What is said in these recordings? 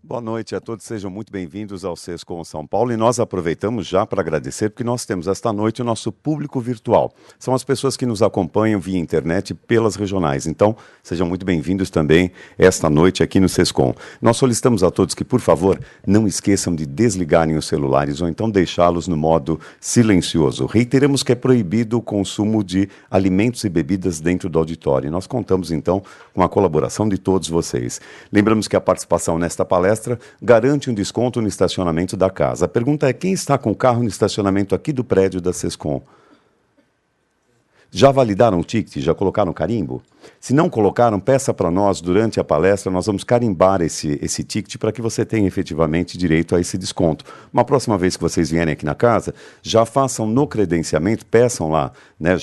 Boa noite a todos, sejam muito bem-vindos ao Sescom São Paulo e nós aproveitamos já para agradecer porque nós temos esta noite o nosso público virtual. São as pessoas que nos acompanham via internet pelas regionais, então sejam muito bem-vindos também esta noite aqui no Sescom. Nós solicitamos a todos que, por favor, não esqueçam de desligarem os celulares ou então deixá-los no modo silencioso. Reiteramos que é proibido o consumo de alimentos e bebidas dentro do auditório. Nós contamos então com a colaboração de todos vocês. Lembramos que a participação nesta palestra garante um desconto no estacionamento da casa. A pergunta é: quem está com o carro no estacionamento aqui do prédio da Sescom? Já validaram o ticket? Já colocaram carimbo? Se não colocaram, peça para nós durante a palestra, nós vamos carimbar esse ticket para que você tenha efetivamente direito a esse desconto. Uma próxima vez que vocês vierem aqui na casa, já façam no credenciamento, peçam lá, né,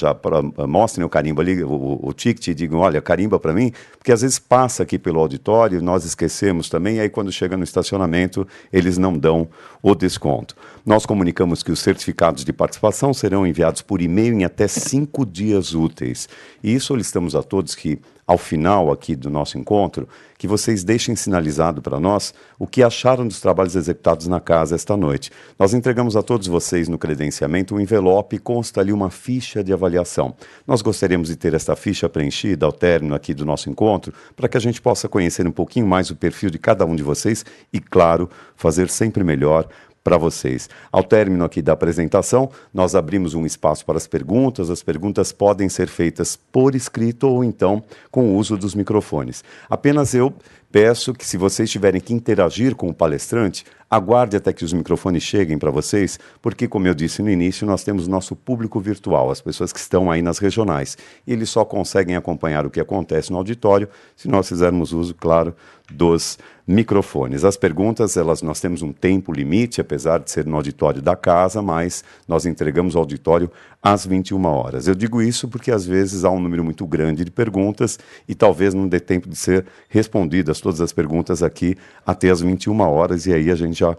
mostrem o carimbo ali, o ticket, e digam: olha, carimba para mim, porque às vezes passa aqui pelo auditório, nós esquecemos também, e aí quando chega no estacionamento, eles não dão o desconto. Nós comunicamos que os certificados de participação serão enviados por e-mail em até 5 dias úteis. E solicitamos a todos que, ao final aqui do nosso encontro, que vocês deixem sinalizado para nós o que acharam dos trabalhos executados na casa esta noite. Nós entregamos a todos vocês no credenciamento um envelope e consta ali uma ficha de avaliação. Nós gostaríamos de ter esta ficha preenchida ao término aqui do nosso encontro, para que a gente possa conhecer um pouquinho mais o perfil de cada um de vocês e, claro, fazer sempre melhor para vocês. Ao término aqui da apresentação, nós abrimos um espaço para as perguntas. As perguntas podem ser feitas por escrito ou então com o uso dos microfones. Apenas eu peço que, se vocês tiverem que interagir com o palestrante, aguarde até que os microfones cheguem para vocês, porque, como eu disse no início, nós temos nosso público virtual, as pessoas que estão aí nas regionais. E eles só conseguem acompanhar o que acontece no auditório se nós fizermos uso, claro, dos microfones. As perguntas, nós temos um tempo limite, apesar de ser no auditório da casa, mas nós entregamos o auditório às 21 horas. Eu digo isso porque, às vezes, há um número muito grande de perguntas e talvez não dê tempo de ser respondidas todas as perguntas aqui até às 21 horas, e aí a gente já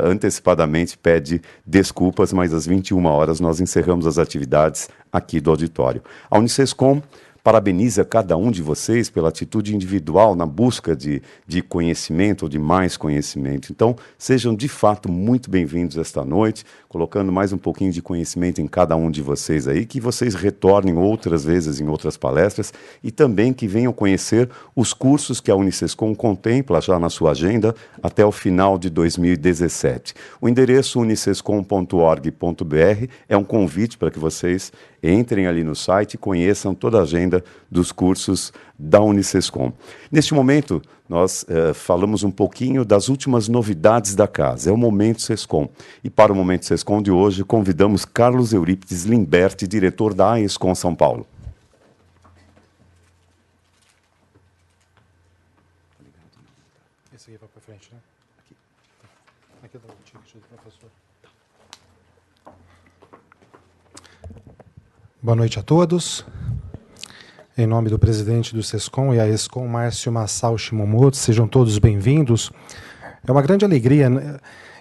antecipadamente pede desculpas, mas às 21 horas nós encerramos as atividades aqui do auditório. A Unisescom parabeniza cada um de vocês pela atitude individual na busca de conhecimento ou de mais conhecimento. Então, sejam de fato muito bem-vindos esta noite, colocando mais um pouquinho de conhecimento em cada um de vocês aí, que vocês retornem outras vezes em outras palestras e também que venham conhecer os cursos que a Unisescom contempla já na sua agenda até o final de 2017. O endereço unisescom.org.br é um convite para que vocês entrem ali no site e conheçam toda a agenda dos cursos da Unisescom. Neste momento, nós falamos um pouquinho das últimas novidades da casa. É o Momento Sescom. E para o Momento Sescom de hoje, convidamos Carlos Eurípides Limberti, diretor da AESCOM São Paulo. Esse aqui vai para frente, né? Aqui dá o ticket do professor. Boa noite a todos. Em nome do presidente do Sescom e a AESCOM, Márcio Massal Shimomoto, sejam todos bem-vindos. É uma grande alegria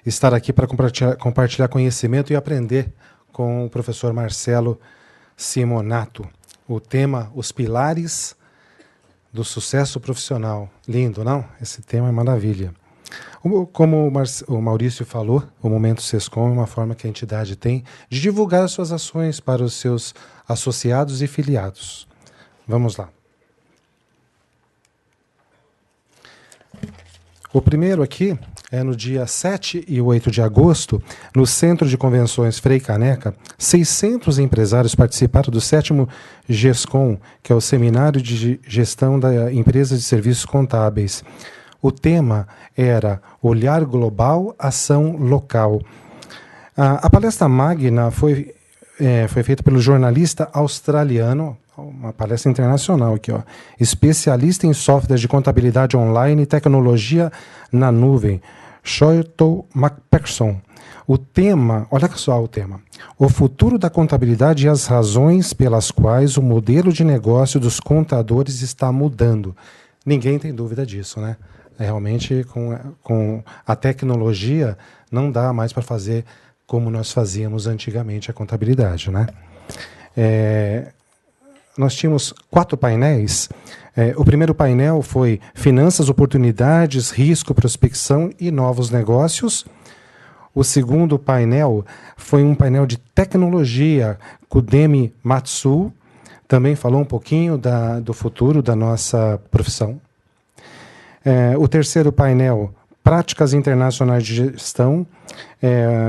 estar aqui para compartilhar conhecimento e aprender com o professor Marcelo Simonato. O tema: os pilares do sucesso profissional. Lindo, não? Esse tema é maravilha. Como o Maurício falou, o Momento Sescom é uma forma que a entidade tem de divulgar as suas ações para os seus associados e filiados. Vamos lá. O primeiro aqui é no dia 7 e 8 de agosto, no Centro de Convenções Frei Caneca. 600 empresários participaram do 7º GESCOM, que é o Seminário de Gestão da Empresa de Serviços Contábeis. O tema era Olhar Global, Ação Local. A palestra magna foi feita pelo jornalista australiano, uma palestra internacional aqui, ó, especialista em softwares de contabilidade online e tecnologia na nuvem, Shoyto McPherson. O tema, olha só o tema: o futuro da contabilidade e as razões pelas quais o modelo de negócio dos contadores está mudando. Ninguém tem dúvida disso, né? Realmente, com a tecnologia, não dá mais para fazer como nós fazíamos antigamente a contabilidade, né? nós tínhamos 4 painéis. O primeiro painel foi Finanças, Oportunidades, Risco, Prospecção e Novos Negócios. O segundo painel foi um painel de tecnologia, com o Demi Matsu, também falou um pouquinho do futuro da nossa profissão. O terceiro painel, Práticas Internacionais de Gestão,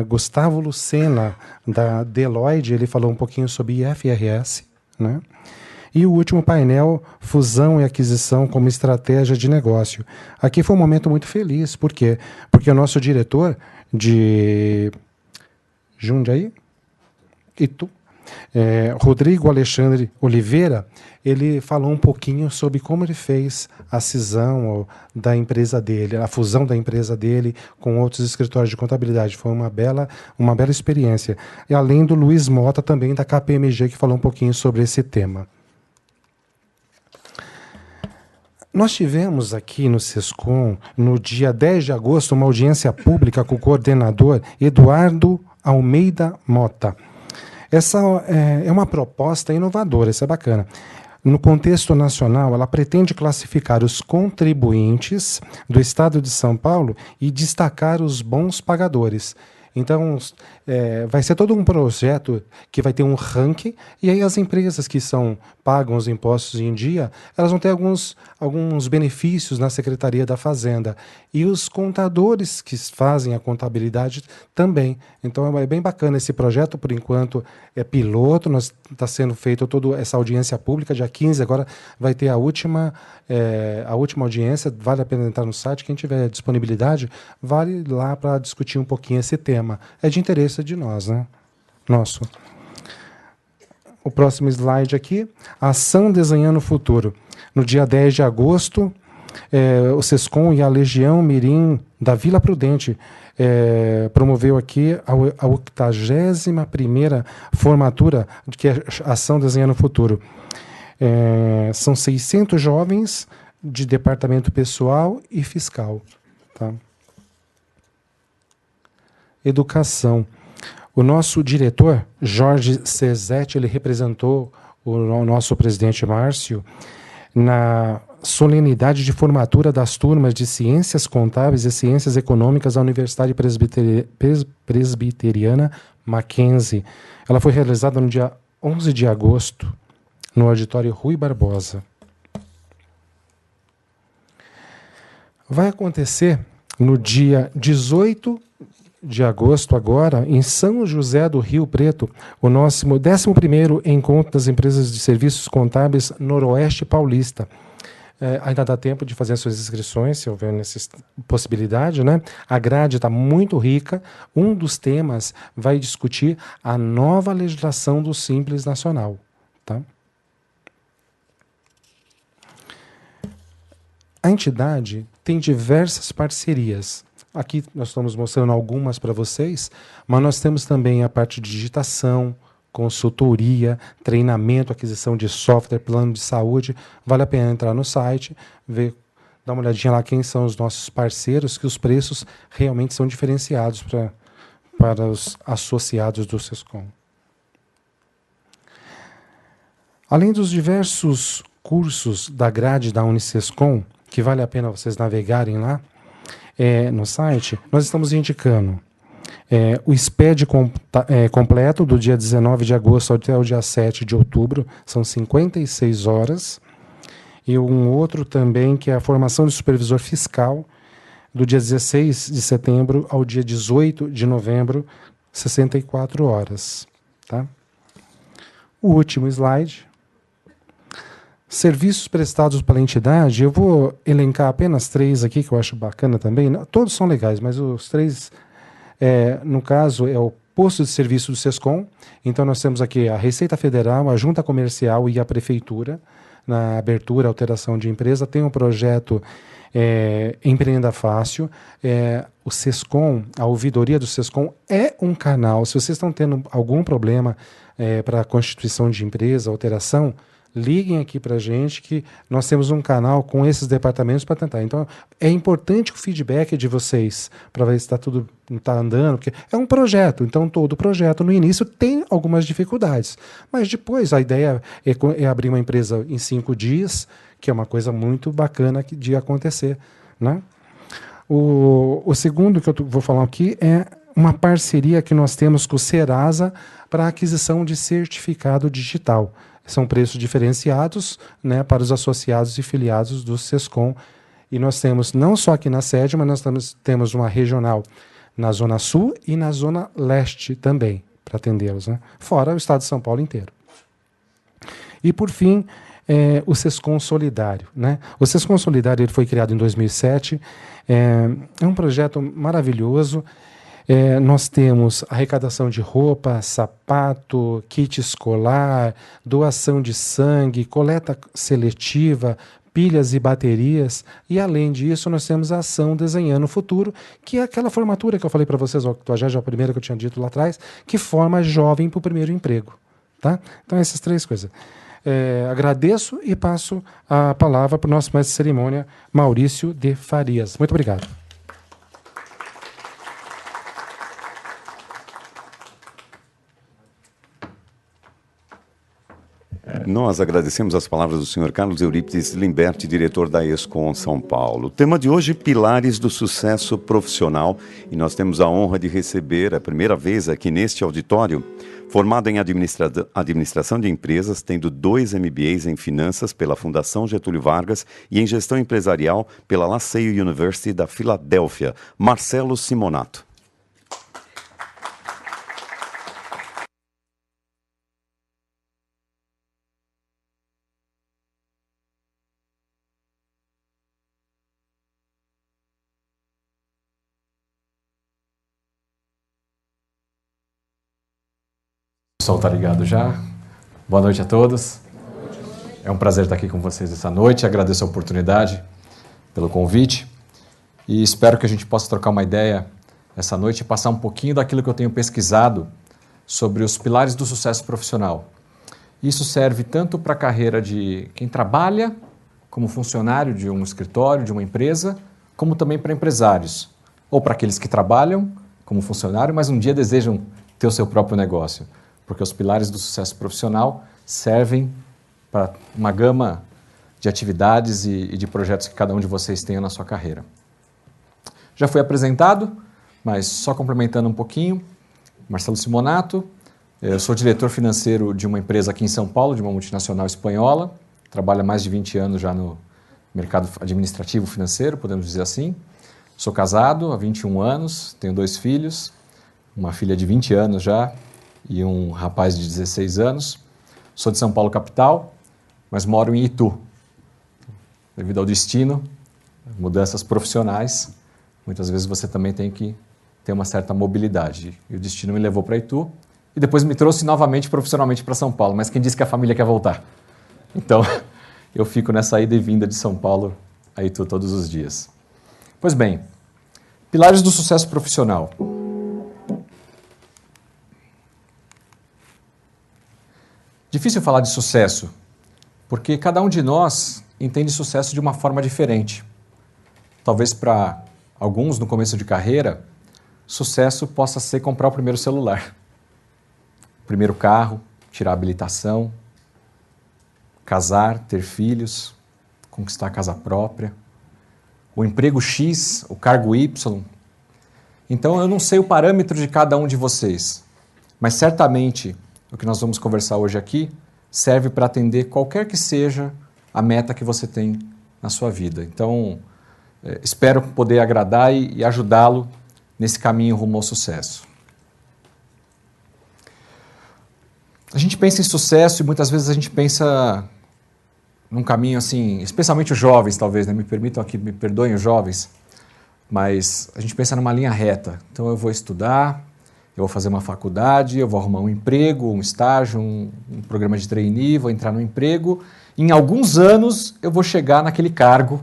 Gustavo Lucena, da Deloitte, ele falou um pouquinho sobre IFRS, né? E o último painel, Fusão e Aquisição como Estratégia de Negócio. Aqui foi um momento muito feliz, por quê? Porque o nosso diretor de Jundiaí, Rodrigo Alexandre Oliveira, ele falou um pouquinho sobre como ele fez a cisão da empresa dele, a fusão da empresa dele com outros escritórios de contabilidade. Foi uma bela experiência. E além do Luiz Mota, também da KPMG, que falou um pouquinho sobre esse tema. Nós tivemos aqui no SESCOM, no dia 10 de agosto, uma audiência pública com o coordenador Eduardo Almeida Mota. Essa é uma proposta inovadora, isso é bacana. No contexto nacional, ela pretende classificar os contribuintes do Estado de São Paulo e destacar os bons pagadores. Então, vai ser todo um projeto que vai ter um ranking, e aí as empresas que pagam os impostos em dia, elas vão ter alguns benefícios na Secretaria da Fazenda. E os contadores que fazem a contabilidade também. Então, é bem bacana esse projeto, por enquanto é piloto, está sendo feita toda essa audiência pública, dia 15, agora vai ter a última audiência, vale a pena entrar no site, quem tiver disponibilidade, vale lá para discutir um pouquinho esse tema. É de interesse de nós, né? Nosso. O próximo slide aqui, Ação Desenhando o Futuro. No dia 10 de agosto, o SESCOM e a Legião Mirim da Vila Prudente promoveu aqui a 81ª formatura, que é Ação Desenhando o Futuro. São 600 jovens de departamento pessoal e fiscal. Tá? Educação. O nosso diretor, Jorge Cesetti, ele representou o nosso presidente Márcio na solenidade de formatura das turmas de Ciências Contábeis e Ciências Econômicas da Universidade Presbiteriana Mackenzie. Ela foi realizada no dia 11 de agosto, no auditório Rui Barbosa. Vai acontecer no dia 18 de agosto, agora, em São José do Rio Preto, o nosso 11º Encontro das Empresas de Serviços Contábeis Noroeste Paulista. Ainda dá tempo de fazer as suas inscrições, se houver possibilidade, né? A grade está muito rica. Um dos temas vai discutir a nova legislação do Simples Nacional. Tá? A entidade tem diversas parcerias. Aqui nós estamos mostrando algumas para vocês, mas nós temos também a parte de digitação, consultoria, treinamento, aquisição de software, plano de saúde. Vale a pena entrar no site, dar uma olhadinha lá quem são os nossos parceiros, que os preços realmente são diferenciados para os associados do SESCOM. Além dos diversos cursos da grade da Unisescom, que vale a pena vocês navegarem lá no site, nós estamos indicando o SPED completo, do dia 19 de agosto até o dia 7 de outubro, são 56 horas. E um outro também, que é a formação de supervisor fiscal, do dia 16 de setembro ao dia 18 de novembro, 64 horas. Tá? O último slide. Serviços prestados pela entidade, eu vou elencar apenas 3 aqui, que eu acho bacana também. Todos são legais, mas os 3, no caso, é o posto de serviço do SESCOM. Então, nós temos aqui a Receita Federal, a Junta Comercial e a Prefeitura, na abertura, alteração de empresa. Tem um projeto Empreenda Fácil. O SESCOM, a ouvidoria do SESCOM é um canal. Se vocês estão tendo algum problema para a constituição de empresa, alteração, liguem aqui para a gente que nós temos um canal com esses departamentos para tentar. Então, é importante o feedback de vocês para ver se está tudo tá andando, porque é um projeto, então todo projeto no início tem algumas dificuldades, mas depois a ideia é abrir uma empresa em 5 dias, que é uma coisa muito bacana de acontecer, né? O segundo que eu vou falar aqui é uma parceria que nós temos com o Serasa para a aquisição de certificado digital. São preços diferenciados, né, para os associados e filiados do SESCOM. E nós temos, não só aqui na sede, mas nós temos uma regional na Zona Sul e na Zona Leste também, para atendê-los, né? Fora o estado de São Paulo inteiro. E, por fim, o SESCOM Solidário, né? O SESCOM Solidário ele foi criado em 2007, é um projeto maravilhoso. Nós temos arrecadação de roupa, sapato, kit escolar, doação de sangue, coleta seletiva, pilhas e baterias. E, além disso, nós temos a ação Desenhando o Futuro, que é aquela formatura que eu falei para vocês, a primeira que eu tinha dito lá atrás, que forma jovem para o primeiro emprego. Tá? Então, essas 3 coisas. Agradeço e passo a palavra para o nosso mestre de cerimônia, Maurício de Farias. Muito obrigado. Nós agradecemos as palavras do senhor Carlos Eurípides Limberti, diretor da ESCOM São Paulo. O tema de hoje, Pilares do Sucesso Profissional, e nós temos a honra de receber, a primeira vez aqui neste auditório, formado em Administração de Empresas, tendo 2 MBAs em Finanças pela Fundação Getúlio Vargas e em Gestão Empresarial pela La Salle University da Filadélfia, Marcelo Simonato. O pessoal está ligado já. Boa noite a todos. É um prazer estar aqui com vocês essa noite. Agradeço a oportunidade pelo convite e espero que a gente possa trocar uma ideia essa noite e passar um pouquinho daquilo que eu tenho pesquisado sobre os pilares do sucesso profissional. Isso serve tanto para a carreira de quem trabalha como funcionário de um escritório, de uma empresa, como também para empresários, ou para aqueles que trabalham como funcionário, mas um dia desejam ter o seu próprio negócio. Porque os pilares do sucesso profissional servem para uma gama de atividades e de projetos que cada um de vocês tenha na sua carreira. Já fui apresentado, mas só complementando um pouquinho, Marcelo Simonato, eu sou diretor financeiro de uma empresa aqui em São Paulo, de uma multinacional espanhola, trabalho há mais de 20 anos já no mercado administrativo financeiro, podemos dizer assim. Sou casado há 21 anos, tenho 2 filhos, uma filha de 20 anos já, e um rapaz de 16 anos. Sou de São Paulo, capital, mas moro em Itu. Devido ao destino, mudanças profissionais, muitas vezes você também tem que ter uma certa mobilidade. E o destino me levou para Itu e depois me trouxe novamente profissionalmente para São Paulo. Mas quem disse que a família quer voltar? Então, eu fico nessa ida e vinda de São Paulo a Itu todos os dias. Pois bem, pilares do sucesso profissional. Difícil falar de sucesso, porque cada um de nós entende sucesso de uma forma diferente. Talvez para alguns, no começo de carreira, sucesso possa ser comprar o primeiro celular, o primeiro carro, tirar a habilitação, casar, ter filhos, conquistar a casa própria, o emprego X, o cargo Y. Então, eu não sei o parâmetro de cada um de vocês, mas certamente o que nós vamos conversar hoje aqui serve para atender qualquer que seja a meta que você tem na sua vida. Então, espero poder agradar e ajudá-lo nesse caminho rumo ao sucesso. A gente pensa em sucesso e muitas vezes a gente pensa num caminho assim, especialmente os jovens talvez, né? Me permitam aqui, me perdoem os jovens, mas a gente pensa numa linha reta. Então eu vou estudar, eu vou fazer uma faculdade, eu vou arrumar um emprego, um estágio, um programa de trainee, vou entrar no emprego. Em alguns anos eu vou chegar naquele cargo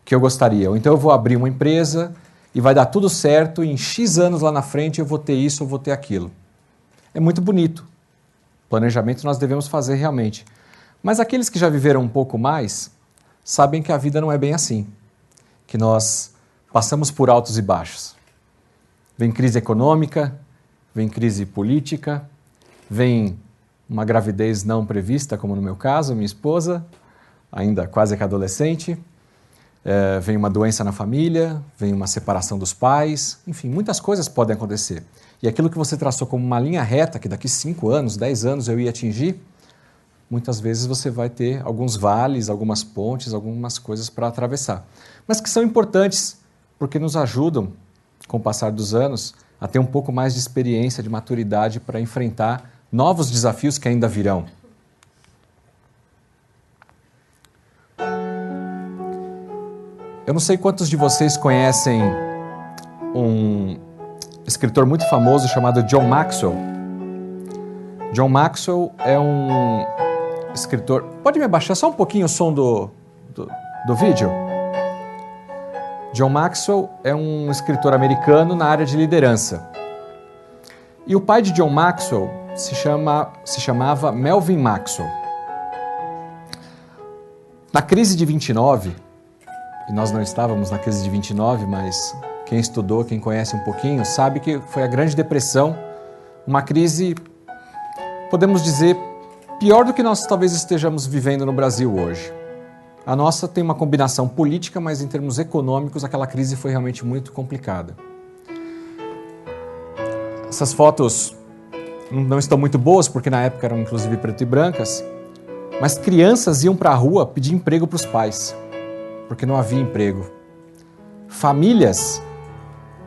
que eu gostaria. Ou então eu vou abrir uma empresa e vai dar tudo certo, e em X anos lá na frente eu vou ter isso, eu vou ter aquilo. É muito bonito. Planejamento nós devemos fazer realmente. Mas aqueles que já viveram um pouco mais sabem que a vida não é bem assim, que nós passamos por altos e baixos. Vem crise econômica, vem crise política, vem uma gravidez não prevista, como no meu caso, minha esposa, ainda quase que adolescente, vem uma doença na família, vem uma separação dos pais, enfim, muitas coisas podem acontecer. E aquilo que você traçou como uma linha reta, que daqui 5 anos, 10 anos eu ia atingir, muitas vezes você vai ter alguns vales, algumas pontes, algumas coisas para atravessar. Mas que são importantes, porque nos ajudam, com o passar dos anos, a ter um pouco mais de experiência, de maturidade para enfrentar novos desafios que ainda virão. Eu não sei quantos de vocês conhecem um escritor muito famoso chamado John Maxwell. John Maxwell é um escritor... Pode me abaixar só um pouquinho o som do vídeo? John Maxwell é um escritor americano na área de liderança. E o pai de John Maxwell se chamava Melvin Maxwell. Na crise de 29, e nós não estávamos na crise de 29, mas quem estudou, quem conhece um pouquinho, sabe que foi a Grande Depressão, uma crise, podemos dizer, pior do que nós talvez estejamos vivendo no Brasil hoje. A nossa tem uma combinação política, mas em termos econômicos, aquela crise foi realmente muito complicada. Essas fotos não estão muito boas, porque na época eram inclusive preto e brancas, mas crianças iam para a rua pedir emprego para os pais, porque não havia emprego. Famílias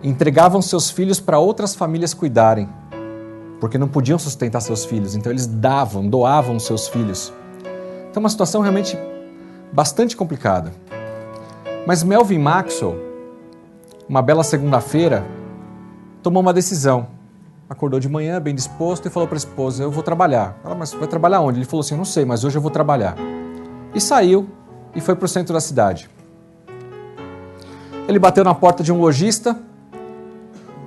entregavam seus filhos para outras famílias cuidarem, porque não podiam sustentar seus filhos, então eles doavam seus filhos. Então uma situação realmente bastante complicada. Mas Melvin Maxwell, uma bela segunda-feira, tomou uma decisão. Acordou de manhã, bem disposto, e falou para a esposa, eu vou trabalhar. Ela, mas vai trabalhar onde? Ele falou assim, não sei, mas hoje eu vou trabalhar. E saiu e foi para o centro da cidade. Ele bateu na porta de um lojista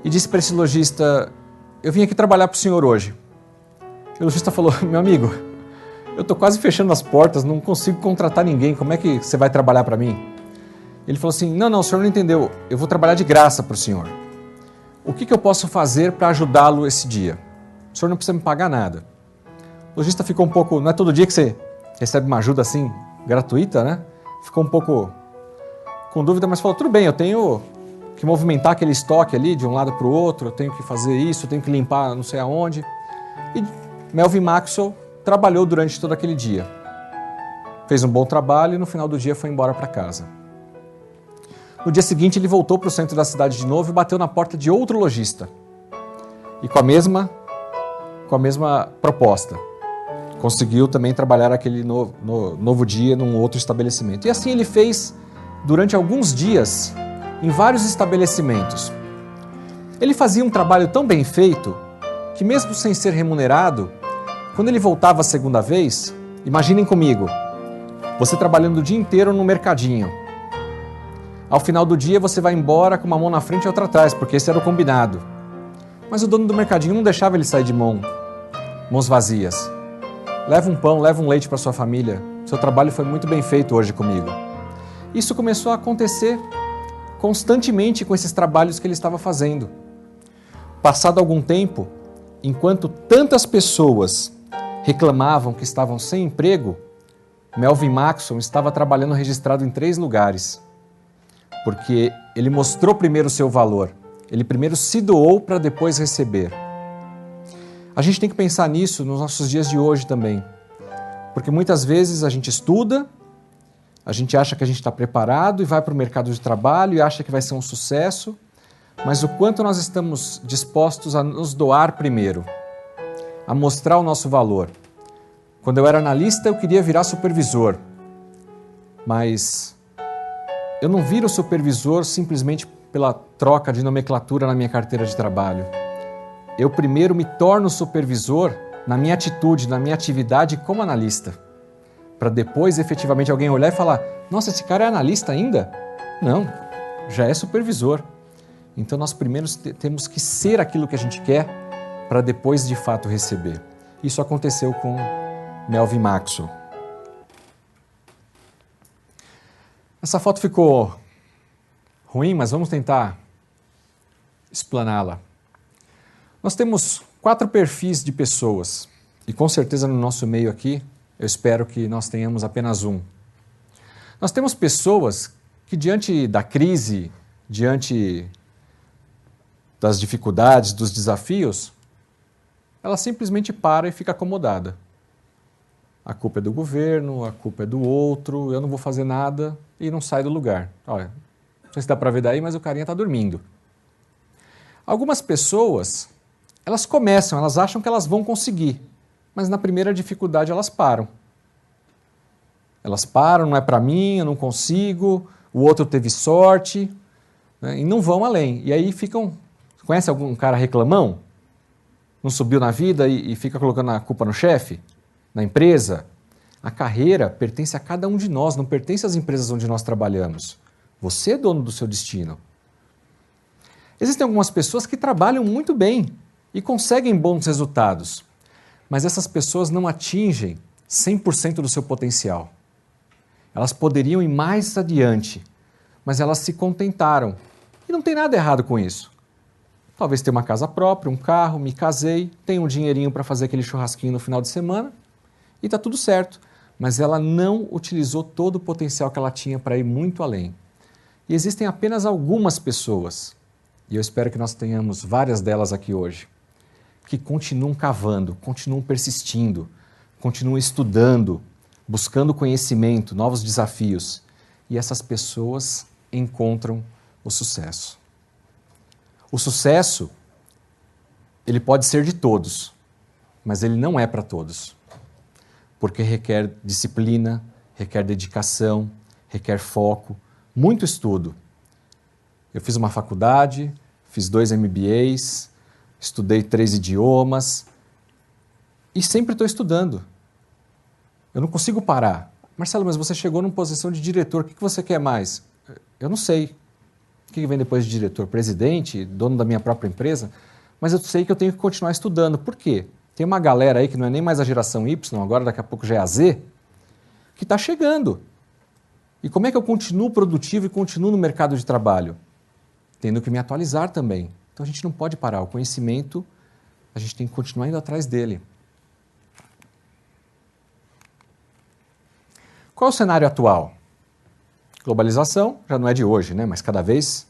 e disse para esse lojista, eu vim aqui trabalhar para o senhor hoje. E o lojista falou, meu amigo, eu estou quase fechando as portas, não consigo contratar ninguém, como é que você vai trabalhar para mim? Ele falou assim, não, o senhor não entendeu, eu vou trabalhar de graça para o senhor. O que eu posso fazer para ajudá-lo esse dia? O senhor não precisa me pagar nada. O lojista ficou um pouco, não é todo dia que você recebe uma ajuda assim, gratuita, né? Ficou um pouco com dúvida, mas falou, tudo bem, eu tenho que movimentar aquele estoque ali de um lado para o outro, eu tenho que fazer isso, eu tenho que limpar não sei aonde. E Melvin Maxwell trabalhou durante todo aquele dia. Fez um bom trabalho e no final do dia foi embora para casa. No dia seguinte ele voltou para o centro da cidade de novo e bateu na porta de outro lojista. E com a mesma proposta. Conseguiu também trabalhar aquele novo dia num outro estabelecimento. E assim ele fez durante alguns dias em vários estabelecimentos. Ele fazia um trabalho tão bem feito que mesmo sem ser remunerado, quando ele voltava a segunda vez, imaginem comigo, você trabalhando o dia inteiro no mercadinho. Ao final do dia você vai embora com uma mão na frente e outra atrás, porque esse era o combinado. Mas o dono do mercadinho não deixava ele sair de mãos vazias. Leva um pão, leva um leite para sua família. Seu trabalho foi muito bem feito hoje comigo. Isso começou a acontecer constantemente com esses trabalhos que ele estava fazendo. Passado algum tempo, enquanto tantas pessoas reclamavam que estavam sem emprego, Melvin Maxwell estava trabalhando registrado em 3 lugares. Porque ele mostrou primeiro o seu valor. Ele primeiro se doou para depois receber. A gente tem que pensar nisso nos nossos dias de hoje também. Porque muitas vezes a gente estuda, a gente acha que a gente está preparado e vai para o mercado de trabalho e acha que vai ser um sucesso, mas o quanto nós estamos dispostos a nos doar primeiro, a mostrar o nosso valor. Quando eu era analista, eu queria virar supervisor, mas eu não viro supervisor simplesmente pela troca de nomenclatura na minha carteira de trabalho. Eu primeiro me torno supervisor na minha atitude, na minha atividade como analista, para depois efetivamente alguém olhar e falar, nossa, esse cara é analista ainda? Não, já é supervisor. Então nós primeiro temos que ser aquilo que a gente quer para depois de fato receber. Isso aconteceu com Melvin Maxwell. Essa foto ficou ruim, mas vamos tentar explaná-la. Nós temos 4 perfis de pessoas e com certeza no nosso meio aqui, eu espero que nós tenhamos apenas um. Nós temos pessoas que diante da crise, diante das dificuldades, dos desafios, ela simplesmente para e fica acomodada. A culpa é do governo, a culpa é do outro, eu não vou fazer nada e não sai do lugar. Olha, não sei se dá para ver daí, mas o carinha está dormindo. Algumas pessoas, elas começam, elas acham que elas vão conseguir, mas na primeira dificuldade elas param. Elas param, não é para mim, eu não consigo, o outro teve sorte, né, e não vão além. E aí ficam... Conhece algum cara reclamão? Não subiu na vida e fica colocando a culpa no chefe? Na empresa? A carreira pertence a cada um de nós, não pertence às empresas onde nós trabalhamos. Você é dono do seu destino. Existem algumas pessoas que trabalham muito bem e conseguem bons resultados, mas essas pessoas não atingem 100% do seu potencial. Elas poderiam ir mais adiante, mas elas se contentaram. E não tem nada errado com isso. Talvez tenha uma casa própria, um carro, me casei, tenho um dinheirinho para fazer aquele churrasquinho no final de semana e está tudo certo. Mas ela não utilizou todo o potencial que ela tinha para ir muito além. E existem apenas algumas pessoas, e eu espero que nós tenhamos várias delas aqui hoje, que continuam cavando, continuam persistindo, continuam estudando, buscando conhecimento, novos desafios. E essas pessoas encontram o sucesso. O sucesso, ele pode ser de todos, mas ele não é para todos. Porque requer disciplina, requer dedicação, requer foco, muito estudo. Eu fiz uma faculdade, fiz 2 MBAs, estudei 3 idiomas e sempre estou estudando. Eu não consigo parar. Marcelo, mas você chegou numa posição de diretor, o que você quer mais? Eu não sei. O que vem depois de diretor? Presidente, dono da minha própria empresa? Mas eu sei que eu tenho que continuar estudando. Por quê? Tem uma galera aí que não é nem mais a geração Y, agora daqui a pouco já é a Z, que está chegando. E como é que eu continuo produtivo e continuo no mercado de trabalho? Tendo que me atualizar também. Então a gente não pode parar. O conhecimento, a gente tem que continuar indo atrás dele. Qual é o cenário atual? Globalização já não é de hoje, né? Mas cada vez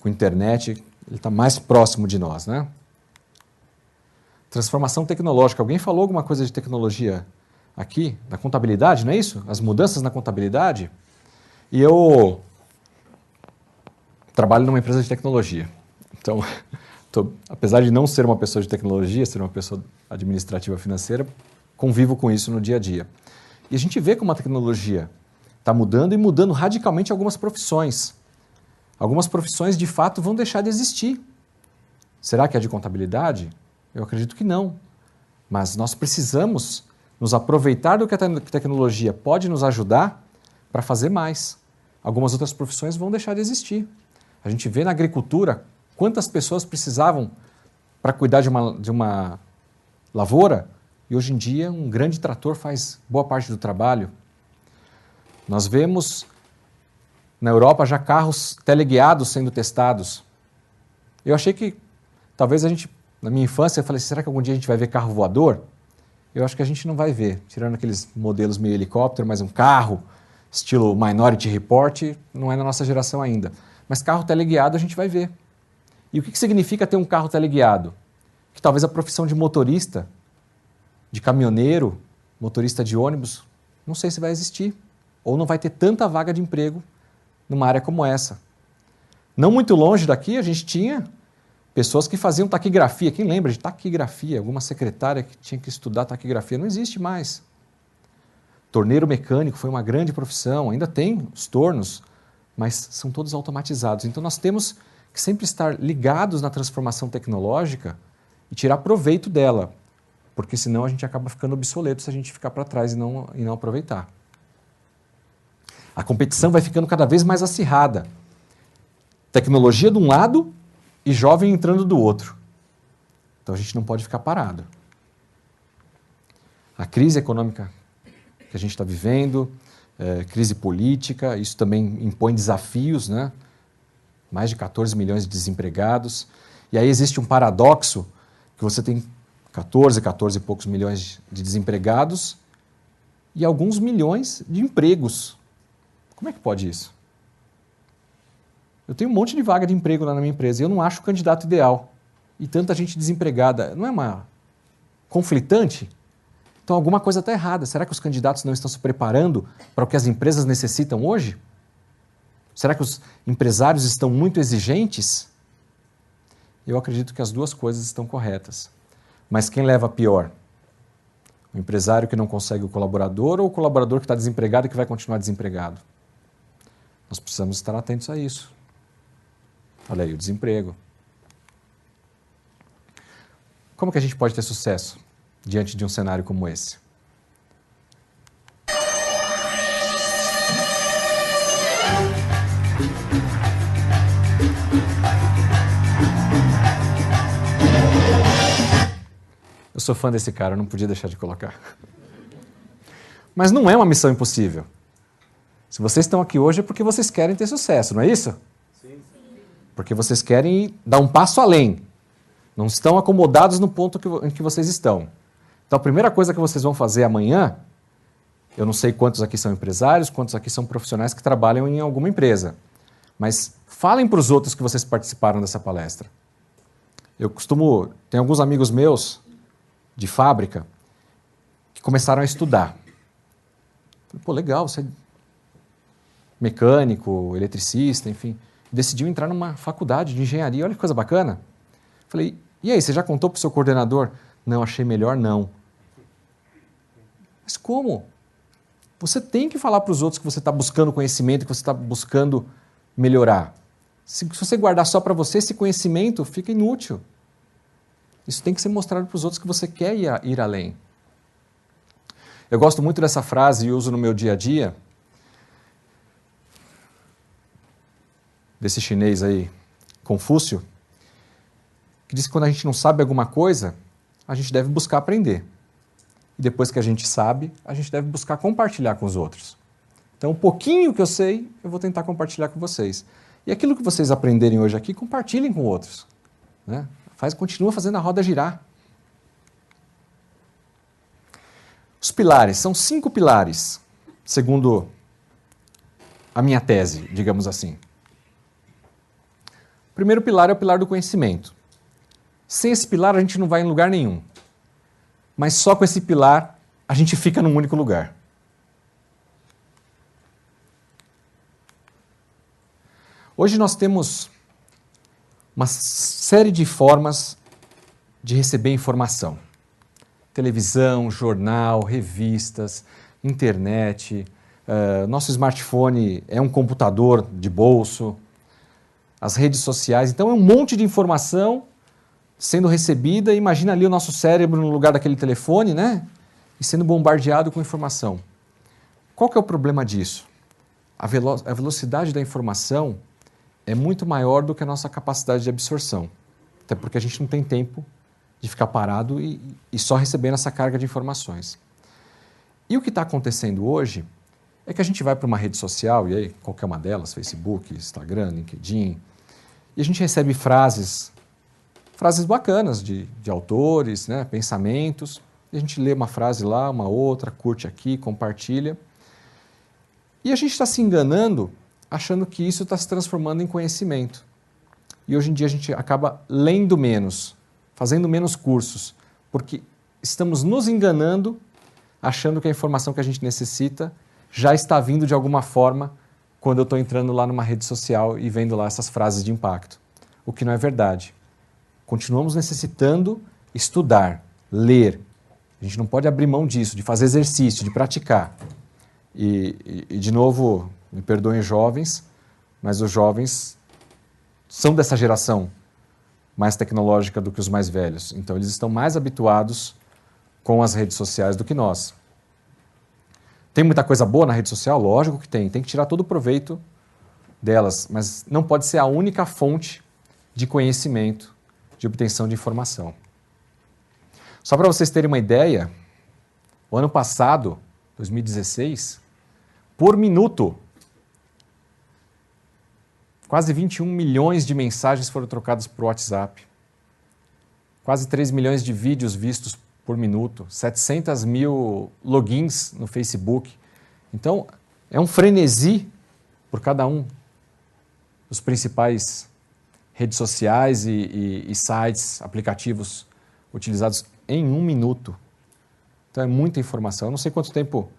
com a internet ele está mais próximo de nós, né? Transformação tecnológica. Alguém falou alguma coisa de tecnologia aqui? Da contabilidade, não é isso? As mudanças na contabilidade. E eu trabalho numa empresa de tecnologia. Então, apesar de não ser uma pessoa de tecnologia, ser uma pessoa administrativa financeira, convivo com isso no dia a dia. E a gente vê como a tecnologia está mudando e mudando radicalmente algumas profissões. Algumas profissões, de fato, vão deixar de existir. Será que é de contabilidade? Eu acredito que não. Mas nós precisamos nos aproveitar do que a tecnologia pode nos ajudar para fazer mais. Algumas outras profissões vão deixar de existir. A gente vê na agricultura quantas pessoas precisavam para cuidar de uma lavoura e hoje em dia um grande trator faz boa parte do trabalho. Nós vemos na Europa já carros teleguiados sendo testados. Eu achei que talvez a gente, na minha infância, eu falei, será que algum dia a gente vai ver carro voador? Eu acho que a gente não vai ver, tirando aqueles modelos meio helicóptero, mas um carro estilo Minority Report não é na nossa geração ainda. Mas carro teleguiado a gente vai ver. E o que significa ter um carro teleguiado? Que talvez a profissão de motorista, de caminhoneiro, motorista de ônibus, não sei se vai existir. Ou não vai ter tanta vaga de emprego numa área como essa. Não muito longe daqui, a gente tinha pessoas que faziam taquigrafia. Quem lembra de taquigrafia? Alguma secretária que tinha que estudar taquigrafia? Não existe mais. Torneiro mecânico foi uma grande profissão, ainda tem os tornos, mas são todos automatizados. Então nós temos que sempre estar ligados na transformação tecnológica e tirar proveito dela, porque senão a gente acaba ficando obsoleto se a gente ficar para trás e não aproveitar. A competição vai ficando cada vez mais acirrada. Tecnologia de um lado e jovem entrando do outro. Então a gente não pode ficar parado. A crise econômica que a gente está vivendo, crise política, isso também impõe desafios, né? Mais de 14 milhões de desempregados. E aí existe um paradoxo, que você tem 14 e poucos milhões de desempregados e alguns milhões de empregos. Como é que pode isso? Eu tenho um monte de vaga de emprego lá na minha empresa e eu não acho o candidato ideal. E tanta gente desempregada. Não é uma conflitante? Então alguma coisa está errada. Será que os candidatos não estão se preparando para o que as empresas necessitam hoje? Será que os empresários estão muito exigentes? Eu acredito que as duas coisas estão corretas. Mas quem leva a pior? O empresário que não consegue o colaborador ou o colaborador que está desempregado e que vai continuar desempregado? Nós precisamos estar atentos a isso. Olha aí, o desemprego. Como que a gente pode ter sucesso diante de um cenário como esse? Eu sou fã desse cara, eu não podia deixar de colocar. Mas não é uma missão impossível. Se vocês estão aqui hoje é porque vocês querem ter sucesso, não é isso? Sim. Porque vocês querem dar um passo além. Não estão acomodados no ponto em que vocês estão. Então a primeira coisa que vocês vão fazer amanhã, eu não sei quantos aqui são empresários, quantos aqui são profissionais que trabalham em alguma empresa, mas falem para os outros que vocês participaram dessa palestra. Tem alguns amigos meus de fábrica que começaram a estudar. Pô, legal, você é mecânico, eletricista, enfim. Decidiu entrar numa faculdade de engenharia, olha que coisa bacana. Falei, e aí, você já contou para o seu coordenador? Não, achei melhor não. Mas como? Você tem que falar para os outros que você está buscando conhecimento, que você está buscando melhorar. Se você guardar só para você, esse conhecimento fica inútil. Isso tem que ser mostrado para os outros que você quer ir além. Eu gosto muito dessa frase e uso no meu dia a dia, desse chinês aí, Confúcio, que diz que quando a gente não sabe alguma coisa, a gente deve buscar aprender. E depois que a gente sabe, a gente deve buscar compartilhar com os outros. Então, um pouquinho que eu sei, eu vou tentar compartilhar com vocês. E aquilo que vocês aprenderem hoje aqui, compartilhem com outros, né? Continua fazendo a roda girar. Os pilares, são 5 pilares, segundo a minha tese, digamos assim. O primeiro pilar é o pilar do conhecimento. Sem esse pilar a gente não vai em lugar nenhum. Mas só com esse pilar a gente fica num único lugar. Hoje nós temos uma série de formas de receber informação. Televisão, jornal, revistas, internet, nosso smartphone é um computador de bolso, as redes sociais. Então é um monte de informação sendo recebida. Imagina ali o nosso cérebro no lugar daquele telefone, né? E sendo bombardeado com informação. Qual que é o problema disso? A velocidade da informação é muito maior do que a nossa capacidade de absorção. Até porque a gente não tem tempo de ficar parado e só recebendo essa carga de informações. E o que está acontecendo hoje é que a gente vai para uma rede social, e aí qualquer uma delas, Facebook, Instagram, LinkedIn, e a gente recebe frases bacanas de autores, né, pensamentos, e a gente lê uma frase lá, uma outra, curte aqui, compartilha. E a gente está se enganando achando que isso está se transformando em conhecimento. E hoje em dia a gente acaba lendo menos, fazendo menos cursos, porque estamos nos enganando, achando que a informação que a gente necessita já está vindo de alguma forma quando eu estou entrando lá numa rede social e vendo lá essas frases de impacto. O que não é verdade. Continuamos necessitando estudar, ler. A gente não pode abrir mão disso, de fazer exercício, de praticar. E de novo, me perdoem jovens, mas os jovens são dessa geração mais tecnológica do que os mais velhos. Então, eles estão mais habituados com as redes sociais do que nós. Tem muita coisa boa na rede social? Lógico que tem. Tem que tirar todo o proveito delas, mas não pode ser a única fonte de conhecimento, de obtenção de informação. Só para vocês terem uma ideia, o ano passado, 2016, por minuto. Quase 21 milhões de mensagens foram trocadas por WhatsApp. Quase 3 milhões de vídeos vistos por minuto. 700 mil logins no Facebook. Então, é um frenesi por cada um dos principais redes sociais e sites, aplicativos utilizados em um minuto. Então é muita informação. Eu não sei quanto tempo,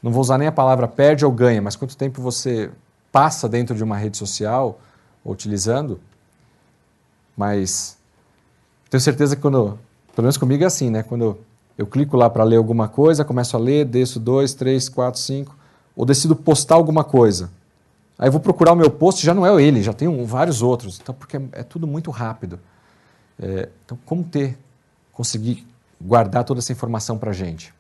não vou usar nem a palavra perde ou ganha, mas quanto tempo você passa dentro de uma rede social, ou utilizando, mas tenho certeza que quando, pelo menos comigo é assim, né? Quando eu clico lá para ler alguma coisa, começo a ler, desço 2, 3, 4, 5, ou decido postar alguma coisa. Aí eu vou procurar o meu post, já não é ele, já tem vários outros. Então, porque é tudo muito rápido. Então, como conseguir guardar toda essa informação para a gente?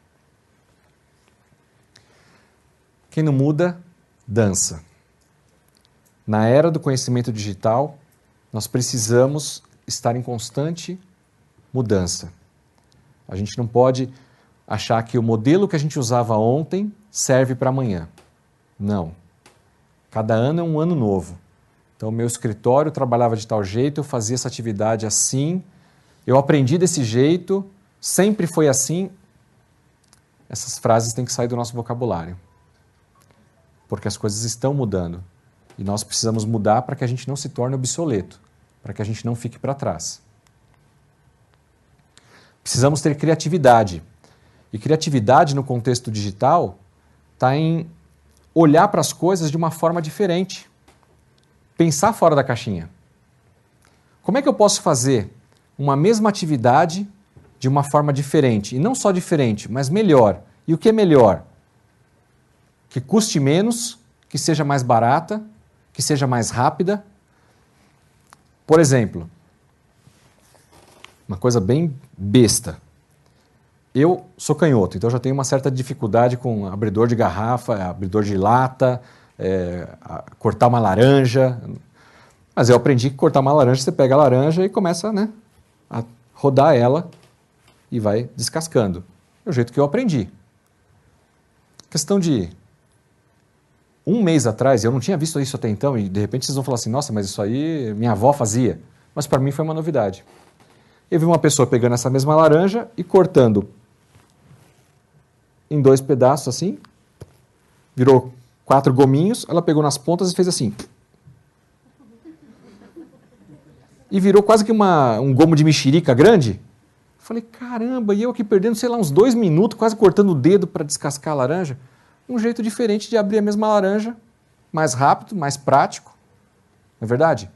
Quem não muda, dança. Na era do conhecimento digital, nós precisamos estar em constante mudança. A gente não pode achar que o modelo que a gente usava ontem serve para amanhã. Não. Cada ano é um ano novo. Então, meu escritório trabalhava de tal jeito, eu fazia essa atividade assim, eu aprendi desse jeito, sempre foi assim. Essas frases têm que sair do nosso vocabulário. Porque as coisas estão mudando. E nós precisamos mudar para que a gente não se torne obsoleto, para que a gente não fique para trás. Precisamos ter criatividade. E criatividade no contexto digital está em olhar para as coisas de uma forma diferente. Pensar fora da caixinha. Como é que eu posso fazer uma mesma atividade de uma forma diferente? E não só diferente, mas melhor. E o que é melhor? Que custe menos, que seja mais barata, que seja mais rápida. Por exemplo, uma coisa bem besta. Eu sou canhoto, então já tenho uma certa dificuldade com abridor de garrafa, abridor de lata, cortar uma laranja. Mas eu aprendi que cortar uma laranja, você pega a laranja e começa, né, a rodar ela e vai descascando. É o jeito que eu aprendi. Questão de um mês atrás, eu não tinha visto isso até então, e de repente vocês vão falar assim, nossa, mas isso aí minha avó fazia. Mas para mim foi uma novidade. Eu vi uma pessoa pegando essa mesma laranja e cortando em 2 pedaços assim, virou 4 gominhos, ela pegou nas pontas e fez assim. E virou quase que um gomo de mexerica grande. Falei, caramba, e eu aqui perdendo, sei lá, uns 2 minutos, quase cortando o dedo para descascar a laranja. Um jeito diferente de abrir a mesma laranja, mais rápido, mais prático. Não é verdade?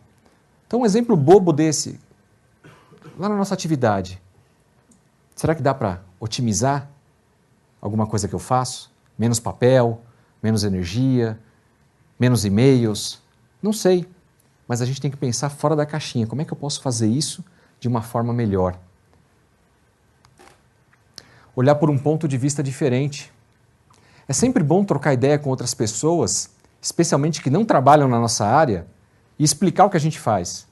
Então, um exemplo bobo desse, lá na nossa atividade, será que dá para otimizar alguma coisa que eu faço? Menos papel, menos energia, menos e-mails? Não sei, mas a gente tem que pensar fora da caixinha. Como é que eu posso fazer isso de uma forma melhor? Olhar por um ponto de vista diferente. É sempre bom trocar ideia com outras pessoas, especialmente que não trabalham na nossa área, e explicar o que a gente faz.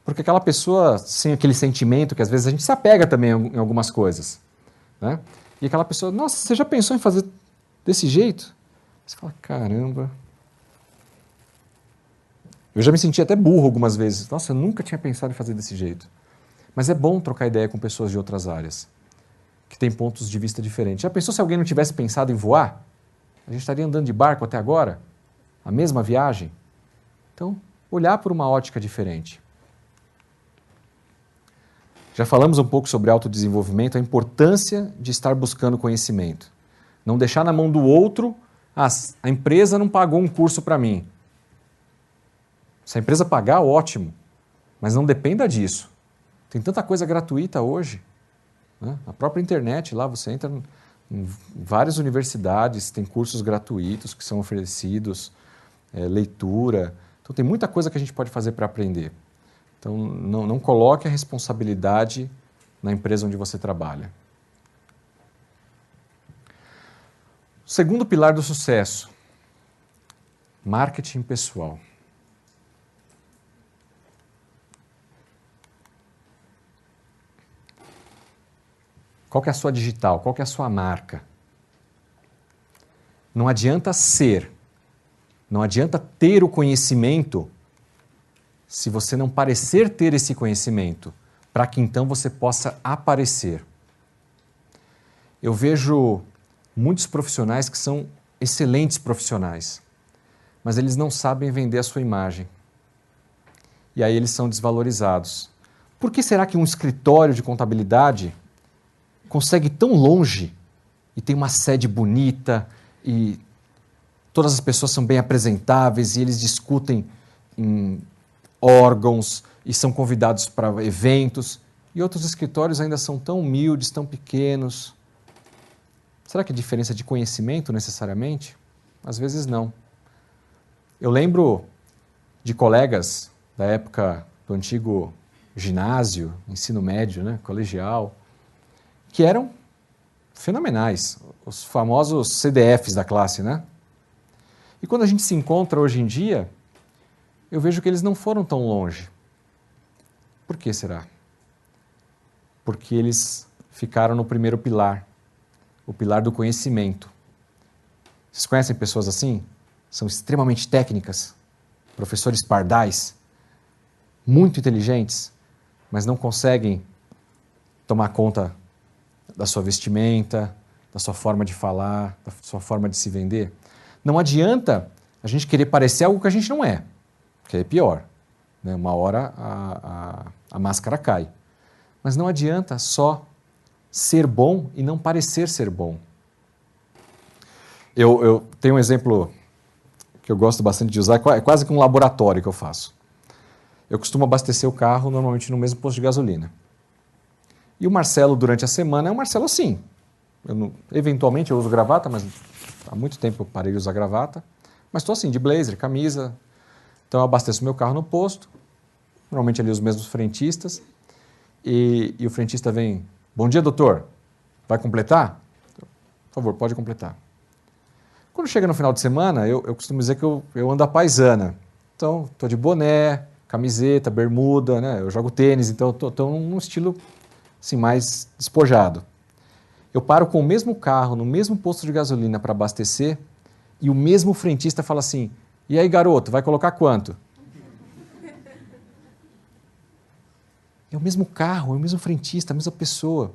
Porque aquela pessoa, sem aquele sentimento, que às vezes a gente se apega também em algumas coisas, né? E aquela pessoa, nossa, você já pensou em fazer desse jeito? Você fala, caramba. Eu já me senti até burro algumas vezes. Nossa, eu nunca tinha pensado em fazer desse jeito. Mas é bom trocar ideia com pessoas de outras áreas, que têm pontos de vista diferentes. Já pensou se alguém não tivesse pensado em voar? A gente estaria andando de barco até agora? A mesma viagem? Então, olhar por uma ótica diferente. Já falamos um pouco sobre autodesenvolvimento, a importância de estar buscando conhecimento. Não deixar na mão do outro, a empresa não pagou um curso para mim. Se a empresa pagar, ótimo, mas não dependa disso. Tem tanta coisa gratuita hoje, né? A própria internet, lá você entra em várias universidades, tem cursos gratuitos que são oferecidos, leitura. Então tem muita coisa que a gente pode fazer para aprender. Então, não coloque a responsabilidade na empresa onde você trabalha. O segundo pilar do sucesso, marketing pessoal. Qual que é a sua digital? Qual que é a sua marca? Não adianta ser, não adianta ter o conhecimento se você não parecer ter esse conhecimento, para que então você possa aparecer. Eu vejo muitos profissionais que são excelentes profissionais, mas eles não sabem vender a sua imagem. E aí eles são desvalorizados. Por que será que um escritório de contabilidade consegue ir tão longe e tem uma sede bonita e todas as pessoas são bem apresentáveis e eles discutem em órgãos e são convidados para eventos, e outros escritórios ainda são tão humildes, tão pequenos? Será que é diferença de conhecimento necessariamente? Às vezes não. Eu lembro de colegas da época do antigo ginásio, ensino médio, né, colegial, que eram fenomenais, os famosos CDFs da classe, né? E quando a gente se encontra hoje em dia, eu vejo que eles não foram tão longe. Por que será? Porque eles ficaram no primeiro pilar, o pilar do conhecimento. Vocês conhecem pessoas assim? São extremamente técnicas, professores pardais, muito inteligentes, mas não conseguem tomar conta da sua vestimenta, da sua forma de falar, da sua forma de se vender. Não adianta a gente querer parecer algo que a gente não é, que é pior, né? Uma hora a máscara cai. Mas não adianta só ser bom e não parecer ser bom. Eu tenho um exemplo que eu gosto bastante de usar, é quase que um laboratório que eu faço. Eu costumo abastecer o carro normalmente no mesmo posto de gasolina. E o Marcelo, durante a semana, é um Marcelo assim. Eventualmente eu uso gravata, mas há muito tempo eu parei de usar gravata. Mas estou assim, de blazer, camisa. Então eu abasteço meu carro no posto, normalmente ali os mesmos frentistas. E o frentista vem, bom dia, doutor, vai completar? Por favor, pode completar. Quando chega no final de semana, eu costumo dizer que eu ando à paisana. Então, estou de boné, camiseta, bermuda, né? Eu jogo tênis, então estou num estilo assim, mais despojado. Eu paro com o mesmo carro, no mesmo posto de gasolina para abastecer, e o mesmo frentista fala assim, e aí, garoto, vai colocar quanto? É o mesmo carro, é o mesmo frentista, a mesma pessoa.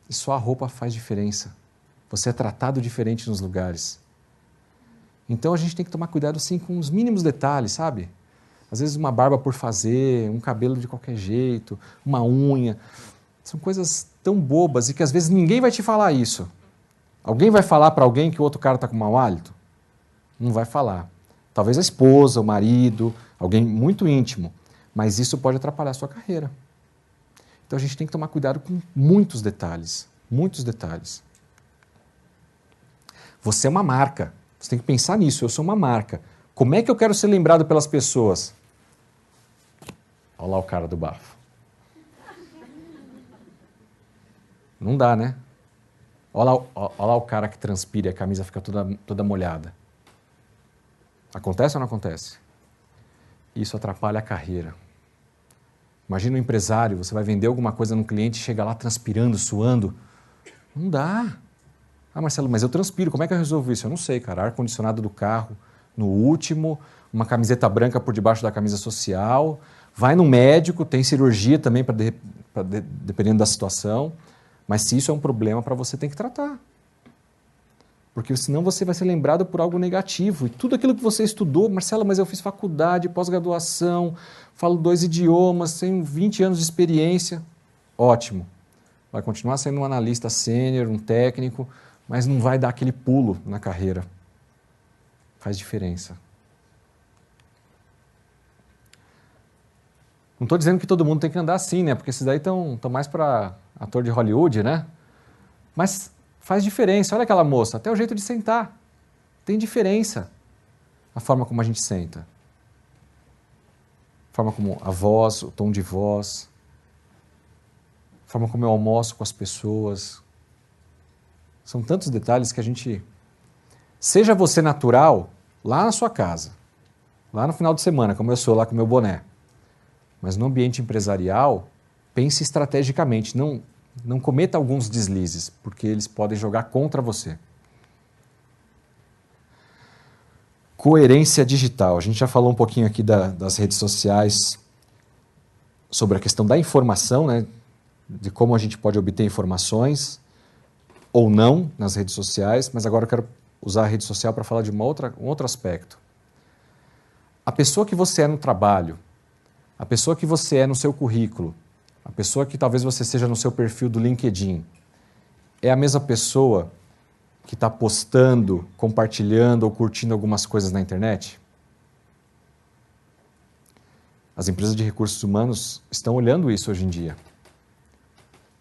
E só a roupa faz diferença. Você é tratado diferente nos lugares. Então a gente tem que tomar cuidado sim com os mínimos detalhes, sabe? Às vezes uma barba por fazer, um cabelo de qualquer jeito, uma unha. São coisas tão bobas e que às vezes ninguém vai te falar isso. Alguém vai falar para alguém que o outro cara está com mau hálito? Não vai falar. Talvez a esposa, o marido, alguém muito íntimo. Mas isso pode atrapalhar a sua carreira. Então a gente tem que tomar cuidado com muitos detalhes. Muitos detalhes. Você é uma marca. Você tem que pensar nisso. Eu sou uma marca. Como é que eu quero ser lembrado pelas pessoas? Olha lá o cara do bafo. Não dá, né? Olha lá o cara que transpira e a camisa fica toda molhada. Acontece ou não acontece? Isso atrapalha a carreira. Imagina um empresário, você vai vender alguma coisa no cliente e chega lá transpirando, suando. Não dá. Ah, Marcelo, mas eu transpiro, como é que eu resolvo isso? Eu não sei, cara. Ar-condicionado do carro no último, uma camiseta branca por debaixo da camisa social, vai no médico, tem cirurgia também, dependendo da situação. Mas se isso é um problema para você, tem que tratar. Porque senão você vai ser lembrado por algo negativo. E tudo aquilo que você estudou, Marcelo, mas eu fiz faculdade, pós-graduação, falo 2 idiomas, tenho 20 anos de experiência. Ótimo. Vai continuar sendo um analista sênior, um técnico, mas não vai dar aquele pulo na carreira. Faz diferença. Não estou dizendo que todo mundo tem que andar assim, né? Porque esses daí estão mais para ator de Hollywood, né? Mas faz diferença. Olha aquela moça, até o jeito de sentar. Tem diferença. A forma como a gente senta. A forma como a voz, o tom de voz. A forma como eu almoço com as pessoas. São tantos detalhes que a gente... Seja você natural, lá na sua casa. Lá no final de semana, como eu sou, lá com o meu boné. Mas no ambiente empresarial, pense estrategicamente. Não cometa alguns deslizes, porque eles podem jogar contra você. Coerência digital. A gente já falou um pouquinho aqui das redes sociais, sobre a questão da informação, né? De como a gente pode obter informações ou não nas redes sociais, mas agora eu quero usar a rede social para falar de um outro aspecto. A pessoa que você é no trabalho, a pessoa que você é no seu currículo, a pessoa que talvez você seja no seu perfil do LinkedIn, é a mesma pessoa que está postando, compartilhando ou curtindo algumas coisas na internet? As empresas de recursos humanos estão olhando isso hoje em dia.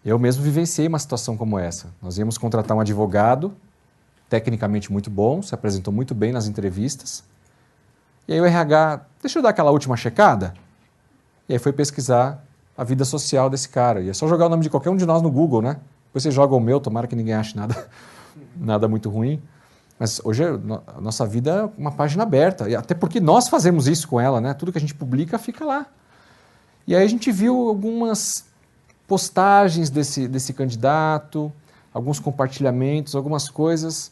Eu mesmo vivenciei uma situação como essa. Nós íamos contratar um advogado, tecnicamente muito bom, se apresentou muito bem nas entrevistas, e aí o RH, deixa eu dar aquela última checada, e aí foi pesquisar a vida social desse cara. E é só jogar o nome de qualquer um de nós no Google, né? Depois você joga o meu, tomara que ninguém ache nada muito ruim. Mas hoje a nossa vida é uma página aberta, e até porque nós fazemos isso com ela, né? Tudo que a gente publica fica lá. E aí a gente viu algumas postagens desse candidato, alguns compartilhamentos, algumas coisas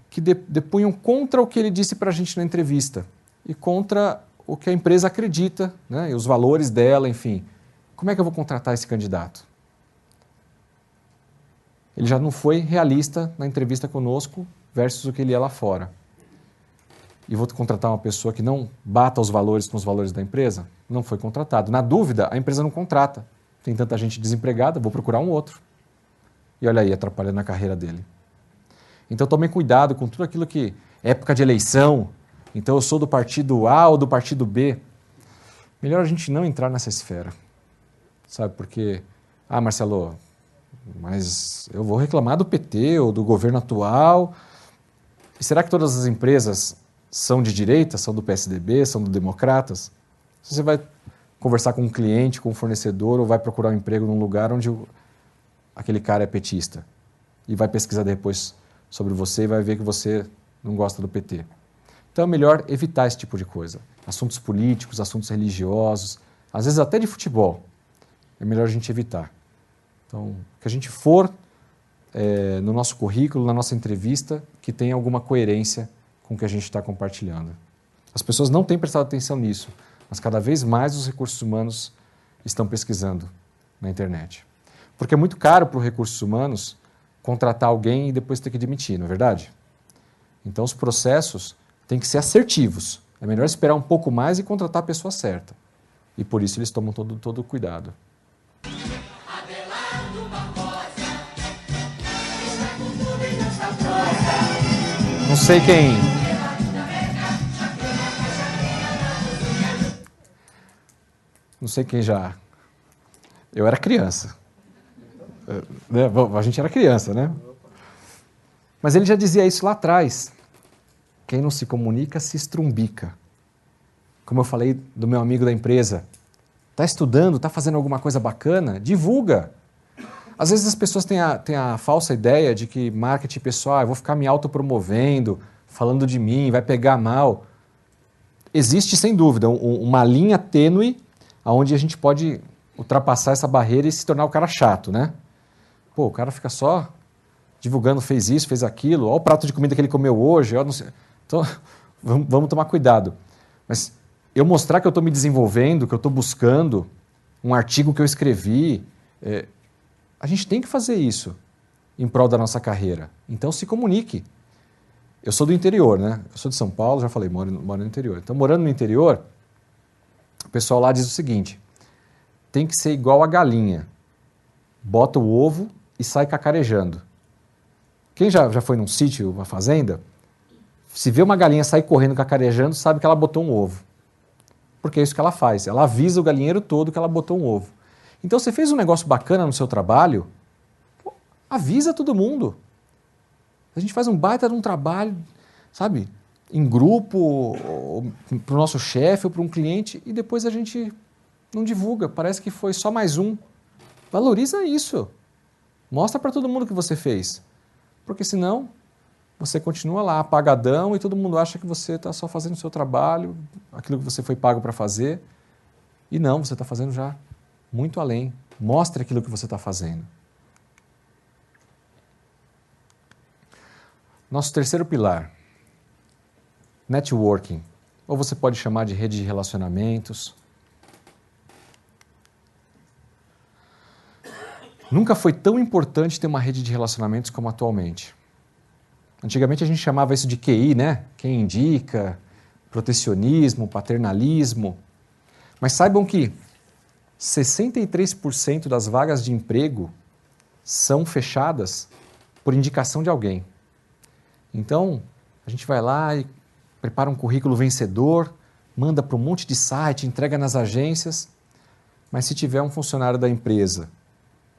que depunham contra o que ele disse para a gente na entrevista e contra o que a empresa acredita, né? E os valores dela, enfim. Como é que eu vou contratar esse candidato? Ele já não foi realista na entrevista conosco versus o que ele é lá fora. E vou contratar uma pessoa que não bata os valores com os valores da empresa? Não foi contratado. Na dúvida, a empresa não contrata. Tem tanta gente desempregada, vou procurar um outro. E olha aí, atrapalhando a carreira dele. Então tomem cuidado com tudo aquilo que é época de eleição, então eu sou do partido A ou do partido B. Melhor a gente não entrar nessa esfera. Sabe, porque, Marcelo, mas eu vou reclamar do PT ou do governo atual. E será que todas as empresas são de direita, são do PSDB, são do Democratas? Se você vai conversar com um cliente, com um fornecedor, ou vai procurar um emprego num lugar onde aquele cara é petista e vai pesquisar depois sobre você e vai ver que você não gosta do PT. Então é melhor evitar esse tipo de coisa. Assuntos políticos, assuntos religiosos, às vezes até de futebol. É melhor a gente evitar. Então, que a gente for no nosso currículo, na nossa entrevista, que tenha alguma coerência com o que a gente está compartilhando. As pessoas não têm prestado atenção nisso, mas cada vez mais os recursos humanos estão pesquisando na internet. Porque é muito caro para os recursos humanos contratar alguém e depois ter que demitir, não é verdade? Então os processos têm que ser assertivos. É melhor esperar um pouco mais e contratar a pessoa certa. E por isso eles tomam todo o cuidado. Não sei quem... Não sei quem já... Eu era criança. A gente era criança, né? Mas ele já dizia isso lá atrás. Quem não se comunica se estrumbica. Como eu falei do meu amigo da empresa. Está estudando, está fazendo alguma coisa bacana? Divulga. Às vezes as pessoas têm a falsa ideia de que marketing pessoal, eu vou ficar me autopromovendo, falando de mim, vai pegar mal. Existe, sem dúvida, uma linha tênue onde a gente pode ultrapassar essa barreira e se tornar o cara chato, né? Pô, o cara fica só divulgando, fez isso, fez aquilo, olha o prato de comida que ele comeu hoje, não sei. Então, vamos tomar cuidado. Mas eu mostrar que eu estou me desenvolvendo, que eu estou buscando um artigo que eu escrevi, a gente tem que fazer isso em prol da nossa carreira. Então, se comunique. Eu sou do interior, né? Eu sou de São Paulo, já falei, moro no interior. Então, morando no interior, o pessoal lá diz o seguinte, tem que ser igual a galinha. Bota o ovo e sai cacarejando. Quem já foi num sítio, uma fazenda, se vê uma galinha sair correndo cacarejando, sabe que ela botou um ovo. Porque é isso que ela faz. Ela avisa o galinheiro todo que ela botou um ovo. Então, você fez um negócio bacana no seu trabalho, avisa todo mundo. A gente faz um baita de um trabalho, sabe, em grupo, para o nosso chefe ou para um cliente, e depois a gente não divulga. Parece que foi só mais um. Valoriza isso. Mostra para todo mundo o que você fez. Porque senão, você continua lá apagadão e todo mundo acha que você está só fazendo o seu trabalho, aquilo que você foi pago para fazer. E não, você está fazendo já muito além. Mostre aquilo que você está fazendo. Nosso terceiro pilar. networking, ou você pode chamar de rede de relacionamentos. Nunca foi tão importante ter uma rede de relacionamentos como atualmente. Antigamente a gente chamava isso de QI, né? Quem indica, protecionismo, paternalismo. Mas saibam que 63% das vagas de emprego são fechadas por indicação de alguém. Então, a gente vai lá e prepara um currículo vencedor, manda para um monte de site, entrega nas agências, mas se tiver um funcionário da empresa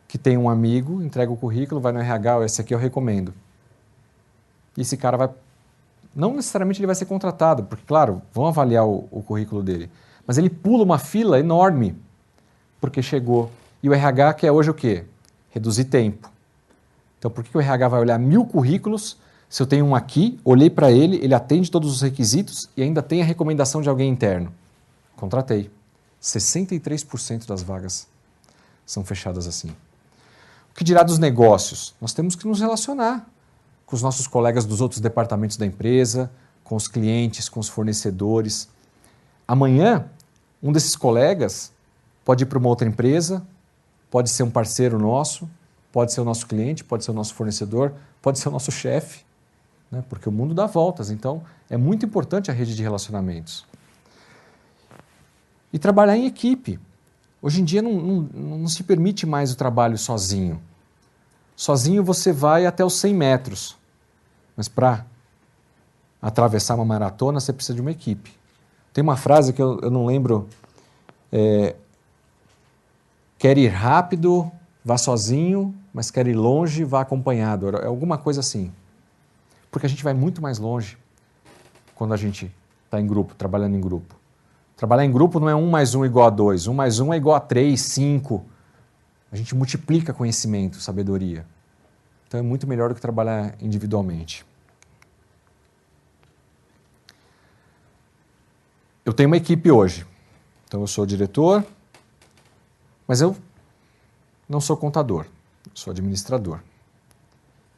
que tem um amigo, entrega o currículo, vai no RH, esse aqui eu recomendo. E esse cara vai... Não necessariamente ele vai ser contratado, porque, claro, vão avaliar o currículo dele, mas ele pula uma fila enorme, porque chegou. E o RH quer hoje o quê? Reduzir tempo. Então, por que o RH vai olhar 1000 currículos se eu tenho um aqui, olhei para ele, ele atende todos os requisitos e ainda tem a recomendação de alguém interno? Contratei. 63% das vagas são fechadas assim. O que dirá dos negócios? Nós temos que nos relacionar com os nossos colegas dos outros departamentos da empresa, com os clientes, com os fornecedores. Amanhã, um desses colegas pode ir para uma outra empresa, pode ser um parceiro nosso, pode ser o nosso cliente, pode ser o nosso fornecedor, pode ser o nosso chefe, né? Porque o mundo dá voltas, então é muito importante a rede de relacionamentos. E trabalhar em equipe. Hoje em dia não se permite mais o trabalho sozinho. Sozinho você vai até os 100 metros, mas para atravessar uma maratona você precisa de uma equipe. Tem uma frase que eu não lembro, quer ir rápido, vá sozinho, mas quer ir longe, vá acompanhado. É alguma coisa assim. Porque a gente vai muito mais longe quando a gente está em grupo, trabalhando em grupo. Trabalhar em grupo não é 1 mais 1 igual a 2, 1 mais 1 é igual a 3, 5. A gente multiplica conhecimento, sabedoria. Então é muito melhor do que trabalhar individualmente. Eu tenho uma equipe hoje. Então eu sou diretor, mas eu não sou contador, eu sou administrador.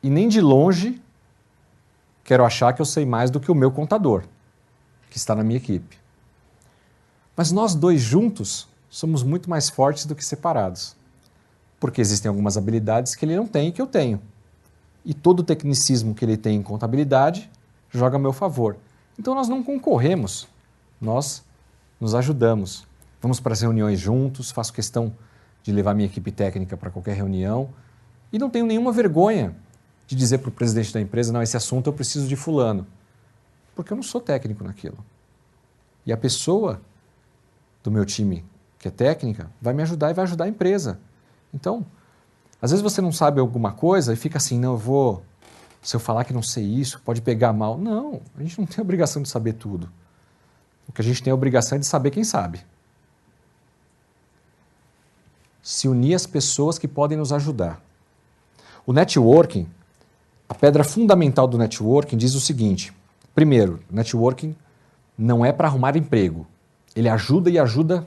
E nem de longe quero achar que eu sei mais do que o meu contador, que está na minha equipe. Mas nós dois juntos somos muito mais fortes do que separados. Porque existem algumas habilidades que ele não tem e que eu tenho. E todo o tecnicismo que ele tem em contabilidade joga a meu favor. Então nós não concorremos, nós nos ajudamos. Vamos para as reuniões juntos, faço questão de levar minha equipe técnica para qualquer reunião e não tenho nenhuma vergonha de dizer para o presidente da empresa, não, esse assunto eu preciso de fulano. Porque eu não sou técnico naquilo. E a pessoa do meu time, que é técnica, vai me ajudar e vai ajudar a empresa. Então, às vezes você não sabe alguma coisa e fica assim, não, se eu falar que não sei isso, pode pegar mal. Não, a gente não tem a obrigação de saber tudo. O que a gente tem a obrigação é de saber quem sabe. Se unir às pessoas que podem nos ajudar. O networking, a pedra fundamental do networking diz o seguinte, primeiro, networking não é para arrumar emprego. Ele ajuda e ajuda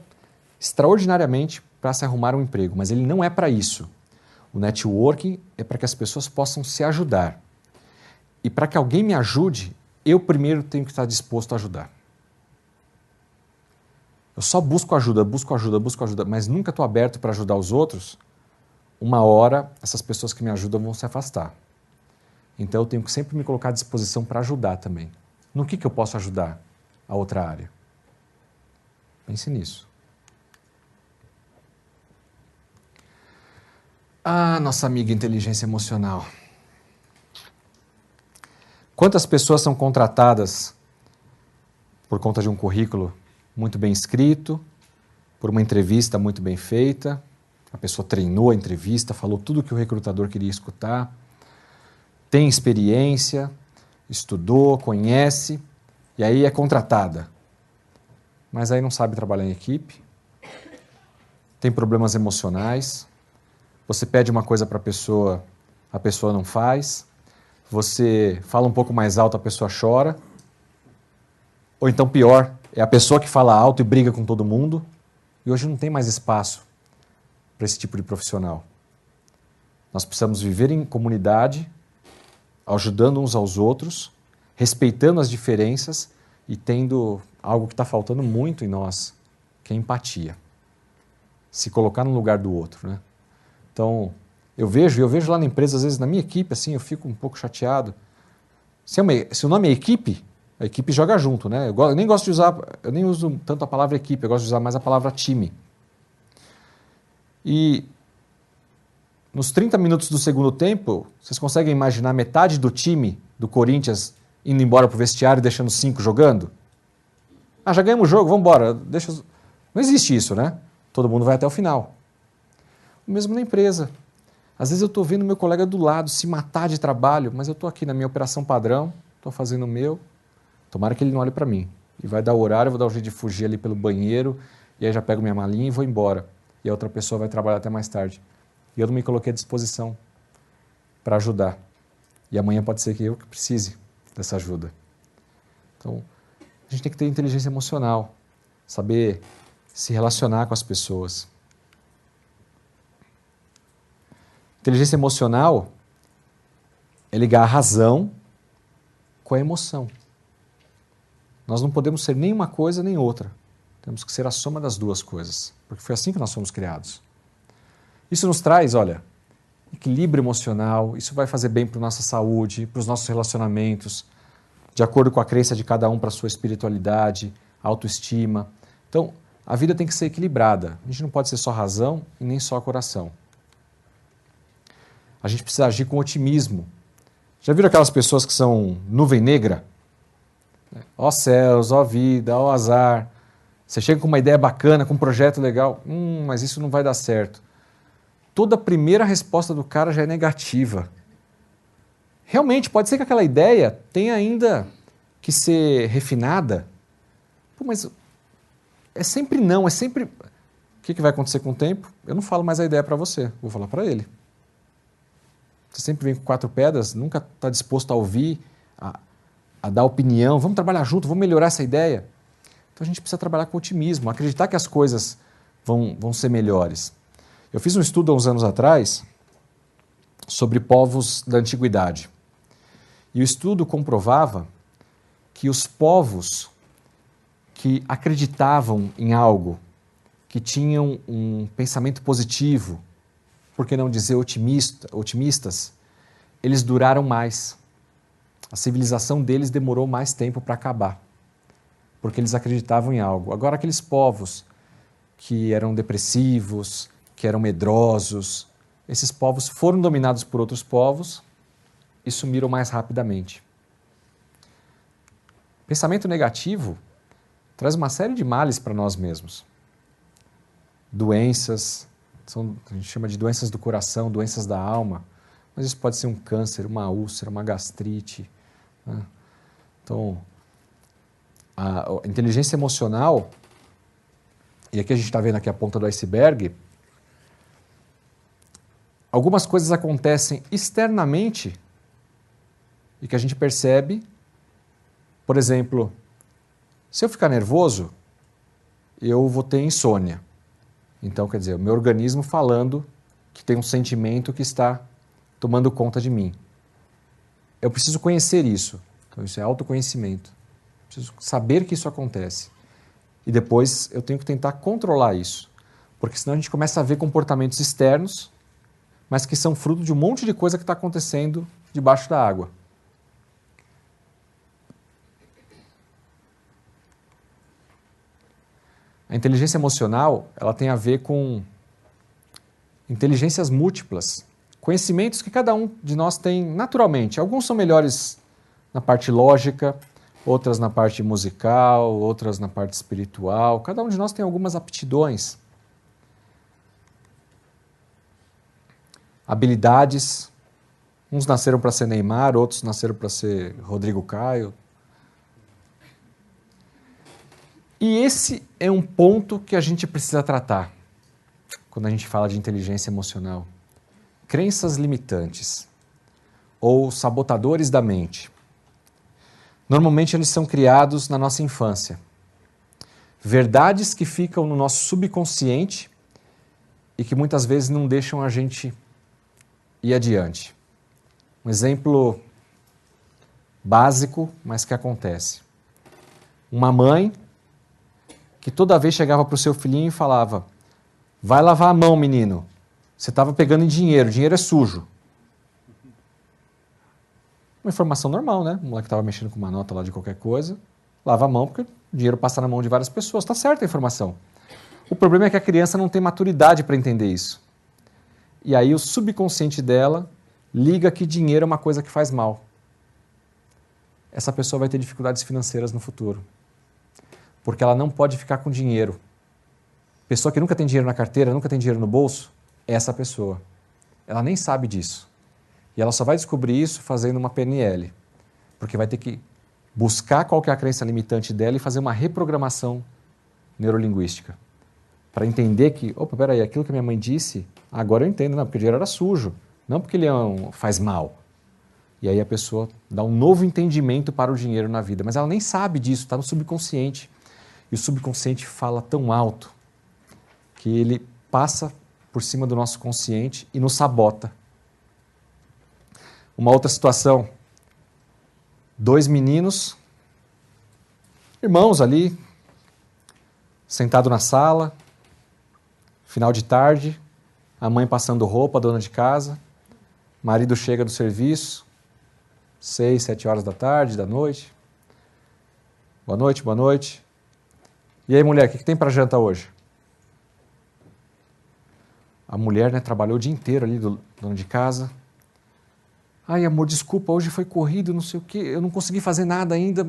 extraordinariamente para se arrumar um emprego, mas ele não é para isso. O networking é para que as pessoas possam se ajudar. E para que alguém me ajude, eu primeiro tenho que estar disposto a ajudar. Eu só busco ajuda, mas nunca estou aberto para ajudar os outros. Uma hora, essas pessoas que me ajudam vão se afastar. Então eu tenho que sempre me colocar à disposição para ajudar também. No que eu posso ajudar a outra área? Pense nisso. Ah, nossa amiga inteligência emocional. Quantas pessoas são contratadas por conta de um currículo muito bem escrito, por uma entrevista muito bem feita, a pessoa treinou a entrevista, falou tudo o que o recrutador queria escutar, tem experiência, estudou, conhece, e aí é contratada. Mas aí não sabe trabalhar em equipe, tem problemas emocionais, você pede uma coisa para a pessoa não faz, você fala um pouco mais alto, a pessoa chora, ou então pior, é a pessoa que fala alto e briga com todo mundo, e hoje não tem mais espaço para esse tipo de profissional. Nós precisamos viver em comunidade, ajudando uns aos outros, respeitando as diferenças e tendo algo que está faltando muito em nós, que é empatia. Se colocar no lugar do outro, né? Então, eu vejo lá na empresa, às vezes na minha equipe, assim, eu fico um pouco chateado. Se o nome é equipe, a equipe joga junto, né? Eu nem gosto de usar, eu nem uso tanto a palavra equipe, eu gosto de usar mais a palavra time. E nos 30 minutos do segundo tempo, vocês conseguem imaginar metade do time do Corinthians indo embora para o vestiário e deixando 5 jogando? Ah, já ganhamos o jogo, vamos embora. Não existe isso, né? Todo mundo vai até o final. O mesmo na empresa. Às vezes eu estou vendo meu colega do lado se matar de trabalho, mas eu estou aqui na minha operação padrão, estou fazendo o meu. Tomara que ele não olhe para mim. E vai dar o horário, eu vou dar um jeito de fugir ali pelo banheiro, e aí já pego minha malinha e vou embora. E a outra pessoa vai trabalhar até mais tarde. E eu não me coloquei à disposição para ajudar. E amanhã pode ser que eu que precise dessa ajuda. Então, a gente tem que ter inteligência emocional, saber se relacionar com as pessoas. Inteligência emocional é ligar a razão com a emoção. Nós não podemos ser nem uma coisa nem outra. Temos que ser a soma das duas coisas, porque foi assim que nós fomos criados. Isso nos traz, olha, equilíbrio emocional, isso vai fazer bem para a nossa saúde, para os nossos relacionamentos, de acordo com a crença de cada um para a sua espiritualidade, autoestima. Então, a vida tem que ser equilibrada. A gente não pode ser só razão e nem só coração. A gente precisa agir com otimismo. Já viram aquelas pessoas que são nuvem negra? Ó céus, ó vida, ó azar. Você chega com uma ideia bacana, com um projeto legal, mas isso não vai dar certo. Toda primeira resposta do cara já é negativa. Realmente, pode ser que aquela ideia tenha ainda que ser refinada. Pô, mas é sempre não, é sempre... O que vai acontecer com o tempo? Eu não falo mais a ideia para você, vou falar para ele. Você sempre vem com 4 pedras, nunca está disposto a ouvir, a dar opinião, vamos trabalhar junto, vamos melhorar essa ideia. Então a gente precisa trabalhar com otimismo, acreditar que as coisas vão ser melhores. Eu fiz um estudo há uns anos atrás sobre povos da antiguidade. E o estudo comprovava que os povos que acreditavam em algo, que tinham um pensamento positivo, por que não dizer otimistas, eles duraram mais. A civilização deles demorou mais tempo para acabar, porque eles acreditavam em algo. Agora, aqueles povos que eram depressivos, que eram medrosos, esses povos foram dominados por outros povos e sumiram mais rapidamente. Pensamento negativo traz uma série de males para nós mesmos. Doenças, a gente chama de doenças do coração, doenças da alma, mas isso pode ser um câncer, uma úlcera, uma gastrite, né? Então, a inteligência emocional, e aqui a gente está vendo aqui a ponta do iceberg, algumas coisas acontecem externamente e que a gente percebe. Por exemplo, se eu ficar nervoso, eu vou ter insônia. Então, quer dizer, o meu organismo falando que tem um sentimento que está tomando conta de mim. Eu preciso conhecer isso. Então, isso é autoconhecimento. Preciso saber que isso acontece. E depois eu tenho que tentar controlar isso. Porque senão a gente começa a ver comportamentos externos, mas que são fruto de um monte de coisa que está acontecendo debaixo da água. A inteligência emocional, ela tem a ver com inteligências múltiplas, conhecimentos que cada um de nós tem naturalmente. Alguns são melhores na parte lógica, outras na parte musical, outras na parte espiritual. Cada um de nós tem algumas aptidões, habilidades. Uns nasceram para ser Neymar, outros nasceram para ser Rodrigo Caio. E esse é um ponto que a gente precisa tratar quando a gente fala de inteligência emocional. Crenças limitantes ou sabotadores da mente. Normalmente eles são criados na nossa infância. Verdades que ficam no nosso subconsciente e que muitas vezes não deixam a gente ir adiante. Um exemplo básico, mas que acontece. Uma mãe que toda vez chegava para o seu filhinho e falava: vai lavar a mão, menino. Você estava pegando em dinheiro é sujo. Uma informação normal, né? O moleque estava mexendo com uma nota lá de qualquer coisa, lava a mão porque o dinheiro passa na mão de várias pessoas. Está certa a informação. O problema é que a criança não tem maturidade para entender isso. E aí o subconsciente dela liga que dinheiro é uma coisa que faz mal. Essa pessoa vai ter dificuldades financeiras no futuro. Porque ela não pode ficar com dinheiro. Pessoa que nunca tem dinheiro na carteira, nunca tem dinheiro no bolso, é essa pessoa. Ela nem sabe disso. E ela só vai descobrir isso fazendo uma PNL. Porque vai ter que buscar qual que é a crença limitante dela e fazer uma reprogramação neurolinguística. Para entender que, opa, peraí, aquilo que a minha mãe disse, agora eu entendo, não, porque o dinheiro era sujo, não porque ele faz mal. E aí a pessoa dá um novo entendimento para o dinheiro na vida, mas ela nem sabe disso, está no subconsciente. E o subconsciente fala tão alto que ele passa por cima do nosso consciente e nos sabota. Uma outra situação, 2 meninos, irmãos ali, sentado na sala, final de tarde, a mãe passando roupa, a dona de casa, marido chega do serviço, 6, 7 horas da tarde, da noite. Boa noite, boa noite. E aí, mulher, o que tem para janta hoje? A mulher, né, trabalhou o dia inteiro ali, dona de casa. Ai, amor, desculpa, hoje foi corrido, não sei o quê, eu não consegui fazer nada ainda,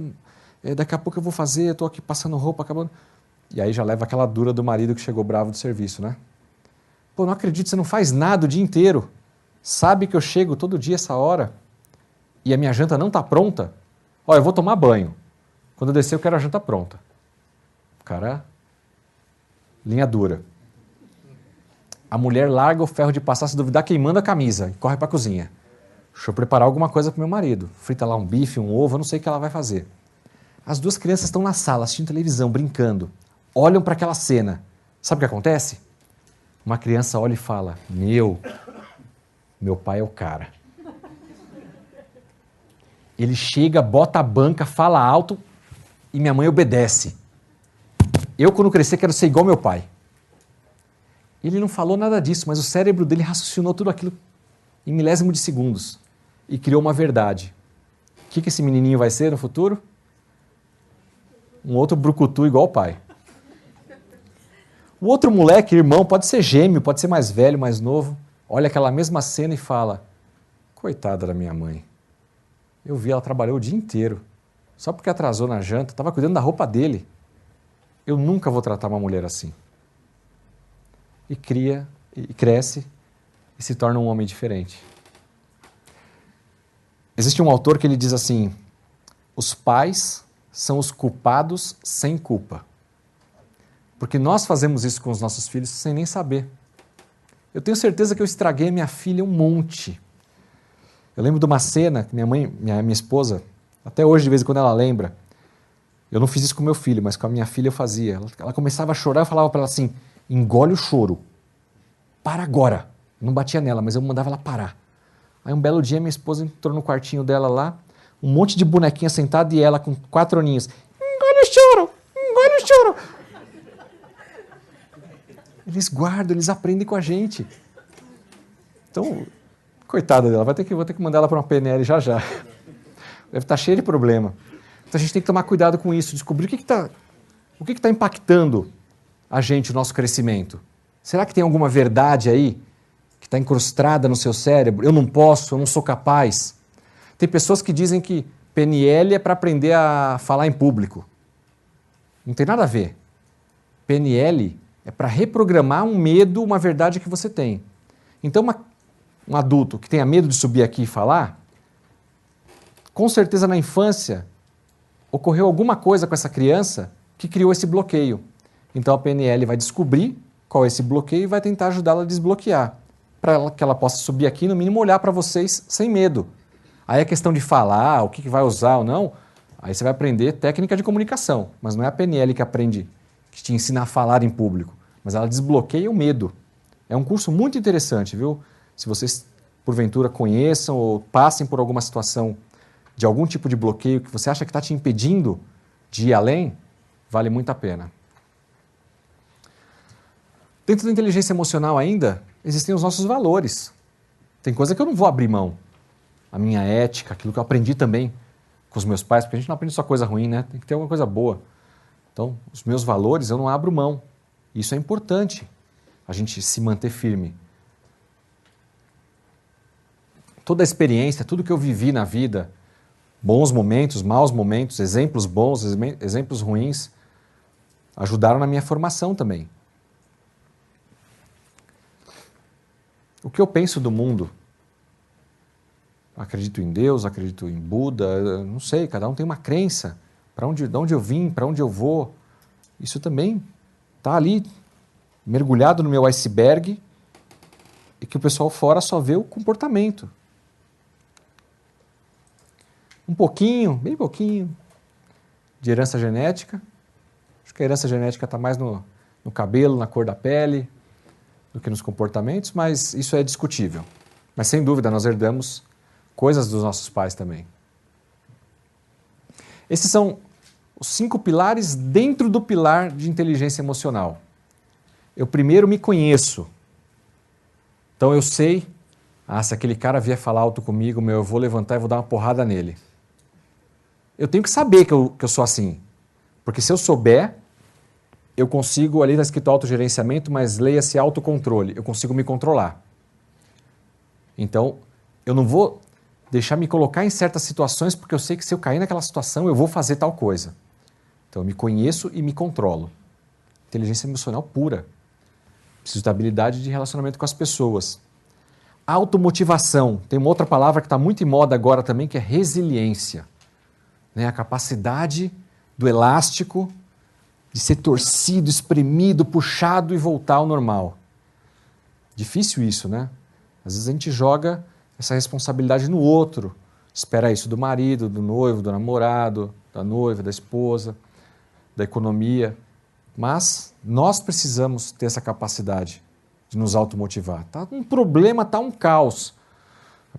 daqui a pouco eu vou fazer, eu estou aqui passando roupa, acabando. E aí já leva aquela dura do marido que chegou bravo do serviço, né? Pô, não acredito, você não faz nada o dia inteiro. Sabe que eu chego todo dia essa hora e a minha janta não está pronta? Ó, eu vou tomar banho. Quando eu descer eu quero a janta pronta. Cara, linha dura. A mulher larga o ferro de passar, se duvidar, queimando a camisa e corre para a cozinha. Deixa eu preparar alguma coisa para o meu marido. Frita lá um bife, um ovo, eu não sei o que ela vai fazer. As 2 crianças estão na sala, assistindo televisão, brincando. Olham para aquela cena. Sabe o que acontece? Uma criança olha e fala: meu pai é o cara. Ele chega, bota a banca, fala alto e minha mãe obedece. Eu, quando crescer, quero ser igual meu pai. Ele não falou nada disso, mas o cérebro dele raciocinou tudo aquilo em milésimo de segundos e criou uma verdade. O que esse menininho vai ser no futuro? Um outro brucutu igual o pai. O outro moleque, irmão, pode ser gêmeo, pode ser mais velho, mais novo. Olha aquela mesma cena e fala: coitada da minha mãe. Eu vi, ela trabalhou o dia inteiro. Só porque atrasou na janta, estava cuidando da roupa dele. Eu nunca vou tratar uma mulher assim. E cresce e se torna um homem diferente. Existe um autor que ele diz assim: os pais são os culpados sem culpa. Porque nós fazemos isso com os nossos filhos sem nem saber. Eu tenho certeza que eu estraguei a minha filha um monte. Eu lembro de uma cena que minha esposa, até hoje de vez em quando ela lembra. Eu não fiz isso com meu filho, mas com a minha filha eu fazia. Ela começava a chorar, eu falava para ela assim: engole o choro. Para agora. Eu não batia nela, mas eu mandava ela parar. Aí um belo dia minha esposa entrou no quartinho dela lá, um monte de bonequinha sentada e ela com 4 aninhos. Engole o choro, engole o choro. Eles guardam, eles aprendem com a gente. Então, coitada dela, vou ter que mandar ela para uma PNL já. Deve estar cheia de problema. Então a gente tem que tomar cuidado com isso, descobrir o que está impactando a gente, o nosso crescimento. Será que tem alguma verdade aí que está incrustada no seu cérebro? Eu não posso, eu não sou capaz. Tem pessoas que dizem que PNL é para aprender a falar em público. Não tem nada a ver. PNL é para reprogramar um medo, uma verdade que você tem. Então, um adulto que tenha medo de subir aqui e falar, com certeza na infância ocorreu alguma coisa com essa criança que criou esse bloqueio. Então a PNL vai descobrir qual é esse bloqueio e vai tentar ajudá-la a desbloquear, para que ela possa subir aqui e no mínimo olhar para vocês sem medo. Aí a questão de falar, o que vai usar ou não, aí você vai aprender técnica de comunicação, mas não é a PNL que aprende, que te ensina a falar em público, mas ela desbloqueia o medo. É um curso muito interessante, viu? Se vocês, porventura, conheçam ou passem por alguma situação de algum tipo de bloqueio que você acha que está te impedindo de ir além, vale muito a pena. Dentro da inteligência emocional ainda, existem os nossos valores. Tem coisa que eu não vou abrir mão. A minha ética, aquilo que eu aprendi também com os meus pais, porque a gente não aprende só coisa ruim, né? Tem que ter alguma coisa boa. Então, os meus valores eu não abro mão. Isso é importante, a gente se manter firme. Toda a experiência, tudo que eu vivi na vida, bons momentos, maus momentos, exemplos bons, exemplos ruins, ajudaram na minha formação também. O que eu penso do mundo? Acredito em Deus, acredito em Buda, não sei, cada um tem uma crença. De onde eu vim, para onde eu vou. Isso também está ali, mergulhado no meu iceberg, e que o pessoal fora só vê o comportamento. Um pouquinho, bem pouquinho, de herança genética. Acho que a herança genética está mais no cabelo, na cor da pele, do que nos comportamentos, mas isso é discutível. Mas sem dúvida nós herdamos coisas dos nossos pais também. Esses são os 5 pilares dentro do pilar de inteligência emocional. Eu primeiro me conheço. Então eu sei, se aquele cara vier falar alto comigo, eu vou levantar e vou dar uma porrada nele. Eu tenho que saber que eu sou assim. Porque se eu souber, eu consigo, ali está escrito autogerenciamento, mas leia-se autocontrole, eu consigo me controlar. Então, eu não vou deixar me colocar em certas situações, porque eu sei que se eu cair naquela situação, eu vou fazer tal coisa. Então, eu me conheço e me controlo. Inteligência emocional pura. Preciso da habilidade de relacionamento com as pessoas. Automotivação. Tem uma outra palavra que está muito em moda agora também, que é resiliência. A capacidade do elástico de ser torcido, espremido, puxado e voltar ao normal. Difícil isso, né? Às vezes a gente joga essa responsabilidade no outro, espera isso do marido, do noivo, do namorado, da noiva, da esposa, da economia. Mas nós precisamos ter essa capacidade de nos automotivar. Tá um problema, tá um caos.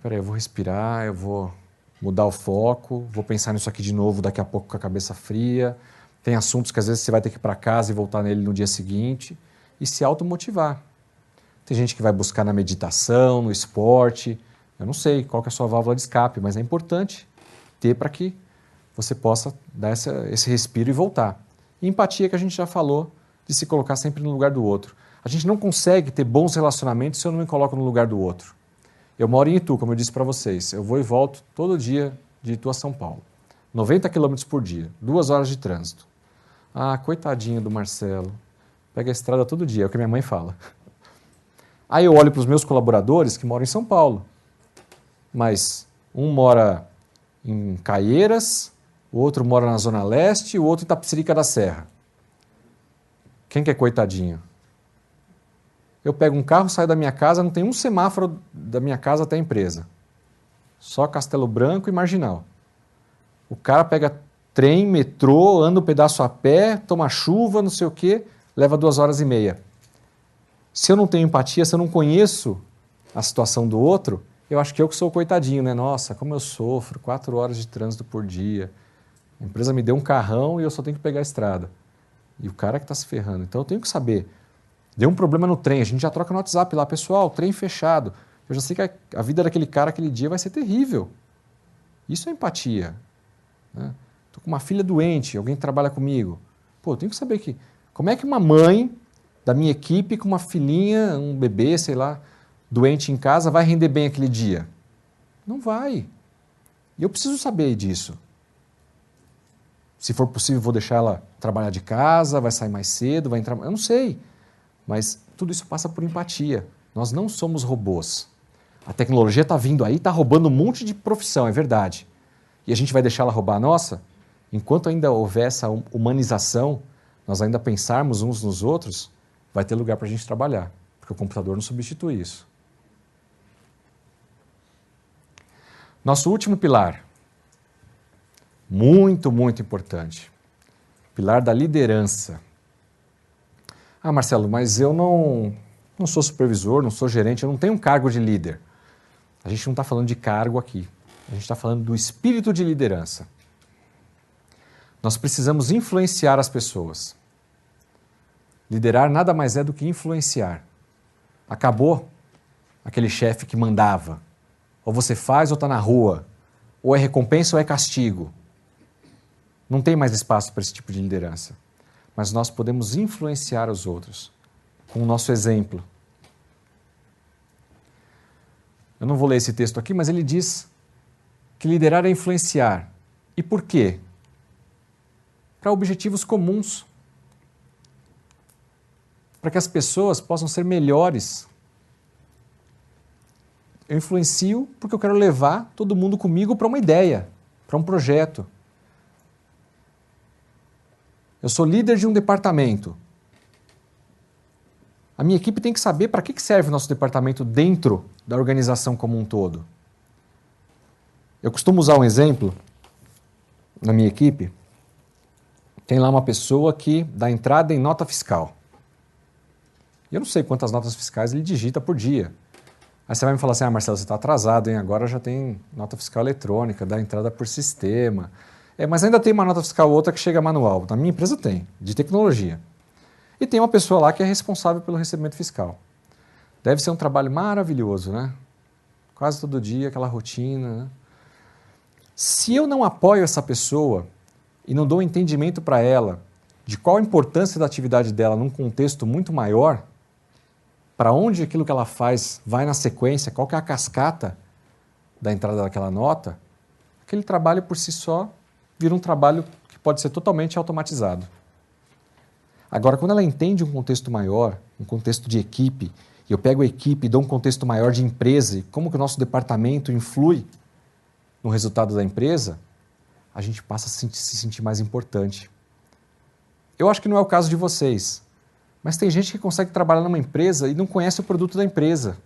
Peraí, eu vou respirar, eu vou mudar o foco, vou pensar nisso aqui de novo daqui a pouco com a cabeça fria. Tem assuntos que às vezes você vai ter que ir para casa e voltar nele no dia seguinte e se automotivar. Tem gente que vai buscar na meditação, no esporte. Eu não sei qual que é a sua válvula de escape, mas é importante ter para que você possa dar esse respiro e voltar. E empatia, que a gente já falou, de se colocar sempre no lugar do outro. A gente não consegue ter bons relacionamentos se eu não me coloco no lugar do outro. Eu moro em Itu, como eu disse para vocês. Eu vou e volto todo dia de Itu a São Paulo. 90 km por dia, 2 horas de trânsito. Coitadinho do Marcelo. Pega a estrada todo dia, é o que minha mãe fala. Aí eu olho para os meus colaboradores que moram em São Paulo. Mas um mora em Caieiras, o outro mora na Zona Leste e o outro em Itapecerica da Serra. Quem que é coitadinho? Eu pego um carro, saio da minha casa, não tem um semáforo da minha casa até a empresa. Só Castelo Branco e Marginal. O cara pega trem, metrô, anda um pedaço a pé, toma chuva, não sei o quê, leva 2h30. Se eu não tenho empatia, se eu não conheço a situação do outro, eu acho que eu que sou o coitadinho, né? Nossa, como eu sofro, 4 horas de trânsito por dia. A empresa me deu um carrão e eu só tenho que pegar a estrada. E o cara que está se ferrando. Então eu tenho que saber. Deu um problema no trem, a gente já troca no WhatsApp lá, pessoal, trem fechado. Eu já sei que a vida daquele cara aquele dia vai ser terrível. Isso é empatia. Né? Estou com uma filha doente, alguém que trabalha comigo. Eu tenho que saber como é que uma mãe da minha equipe com uma filhinha, um bebê, sei lá, doente em casa, vai render bem aquele dia? Não vai. E eu preciso saber disso. Se for possível, vou deixar ela trabalhar de casa, vai sair mais cedo, vai entrar... Eu não sei. Mas tudo isso passa por empatia. Nós não somos robôs. A tecnologia está vindo aí, está roubando um monte de profissão, é verdade. E a gente vai deixar ela roubar a nossa? Enquanto ainda houver essa humanização, nós ainda pensarmos uns nos outros, vai ter lugar para a gente trabalhar. Porque o computador não substitui isso. Nosso último pilar. Muito, muito importante. Pilar da liderança. Marcelo, mas eu não sou supervisor, não sou gerente, eu não tenho um cargo de líder. A gente não está falando de cargo aqui. A gente está falando do espírito de liderança. Nós precisamos influenciar as pessoas. Liderar nada mais é do que influenciar. Acabou aquele chefe que mandava. Ou você faz ou está na rua. Ou é recompensa ou é castigo. Não tem mais espaço para esse tipo de liderança. Mas nós podemos influenciar os outros com o nosso exemplo. Eu não vou ler esse texto aqui, mas ele diz que liderar é influenciar. E por quê? Para objetivos comuns. Para que as pessoas possam ser melhores. Eu influencio porque eu quero levar todo mundo comigo para uma ideia, para um projeto. Eu sou líder de um departamento. A minha equipe tem que saber para que serve o nosso departamento dentro da organização como um todo. Eu costumo usar um exemplo na minha equipe. Tem lá uma pessoa que dá entrada em nota fiscal. E eu não sei quantas notas fiscais ele digita por dia. Aí você vai me falar assim, Marcelo, você está atrasado, hein? Agora já tem nota fiscal eletrônica, dá entrada por sistema. Mas ainda tem uma nota fiscal ou outra que chega manual. Na minha empresa tem, de tecnologia. E tem uma pessoa lá que é responsável pelo recebimento fiscal. Deve ser um trabalho maravilhoso, né? Quase todo dia, aquela rotina, né? Se eu não apoio essa pessoa e não dou um entendimento para ela de qual a importância da atividade dela num contexto muito maior, para onde aquilo que ela faz vai na sequência, qual que é a cascata da entrada daquela nota, aquele trabalho por si só vira um trabalho que pode ser totalmente automatizado. Agora, quando ela entende um contexto maior, um contexto de equipe, e eu pego a equipe e dou um contexto maior de empresa, e como que o nosso departamento influi no resultado da empresa, a gente passa a se sentir mais importante. Eu acho que não é o caso de vocês, mas tem gente que consegue trabalhar numa empresa e não conhece o produto da empresa.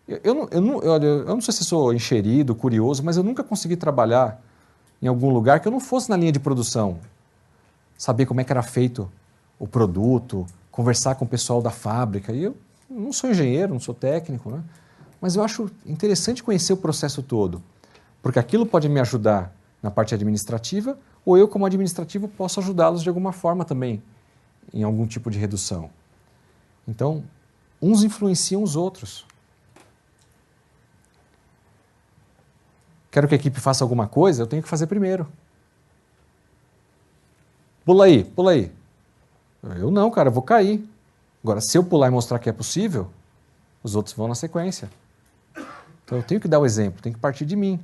Eu não sei se sou enxerido, curioso, mas eu nunca consegui trabalhar em algum lugar que eu não fosse na linha de produção. Saber como é que era feito o produto, conversar com o pessoal da fábrica. E eu não sou engenheiro, não sou técnico, né? Mas eu acho interessante conhecer o processo todo, porque aquilo pode me ajudar na parte administrativa, ou eu, como administrativo, posso ajudá-los de alguma forma também, em algum tipo de redução. Então, uns influenciam os outros. Quero que a equipe faça alguma coisa, eu tenho que fazer primeiro. Pula aí, pula aí. Eu não, cara, eu vou cair. Agora, se eu pular e mostrar que é possível, os outros vão na sequência. Então, eu tenho que dar o exemplo, tem que partir de mim.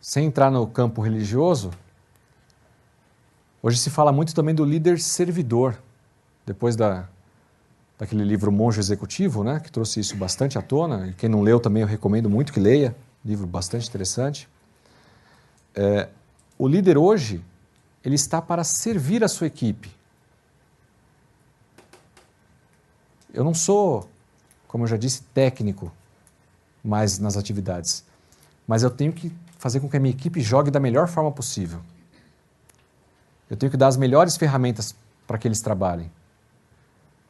Sem entrar no campo religioso, hoje se fala muito também do líder servidor. Depois daquele livro Monge Executivo, né, que trouxe isso bastante à tona. E quem não leu também eu recomendo muito que leia. Livro bastante interessante. O líder hoje, ele está para servir a sua equipe. Eu não sou, como eu já disse, técnico mais nas atividades, mas eu tenho que fazer com que a minha equipe jogue da melhor forma possível. Eu tenho que dar as melhores ferramentas para que eles trabalhem.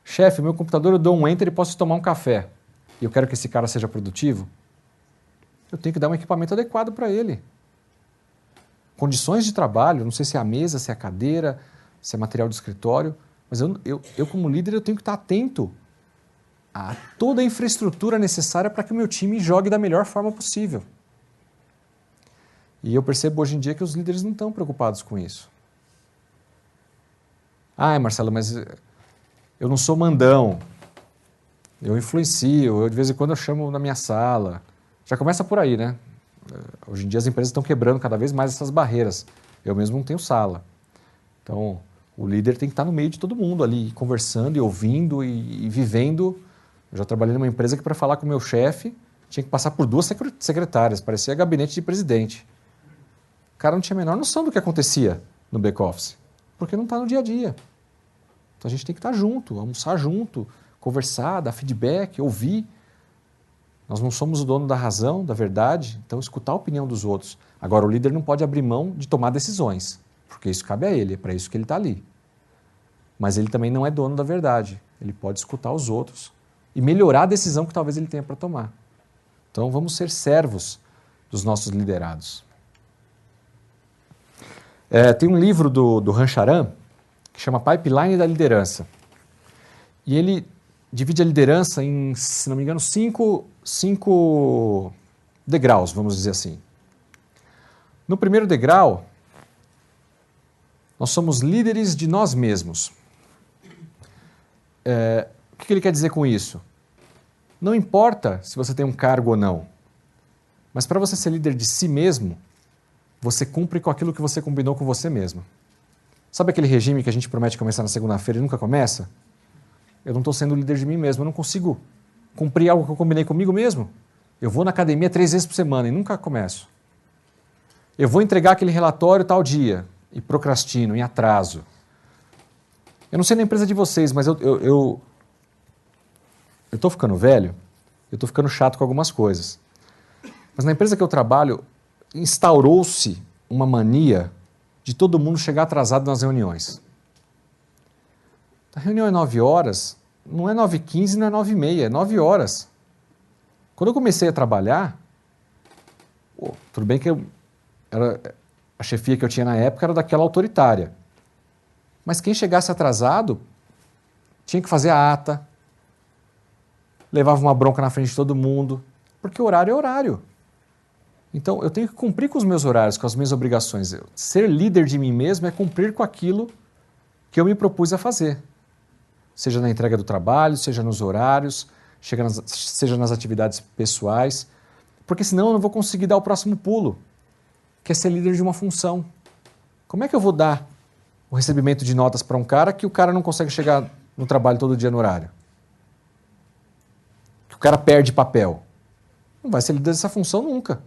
Chefe, meu computador eu dou um enter e posso tomar um café. E eu quero que esse cara seja produtivo. Eu tenho que dar um equipamento adequado para ele. Condições de trabalho, não sei se é a mesa, se é a cadeira, se é material de escritório, mas eu como líder eu tenho que estar atento a toda a infraestrutura necessária para que o meu time jogue da melhor forma possível. E eu percebo hoje em dia que os líderes não estão preocupados com isso. Marcelo, mas eu não sou mandão. Eu influencio, de vez em quando eu chamo na minha sala. Já começa por aí, né? Hoje em dia as empresas estão quebrando cada vez mais essas barreiras. Eu mesmo não tenho sala. Então, o líder tem que estar no meio de todo mundo ali, conversando e ouvindo e vivendo. Eu já trabalhei numa empresa que para falar com o meu chefe tinha que passar por 2 secretárias, parecia gabinete de presidente. O cara não tinha a menor noção do que acontecia no back-office, porque não está no dia a dia. Então a gente tem que estar junto, almoçar junto, conversar, dar feedback, ouvir. Nós não somos o dono da razão, da verdade, então escutar a opinião dos outros. Agora, o líder não pode abrir mão de tomar decisões, porque isso cabe a ele, é para isso que ele está ali. Mas ele também não é dono da verdade, ele pode escutar os outros e melhorar a decisão que talvez ele tenha para tomar. Então, vamos ser servos dos nossos liderados. Tem um livro do Rancharan que chama Pipeline da Liderança. E ele divide a liderança em, se não me engano, cinco degraus, vamos dizer assim. No primeiro degrau, nós somos líderes de nós mesmos. O que ele quer dizer com isso? Não importa se você tem um cargo ou não, mas para você ser líder de si mesmo, você cumpre com aquilo que você combinou com você mesmo. Sabe aquele regime que a gente promete começar na segunda-feira e nunca começa? Eu não estou sendo líder de mim mesmo, eu não consigo cumprir algo que eu combinei comigo mesmo. Eu vou na academia 3 vezes por semana e nunca começo. Eu vou entregar aquele relatório tal dia e procrastino, em atraso. Eu não sei na empresa de vocês, mas eu estou ficando velho, eu estou ficando chato com algumas coisas. Mas na empresa que eu trabalho, instaurou-se uma mania de todo mundo chegar atrasado nas reuniões. A reunião é 9 horas, não é 9h15, não é 9h30, é 9 horas. Quando eu comecei a trabalhar, tudo bem que a chefia que eu tinha na época era daquela autoritária. Mas quem chegasse atrasado tinha que fazer a ata, levava uma bronca na frente de todo mundo, porque o horário é horário. Então, eu tenho que cumprir com os meus horários, com as minhas obrigações. Ser líder de mim mesmo é cumprir com aquilo que eu me propus a fazer. Seja na entrega do trabalho, seja nos horários, seja nas atividades pessoais, porque senão eu não vou conseguir dar o próximo pulo, que é ser líder de uma função. Como é que eu vou dar o recebimento de notas para um cara que o cara não consegue chegar no trabalho todo dia no horário? Que o cara perde papel? Não vai ser líder dessa função nunca.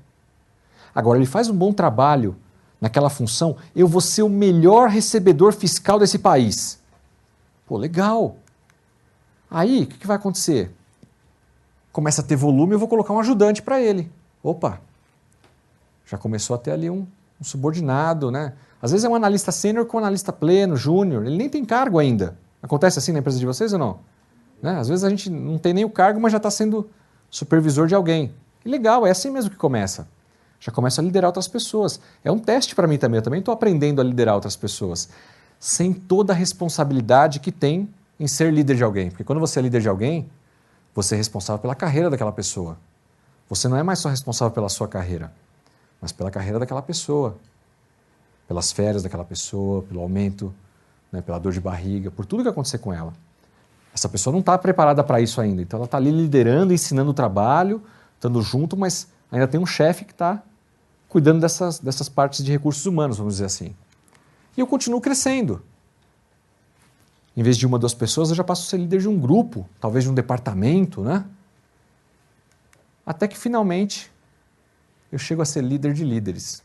Agora, ele faz um bom trabalho naquela função, eu vou ser o melhor recebedor fiscal desse país. Pô, legal. Aí, o que vai acontecer? Começa a ter volume, eu vou colocar um ajudante para ele. Opa, já começou a ter ali um subordinado, né? Às vezes é um analista sênior com um analista pleno, júnior, ele nem tem cargo ainda. Acontece assim na empresa de vocês ou não? Né? Às vezes a gente não tem nem o cargo, mas já está sendo supervisor de alguém. E legal, é assim mesmo que começa. Já começa a liderar outras pessoas. É um teste para mim também, eu também estou aprendendo a liderar outras pessoas. Sem toda a responsabilidade que tem em ser líder de alguém. Porque quando você é líder de alguém, você é responsável pela carreira daquela pessoa. Você não é mais só responsável pela sua carreira, mas pela carreira daquela pessoa, pelas férias daquela pessoa, pelo aumento, né, pela dor de barriga, por tudo que acontecer com ela. Essa pessoa não está preparada para isso ainda, então ela está ali liderando, ensinando o trabalho, estando junto, mas ainda tem um chefe que está cuidando dessas partes de recursos humanos, vamos dizer assim. E eu continuo crescendo. Em vez de 1 ou 2 pessoas, eu já passo a ser líder de um grupo, talvez de um departamento, né? Até que finalmente eu chego a ser líder de líderes.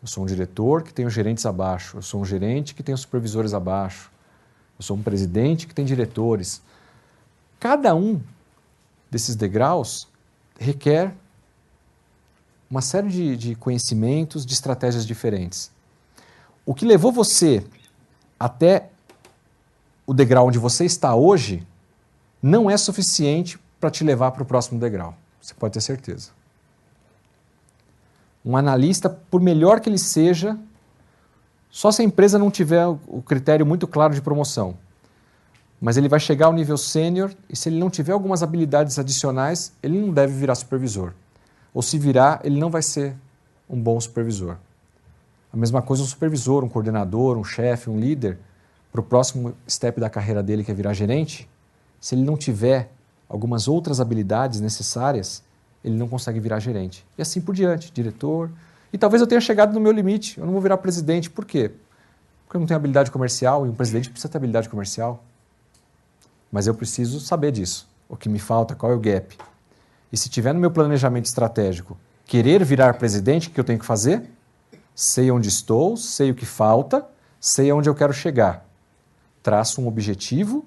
Eu sou um diretor que tem os gerentes abaixo, eu sou um gerente que tem os supervisores abaixo, eu sou um presidente que tem diretores. Cada um desses degraus requer uma série de conhecimentos, de estratégias diferentes. O que levou você até o degrau onde você está hoje não é suficiente para te levar para o próximo degrau. Você pode ter certeza. Um analista, por melhor que ele seja, só se a empresa não tiver o critério muito claro de promoção. Mas ele vai chegar ao nível sênior e se ele não tiver algumas habilidades adicionais, ele não deve virar supervisor. Ou se virar, ele não vai ser um bom supervisor. A mesma coisa um supervisor, um coordenador, um chefe, um líder, para o próximo step da carreira dele, que é virar gerente, se ele não tiver algumas outras habilidades necessárias, ele não consegue virar gerente. E assim por diante, diretor. E talvez eu tenha chegado no meu limite, eu não vou virar presidente. Por quê? Porque eu não tenho habilidade comercial e um presidente precisa ter habilidade comercial. Mas eu preciso saber disso. O que me falta, qual é o gap. E se tiver no meu planejamento estratégico querer virar presidente, o que eu tenho que fazer? Sei onde estou, sei o que falta, sei aonde eu quero chegar. Traço um objetivo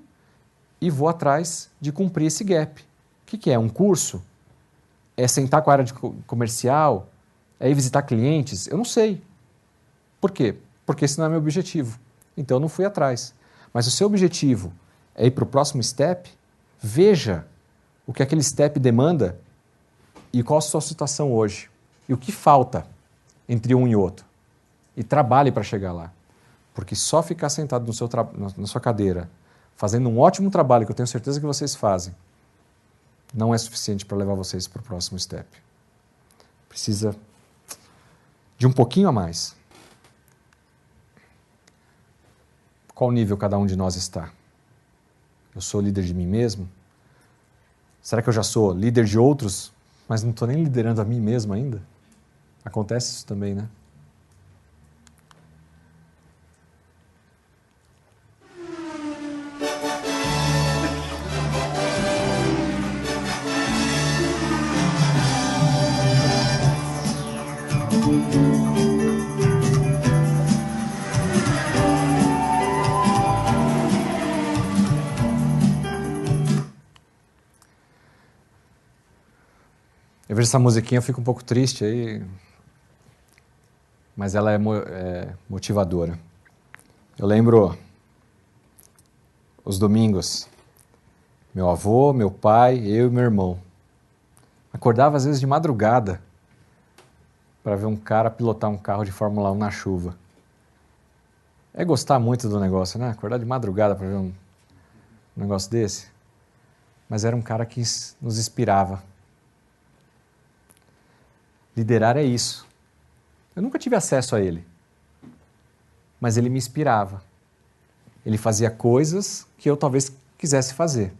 e vou atrás de cumprir esse gap. O que é? Um curso? É sentar com a área de comercial? É ir visitar clientes? Eu não sei. Por quê? Porque esse não é meu objetivo. Então eu não fui atrás. Mas se o seu objetivo é ir para o próximo step, veja o que aquele step demanda E qual a sua situação hoje? E o que falta entre um e outro? E trabalhe para chegar lá. Porque só ficar sentado na sua cadeira, fazendo um ótimo trabalho, que eu tenho certeza que vocês fazem, não é suficiente para levar vocês para o próximo step. Precisa de um pouquinho a mais. Qual nível cada um de nós está? Eu sou líder de mim mesmo? Será que eu já sou líder de outros, mas não estou nem liderando a mim mesmo ainda? Acontece isso também, né? Eu vejo essa musiquinha, eu fico um pouco triste aí, mas ela é motivadora. Eu lembro os domingos, meu avô, meu pai, eu e meu irmão. Acordava às vezes de madrugada para ver um cara pilotar um carro de Fórmula 1 na chuva. É gostar muito do negócio, né? Acordar de madrugada para ver um negócio desse. Mas era um cara que nos inspirava. Liderar é isso. Eu nunca tive acesso a ele, mas ele me inspirava. Ele fazia coisas que eu talvez quisesse fazer.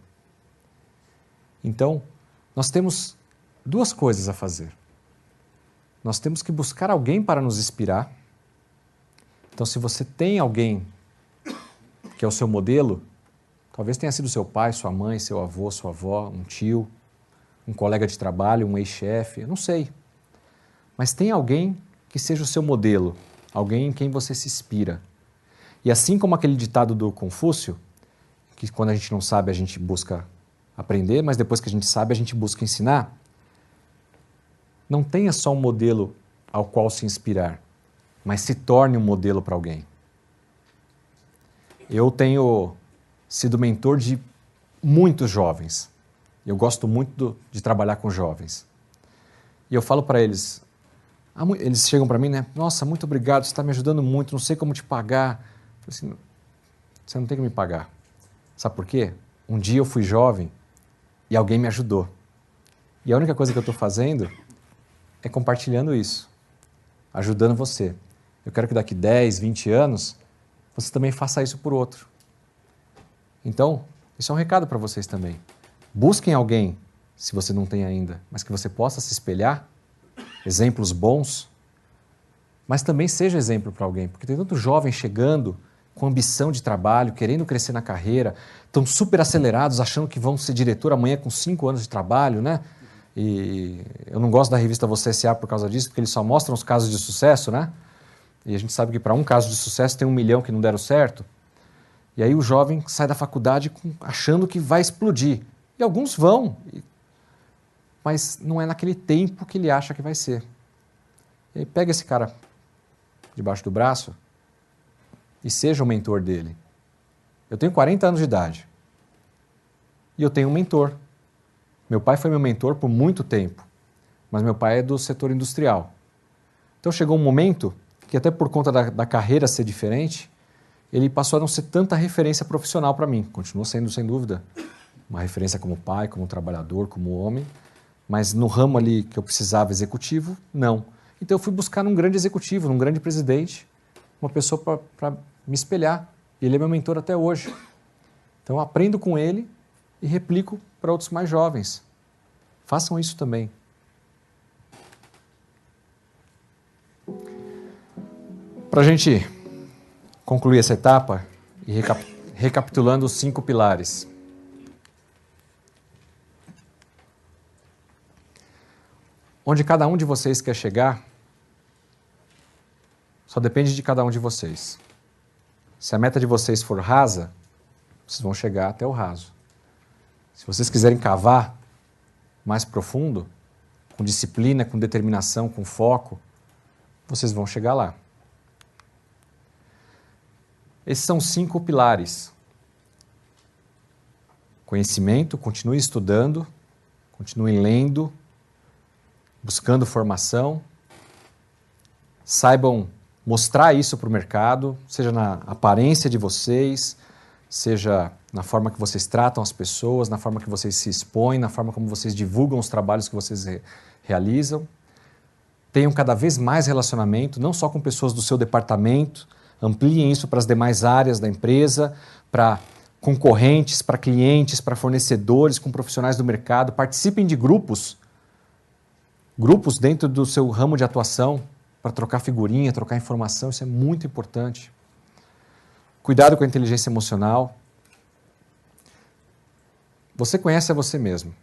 Então, nós temos duas coisas a fazer. Nós temos que buscar alguém para nos inspirar. Então, se você tem alguém que é o seu modelo, talvez tenha sido seu pai, sua mãe, seu avô, sua avó, um tio, um colega de trabalho, um ex-chefe, eu não sei. Mas tem alguém que seja o seu modelo, alguém em quem você se inspira. E assim como aquele ditado do Confúcio, que quando a gente não sabe a gente busca aprender, mas depois que a gente sabe a gente busca ensinar, não tenha só um modelo ao qual se inspirar, mas se torne um modelo para alguém. Eu tenho sido mentor de muitos jovens. Eu gosto muito de trabalhar com jovens. E eu falo para eles... Eles chegam para mim, né? Nossa, muito obrigado, você está me ajudando muito, não sei como te pagar. Eu falei assim, você não tem que me pagar. Sabe por quê? Um dia eu fui jovem e alguém me ajudou. E a única coisa que eu estou fazendo é compartilhando isso, ajudando você. Eu quero que daqui 10, 20 anos, você também faça isso por outro. Então, isso é um recado para vocês também. Busquem alguém, se você não tem ainda, mas que você possa se espelhar, exemplos bons, mas também seja exemplo para alguém, porque tem tanto jovem chegando com ambição de trabalho, querendo crescer na carreira, estão super acelerados, achando que vão ser diretor amanhã com 5 anos de trabalho, né? E eu não gosto da revista Você S.A. por causa disso, porque eles só mostram os casos de sucesso, né? E a gente sabe que para um caso de sucesso tem 1 milhão que não deram certo. E aí o jovem sai da faculdade achando que vai explodir. E alguns vão, mas não é naquele tempo que ele acha que vai ser. E aí pega esse cara debaixo do braço e seja o mentor dele. Eu tenho 40 anos de idade e eu tenho um mentor. Meu pai foi meu mentor por muito tempo, mas meu pai é do setor industrial. Então chegou um momento que até por conta da carreira ser diferente, ele passou a não ser tanta referência profissional para mim. Continuou sendo, sem dúvida, uma referência como pai, como trabalhador, como homem, mas no ramo ali que eu precisava executivo, não. Então eu fui buscar num grande executivo, num grande presidente, uma pessoa para me espelhar. E ele é meu mentor até hoje. Então eu aprendo com ele e replico para outros mais jovens. Façam isso também. Para a gente concluir essa etapa e recapitulando os 5 pilares. Onde cada um de vocês quer chegar, só depende de cada um de vocês. Se a meta de vocês for rasa, vocês vão chegar até o raso. Se vocês quiserem cavar mais profundo, com disciplina, com determinação, com foco, vocês vão chegar lá. Esses são 5 pilares. Conhecimento, continue estudando, continue lendo, buscando formação, saibam mostrar isso para o mercado, seja na aparência de vocês, seja na forma que vocês tratam as pessoas, na forma que vocês se expõem, na forma como vocês divulgam os trabalhos que vocês realizam. Tenham cada vez mais relacionamento, não só com pessoas do seu departamento, ampliem isso para as demais áreas da empresa, para concorrentes, para clientes, para fornecedores, com profissionais do mercado. Participem de grupos dentro do seu ramo de atuação, para trocar figurinha, trocar informação, isso é muito importante. Cuidado com a inteligência emocional. Você conhece a você mesmo.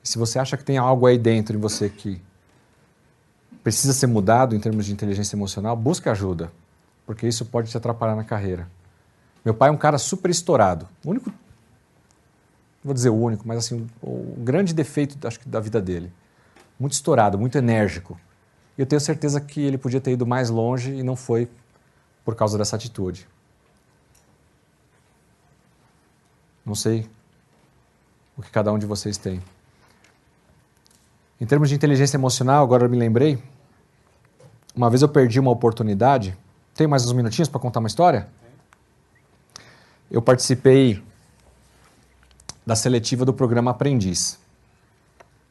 E se você acha que tem algo aí dentro em você que precisa ser mudado em termos de inteligência emocional, busque ajuda, porque isso pode te atrapalhar na carreira. Meu pai é um cara super estourado. O único, não vou dizer o único, mas assim, o grande defeito, acho que, da vida dele. Muito estourado, muito enérgico. E eu tenho certeza que ele podia ter ido mais longe e não foi por causa dessa atitude. Não sei o que cada um de vocês tem. Em termos de inteligência emocional, agora eu me lembrei, uma vez eu perdi uma oportunidade. Tem mais uns minutinhos para contar uma história? Eu participei da seletiva do programa Aprendiz.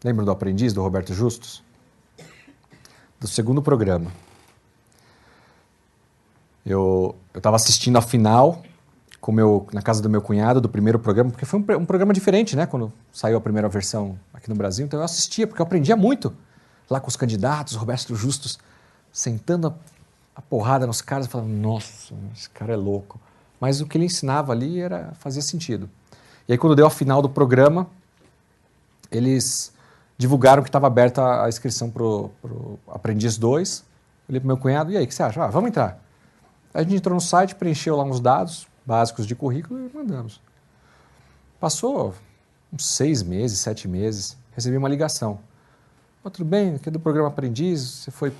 Lembram do Aprendiz, do Roberto Justus? Do segundo programa. Eu estava assistindo a final na casa do meu cunhado, do primeiro programa, porque foi um programa diferente, né? Quando saiu a primeira versão aqui no Brasil. Então eu assistia, porque eu aprendia muito lá com os candidatos, Roberto Justus, sentando a porrada nos caras, falando, nossa, esse cara é louco. Mas o que ele ensinava ali fazia sentido. E aí quando deu a final do programa, eles divulgaram que estava aberta a inscrição para o Aprendiz 2. Eu falei para o meu cunhado, e aí, o que você acha? Vamos entrar. Aí a gente entrou no site, preencheu lá uns dados básicos de currículo e mandamos. Passou uns 6 meses, 7 meses, recebi uma ligação. Tudo bem, aqui é do programa Aprendiz, você foi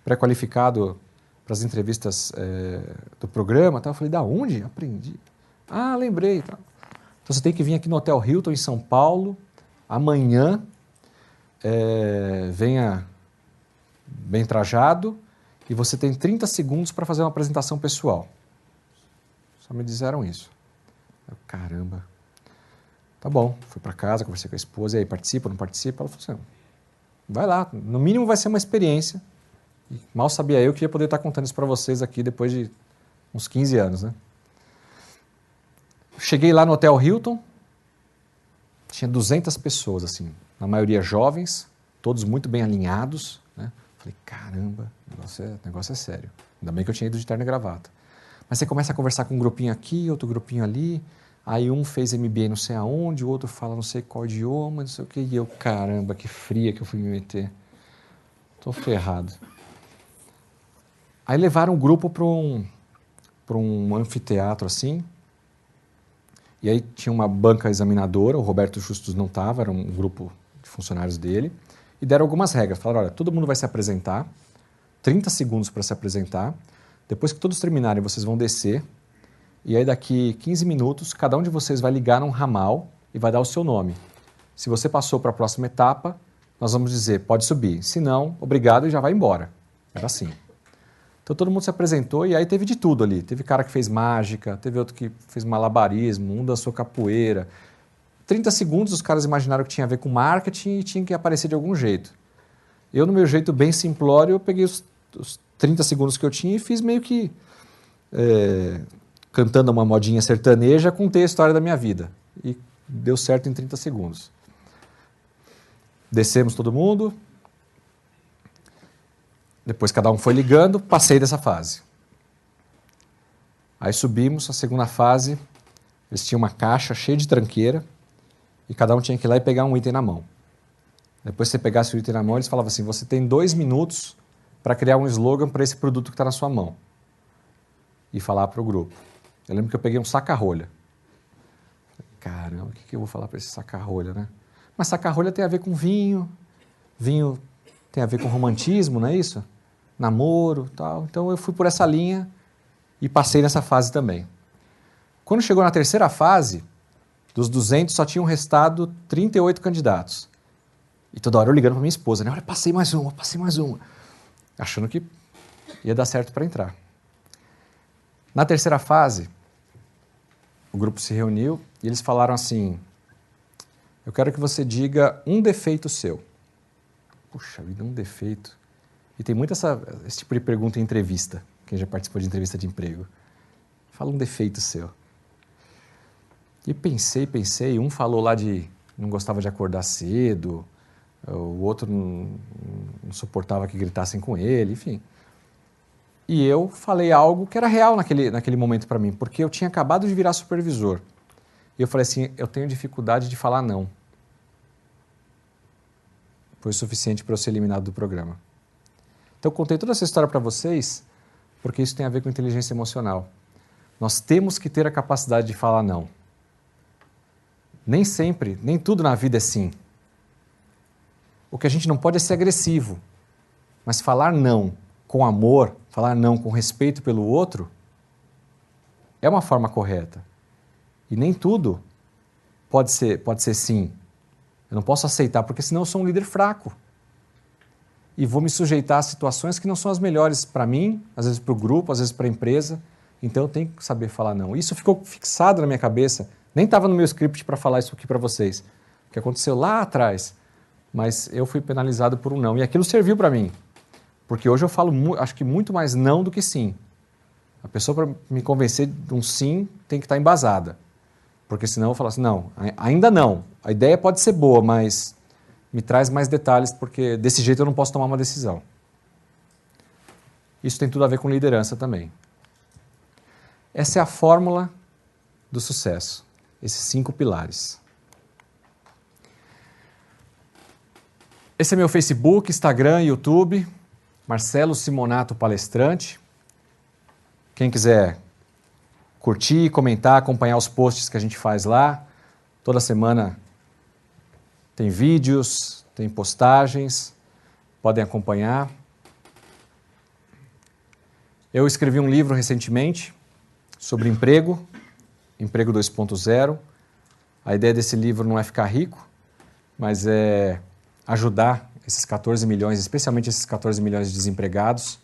pré-qualificado para as entrevistas do programa. Eu falei, da onde? Aprendi. Ah, lembrei. Então você tem que vir aqui no Hotel Hilton, em São Paulo, amanhã, venha bem trajado e você tem 30 segundos para fazer uma apresentação pessoal. Só me disseram isso. Caramba. Tá bom, fui para casa, conversei com a esposa, e aí, participa, não participa? Ela falou assim, vai lá, no mínimo vai ser uma experiência. E mal sabia eu que ia poder estar contando isso para vocês aqui depois de uns 15 anos, né? Cheguei lá no Hotel Hilton, tinha 200 pessoas, assim, na maioria jovens, todos muito bem alinhados, né? Falei, caramba, o negócio é sério. Ainda bem que eu tinha ido de terno e gravata. Mas você começa a conversar com um grupinho aqui, outro grupinho ali, aí um fez MBA não sei aonde, o outro fala não sei qual idioma, não sei o quê, e eu, caramba, que fria que eu fui me meter. Tô ferrado. Aí levaram o grupo para um anfiteatro, assim, e aí tinha uma banca examinadora, o Roberto Justus não estava, era um grupo de funcionários dele, e deram algumas regras. Falaram, olha, todo mundo vai se apresentar, 30 segundos para se apresentar, depois que todos terminarem, vocês vão descer, e aí daqui 15 minutos, cada um de vocês vai ligar num ramal e vai dar o seu nome. Se você passou para a próxima etapa, nós vamos dizer, pode subir. Se não, obrigado e já vai embora. Era assim. Então todo mundo se apresentou e aí teve de tudo ali. Teve cara que fez mágica, teve outro que fez malabarismo, um dançou capoeira. 30 segundos os caras imaginaram que tinha a ver com marketing e tinha que aparecer de algum jeito. Eu, no meu jeito bem simplório, eu peguei os 30 segundos que eu tinha e fiz meio que cantando uma modinha sertaneja, contei a história da minha vida. E deu certo em 30 segundos. Descemos todo mundo. Depois cada um foi ligando, passei dessa fase. Aí subimos, a segunda fase, eles tinham uma caixa cheia de tranqueira e cada um tinha que ir lá e pegar um item na mão. Depois que você pegasse o item na mão, eles falavam assim, você tem 2 minutos para criar um slogan para esse produto que está na sua mão. E falar para o grupo. Eu lembro que eu peguei um saca-rolha. Caramba, o que eu vou falar para esse saca-rolha, né? Mas saca-rolha tem a ver com vinho, vinho tem a ver com romantismo, não é isso? Namoro, tal. Então eu fui por essa linha e passei nessa fase também. Quando chegou na terceira fase, dos 200 só tinham restado 38 candidatos. E toda hora eu ligando para minha esposa, né? Olha, passei mais uma. Achando que ia dar certo para entrar. Na terceira fase, o grupo se reuniu e eles falaram assim, eu quero que você diga um defeito seu. Puxa vida, um defeito. E tem muito esse tipo de pergunta em entrevista, quem já participou de entrevista de emprego. Fala um defeito seu. E pensei, um falou lá de não gostava de acordar cedo, o outro não suportava que gritassem com ele, enfim. E eu falei algo que era real naquele momento para mim, porque eu tinha acabado de virar supervisor. E eu falei assim, eu tenho dificuldade de falar não. Foi o suficiente para eu ser eliminado do programa. Então eu contei toda essa história para vocês, porque isso tem a ver com inteligência emocional. Nós temos que ter a capacidade de falar não. Nem sempre, nem tudo na vida é sim. O que a gente não pode é ser agressivo, mas falar não com amor, falar não com respeito pelo outro, é uma forma correta. E nem tudo pode ser sim. Eu não posso aceitar, porque senão eu sou um líder fraco. E vou me sujeitar a situações que não são as melhores para mim, às vezes para o grupo, às vezes para a empresa. Então eu tenho que saber falar não. Isso ficou fixado na minha cabeça. Nem estava no meu script para falar isso aqui para vocês. O que aconteceu lá atrás. Mas eu fui penalizado por um não. E aquilo serviu para mim. Porque hoje eu falo, acho que muito mais não do que sim. A pessoa, para me convencer de um sim, tem que estar embasada. Porque senão eu falo assim, não, ainda não. A ideia pode ser boa, mas me traz mais detalhes, porque desse jeito eu não posso tomar uma decisão. Isso tem tudo a ver com liderança também. Essa é a fórmula do sucesso. Esses 5 pilares. Esse é meu Facebook, Instagram, YouTube. Marcelo Simonato Palestrante. Quem quiser curtir, comentar, acompanhar os posts que a gente faz lá. Toda semana tem vídeos, tem postagens, podem acompanhar. Eu escrevi um livro recentemente sobre emprego, Emprego 2.0. A ideia desse livro não é ficar rico, mas é ajudar esses 14 milhões, especialmente esses 14 milhões de desempregados,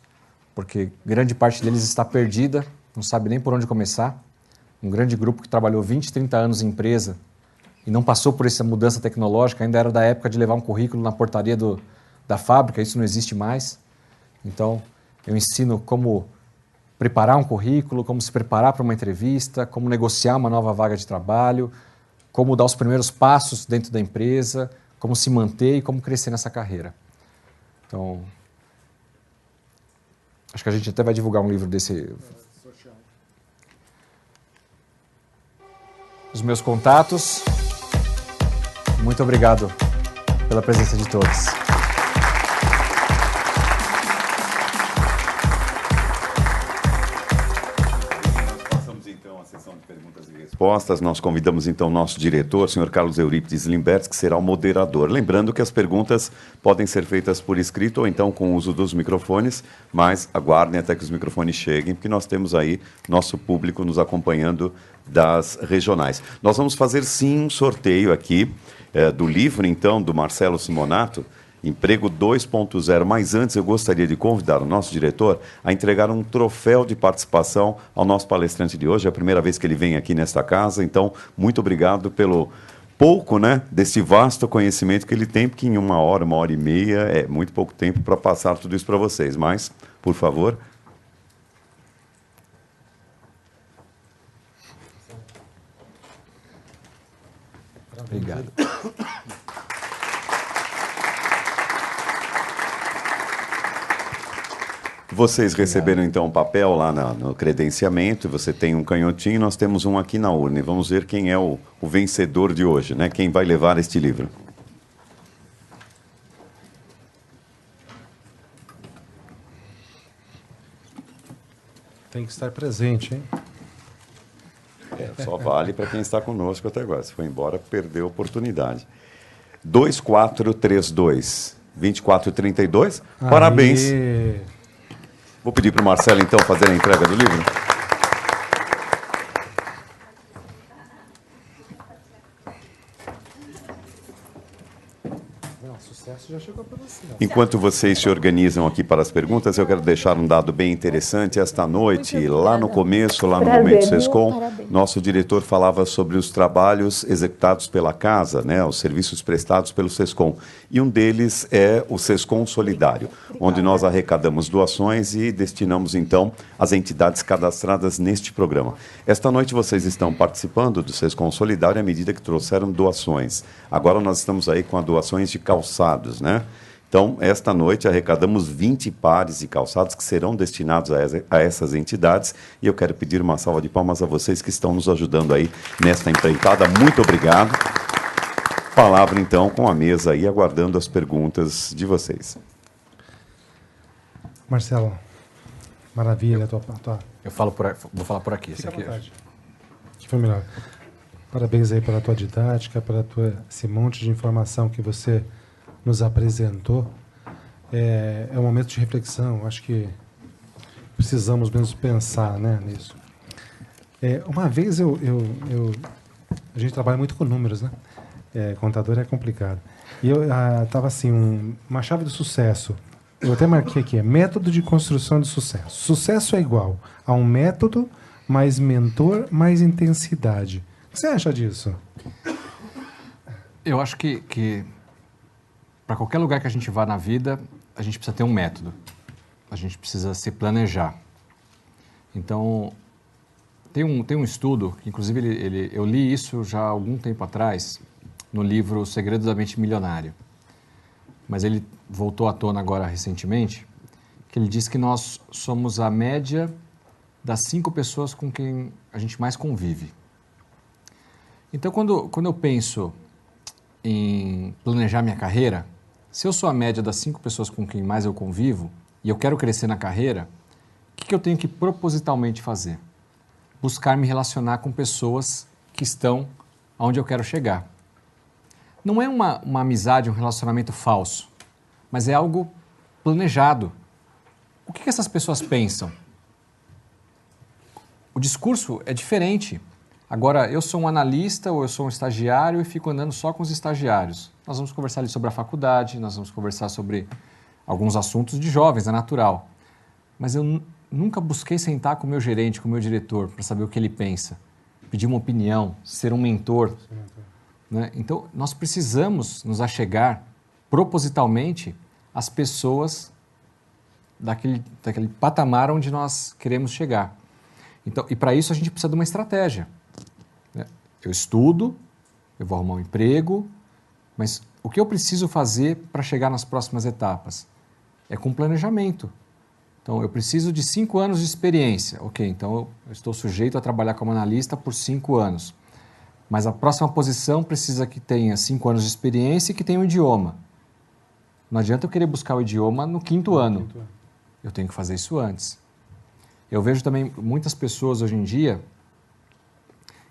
porque grande parte deles está perdida, não sabe nem por onde começar. Um grande grupo que trabalhou 20, 30 anos em empresa e não passou por essa mudança tecnológica, ainda era da época de levar um currículo na portaria da fábrica, isso não existe mais. Então, eu ensino como preparar um currículo, como se preparar para uma entrevista, como negociar uma nova vaga de trabalho, como dar os primeiros passos dentro da empresa, como se manter e como crescer nessa carreira. Então, acho que a gente até vai divulgar um livro desse. Os meus contatos. Muito obrigado pela presença de todos. Respostas, nós convidamos então o nosso diretor, o senhor Carlos Eurípides Limberts, que será o moderador. Lembrando que as perguntas podem ser feitas por escrito ou então com o uso dos microfones, mas aguardem até que os microfones cheguem, porque nós temos aí nosso público nos acompanhando das regionais. Nós vamos fazer sim um sorteio aqui do livro, então, do Marcelo Simonato, Emprego 2.0, mas antes eu gostaria de convidar o nosso diretor a entregar um troféu de participação ao nosso palestrante de hoje. É a primeira vez que ele vem aqui nesta casa, então muito obrigado pelo pouco, né, desse vasto conhecimento que ele tem, porque em 1 hora, 1 hora e meia é muito pouco tempo para passar tudo isso para vocês. Mas, por favor... Obrigado. Vocês receberam, então, um papel lá no credenciamento, você tem um canhotinho, nós temos um aqui na urna. E vamos ver quem é o vencedor de hoje, né? Quem vai levar este livro. Tem que estar presente, hein? Só vale para quem está conosco até agora. Se for embora, perdeu a oportunidade. 2432, 2432. Parabéns. Vou pedir para o Marcelo, então, fazer a entrega do livro. Não, sucesso já chegou para você. Enquanto vocês se organizam aqui para as perguntas, eu quero deixar um dado bem interessante. Esta noite, lá no começo, lá no Momento Sescom, nosso diretor falava sobre os trabalhos executados pela casa, né, os serviços prestados pelo Sescom. E um deles é o Sescom Solidário, onde nós arrecadamos doações e destinamos, então, às entidades cadastradas neste programa. Esta noite vocês estão participando do Sescom Solidário à medida que trouxeram doações. Agora nós estamos aí com as doações de calçados, né? Então, esta noite arrecadamos 20 pares de calçados que serão destinados a essas entidades. E eu quero pedir uma salva de palmas a vocês que estão nos ajudando aí nesta empreitada. Muito obrigado. Palavra, então, com a mesa aí, aguardando as perguntas de vocês. Marcelo, maravilha. Eu vou falar por aqui. Fica à vontade. Que foi melhor. Parabéns aí pela tua didática, esse monte de informação que você nos apresentou. É um momento de reflexão. Acho que precisamos mesmo pensar, né, nisso. Uma vez a gente trabalha muito com números, né? Contador é complicado. E eu estava assim, uma chave do sucesso. Eu até marquei aqui, método de construção de sucesso. Sucesso é igual a um método mais mentor mais intensidade. O que você acha disso? Eu acho que para qualquer lugar que a gente vá na vida, a gente precisa ter um método. A gente precisa se planejar. Então, tem um estudo, que inclusive eu li isso já há algum tempo atrás, no livro O Segredo da Mente Milionária. Mas ele voltou à tona agora recentemente, que ele diz que nós somos a média das 5 pessoas com quem a gente mais convive. Então, quando eu penso em planejar minha carreira, se eu sou a média das 5 pessoas com quem mais eu convivo e eu quero crescer na carreira, o que eu tenho que propositalmente fazer? Buscar me relacionar com pessoas que estão onde eu quero chegar. Não é uma amizade, um relacionamento falso, mas é algo planejado. O que essas pessoas pensam? O discurso é diferente. Agora, eu sou um analista ou eu sou um estagiário e fico andando só com os estagiários. Nós vamos conversar ali sobre a faculdade, nós vamos conversar sobre alguns assuntos de jovens, é natural. Mas eu nunca busquei sentar com o meu gerente, com o meu diretor, para saber o que ele pensa, pedir uma opinião, ser um mentor. Né? Então, nós precisamos nos achegar propositalmente às pessoas daquele patamar onde nós queremos chegar. Então, e para isso a gente precisa de uma estratégia. Eu estudo, eu vou arrumar um emprego, mas o que eu preciso fazer para chegar nas próximas etapas? É com planejamento. Então, eu preciso de 5 anos de experiência. Ok, então eu estou sujeito a trabalhar como analista por 5 anos. Mas a próxima posição precisa que tenha 5 anos de experiência e que tenha um idioma. Não adianta eu querer buscar o idioma no 5º ano. Eu tenho que fazer isso antes. Eu vejo também muitas pessoas hoje em dia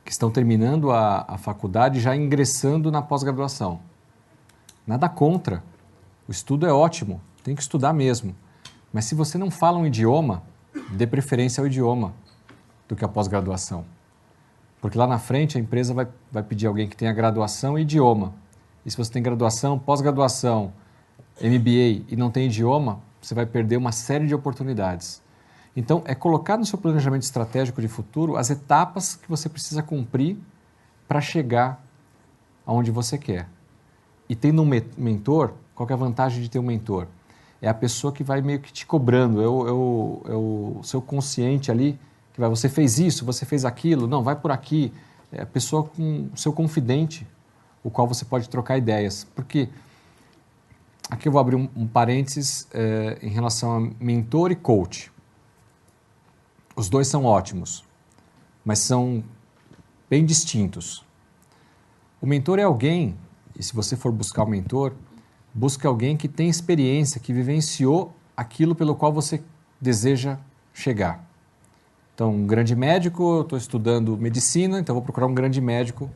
que estão terminando a faculdade e já ingressando na pós-graduação. Nada contra. O estudo é ótimo, tem que estudar mesmo. Mas se você não fala um idioma, dê preferência ao idioma do que a pós-graduação. Porque lá na frente a empresa vai pedir alguém que tenha graduação e idioma. E se você tem graduação, pós-graduação, MBA e não tem idioma, você vai perder uma série de oportunidades. Então, é colocar no seu planejamento estratégico de futuro as etapas que você precisa cumprir para chegar aonde você quer. E tendo um mentor, qual que é a vantagem de ter um mentor? É a pessoa que vai meio que te cobrando, é o seu consciente ali, que vai, você fez isso, você fez aquilo, não, vai por aqui. É a pessoa com o seu confidente, o qual você pode trocar ideias. Porque, aqui eu vou abrir um parênteses em relação a mentor e coach. Os dois são ótimos, mas são bem distintos. O mentor é alguém, e se você for buscar um mentor, busque alguém que tem experiência, que vivenciou aquilo pelo qual você deseja chegar. Então, um grande médico, eu estou estudando medicina, então vou procurar um grande médico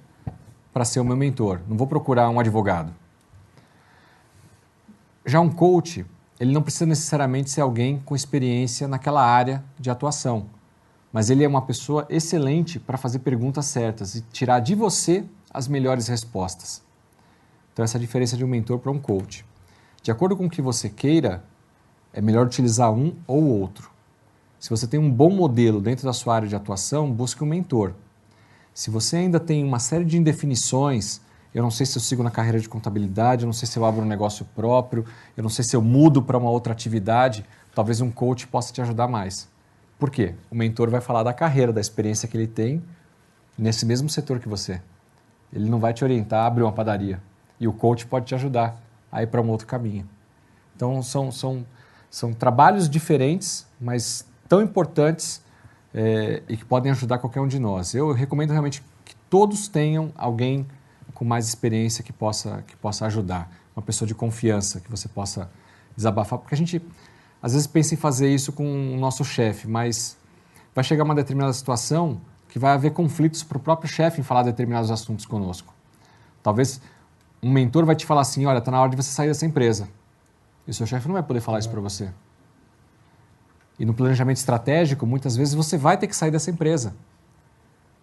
para ser o meu mentor. Não vou procurar um advogado. Já um coach, ele não precisa necessariamente ser alguém com experiência naquela área de atuação, mas ele é uma pessoa excelente para fazer perguntas certas e tirar de você as melhores respostas. Então, essa é a diferença de um mentor para um coach. De acordo com o que você queira, é melhor utilizar um ou outro. Se você tem um bom modelo dentro da sua área de atuação, busque um mentor. Se você ainda tem uma série de indefinições, eu não sei se eu sigo na carreira de contabilidade, eu não sei se eu abro um negócio próprio, eu não sei se eu mudo para uma outra atividade, talvez um coach possa te ajudar mais. Por quê? O mentor vai falar da carreira, da experiência que ele tem nesse mesmo setor que você. Ele não vai te orientar a abrir uma padaria. E o coach pode te ajudar a ir para um outro caminho. Então, são trabalhos diferentes, mas tão importantes e que podem ajudar qualquer um de nós. Eu recomendo realmente que todos tenham alguém com mais experiência que possa ajudar. Uma pessoa de confiança que você possa desabafar. Porque a gente, às vezes, pensa em fazer isso com o nosso chefe, mas vai chegar uma determinada situação que vai haver conflitos para o próprio chefe em falar determinados assuntos conosco. Talvez um mentor vai te falar assim, olha, está na hora de você sair dessa empresa. E o seu chefe não vai poder falar isso para você. E no planejamento estratégico, muitas vezes você vai ter que sair dessa empresa.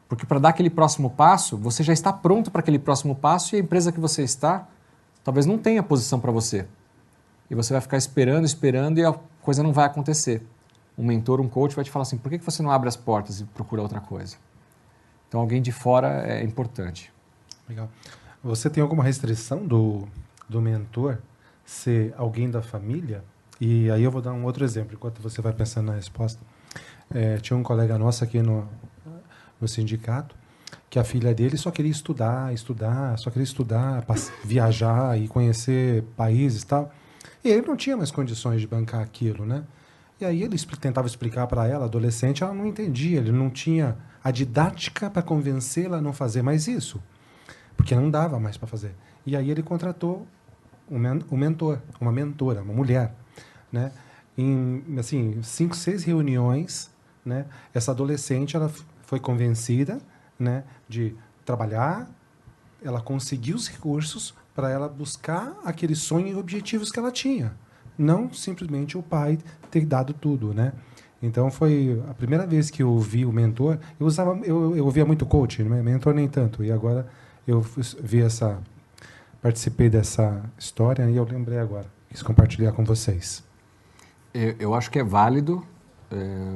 Porque para dar aquele próximo passo, você já está pronto para aquele próximo passo e a empresa que você está talvez não tenha posição para você. E você vai ficar esperando e a coisa não vai acontecer. Um mentor, um coach vai te falar assim, por que você não abre as portas e procura outra coisa? Então alguém de fora é importante. Legal. Você tem alguma restrição do mentor ser alguém da família? E aí eu vou dar um outro exemplo, enquanto você vai pensando na resposta. Tinha um colega nosso aqui no sindicato, que a filha dele só queria estudar, viajar e conhecer países e tal. E ele não tinha mais condições de bancar aquilo, né? E aí ele tentava explicar para ela, adolescente, ela não entendia, ele não tinha a didática para convencê-la a não fazer mais isso, porque não dava mais para fazer. E aí ele contratou um mentor, uma mentora, uma mulher, né? Em, assim, 5, 6 reuniões, né? Essa adolescente, ela foi convencida, né, de trabalhar, ela conseguiu os recursos para ela buscar aquele sonho e objetivos que ela tinha. Não simplesmente o pai ter dado tudo, né? Então foi a primeira vez que eu ouvi o mentor. Eu ouvia muito coach, né? Mentor nem tanto. E agora eu participei dessa história e eu lembrei agora. Quis compartilhar com vocês. Eu acho que é válido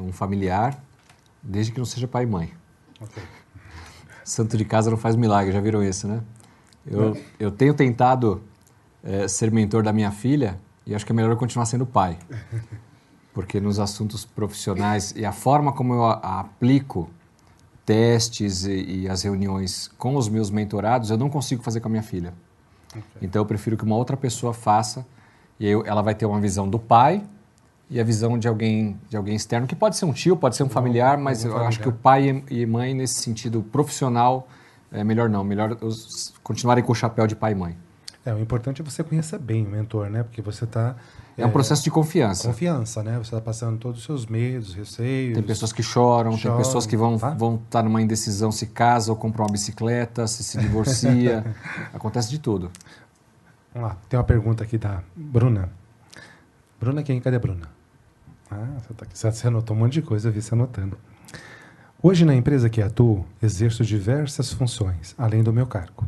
um familiar, desde que não seja pai e mãe. Okay. Santo de casa não faz milagre, já viram isso, né? Eu tenho tentado ser mentor da minha filha e acho que é melhor eu continuar sendo pai. Porque nos assuntos profissionais e a forma como eu aplico testes e as reuniões com os meus mentorados, eu não consigo fazer com a minha filha. Okay. Então eu prefiro que uma outra pessoa faça e aí ela vai ter uma visão do pai e a visão de alguém externo, que pode ser um tio, pode ser um familiar, mas eu acho que o pai e mãe, nesse sentido profissional, melhor não. Melhor continuarem com o chapéu de pai e mãe. O importante é você conhecer bem o mentor, né? Porque você está... É um processo de confiança. Confiança, né? Você está passando todos os seus medos, receios. Tem pessoas que choram, tem pessoas que vão estar numa indecisão, se casa ou compra uma bicicleta, se divorcia. Acontece de tudo. Vamos lá. Tem uma pergunta aqui da Bruna. Bruna quem? Cadê a Bruna? Você anotou um monte de coisa, eu vi você anotando. Hoje, na empresa que atuo, exerço diversas funções, além do meu cargo.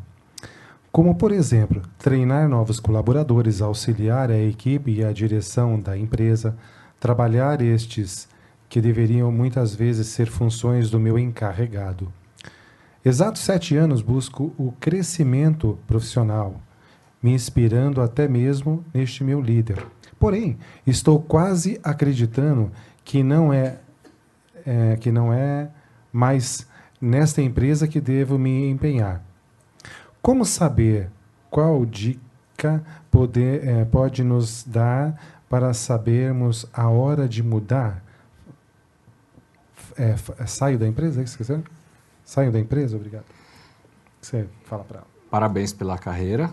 Como, por exemplo, treinar novos colaboradores, auxiliar a equipe e a direção da empresa, trabalhar estes que deveriam muitas vezes ser funções do meu encarregado. Exatos 7 anos busco o crescimento profissional, me inspirando até mesmo neste meu líder. Porém, estou quase acreditando que não é mais nesta empresa que devo me empenhar. Como saber qual dica pode nos dar para sabermos a hora de mudar? Saio da empresa? Esqueceu? Saio da empresa? Obrigado. Você fala para ela. Parabéns pela carreira,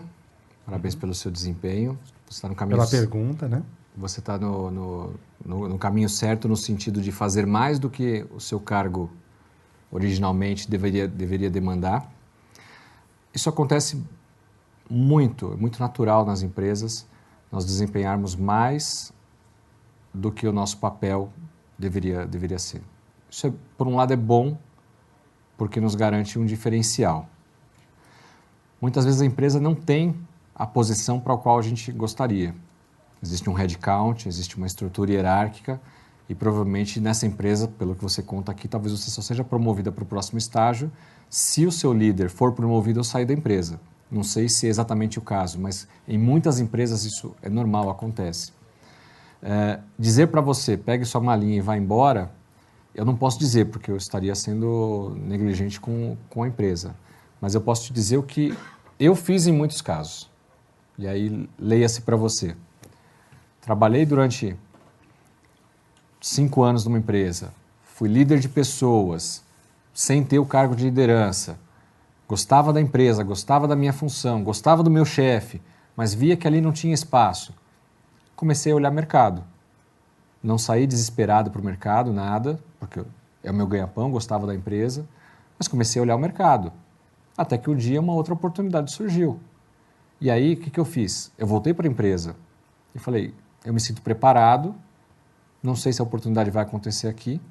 parabéns pelo seu desempenho. Você está no caminho... Pela pergunta, né? Você está no caminho certo, no sentido de fazer mais do que o seu cargo originalmente deveria demandar. Isso acontece muito, é muito natural nas empresas, nós desempenharmos mais do que o nosso papel deveria ser. Isso, por um lado, é bom, porque nos garante um diferencial. Muitas vezes a empresa não tem a posição para a qual a gente gostaria. Existe um headcount, existe uma estrutura hierárquica e provavelmente nessa empresa, pelo que você conta aqui, talvez você só seja promovida para o próximo estágio se o seu líder for promovido ou sair da empresa. Não sei se é exatamente o caso, mas em muitas empresas isso é normal, acontece. Dizer para você, pegue sua malinha e vá embora, eu não posso dizer, porque eu estaria sendo negligente com a empresa. Mas eu posso te dizer o que eu fiz em muitos casos. E aí, leia-se para você. Trabalhei durante 5 anos numa empresa, fui líder de pessoas, sem ter o cargo de liderança, gostava da empresa, gostava da minha função, gostava do meu chefe, mas via que ali não tinha espaço. Comecei a olhar mercado. Não saí desesperado para o mercado, nada, porque é o meu ganha-pão, gostava da empresa, mas comecei a olhar o mercado. Até que um dia uma outra oportunidade surgiu. E aí, o que eu fiz? Eu voltei para a empresa e falei, eu me sinto preparado, não sei se a oportunidade vai acontecer aqui,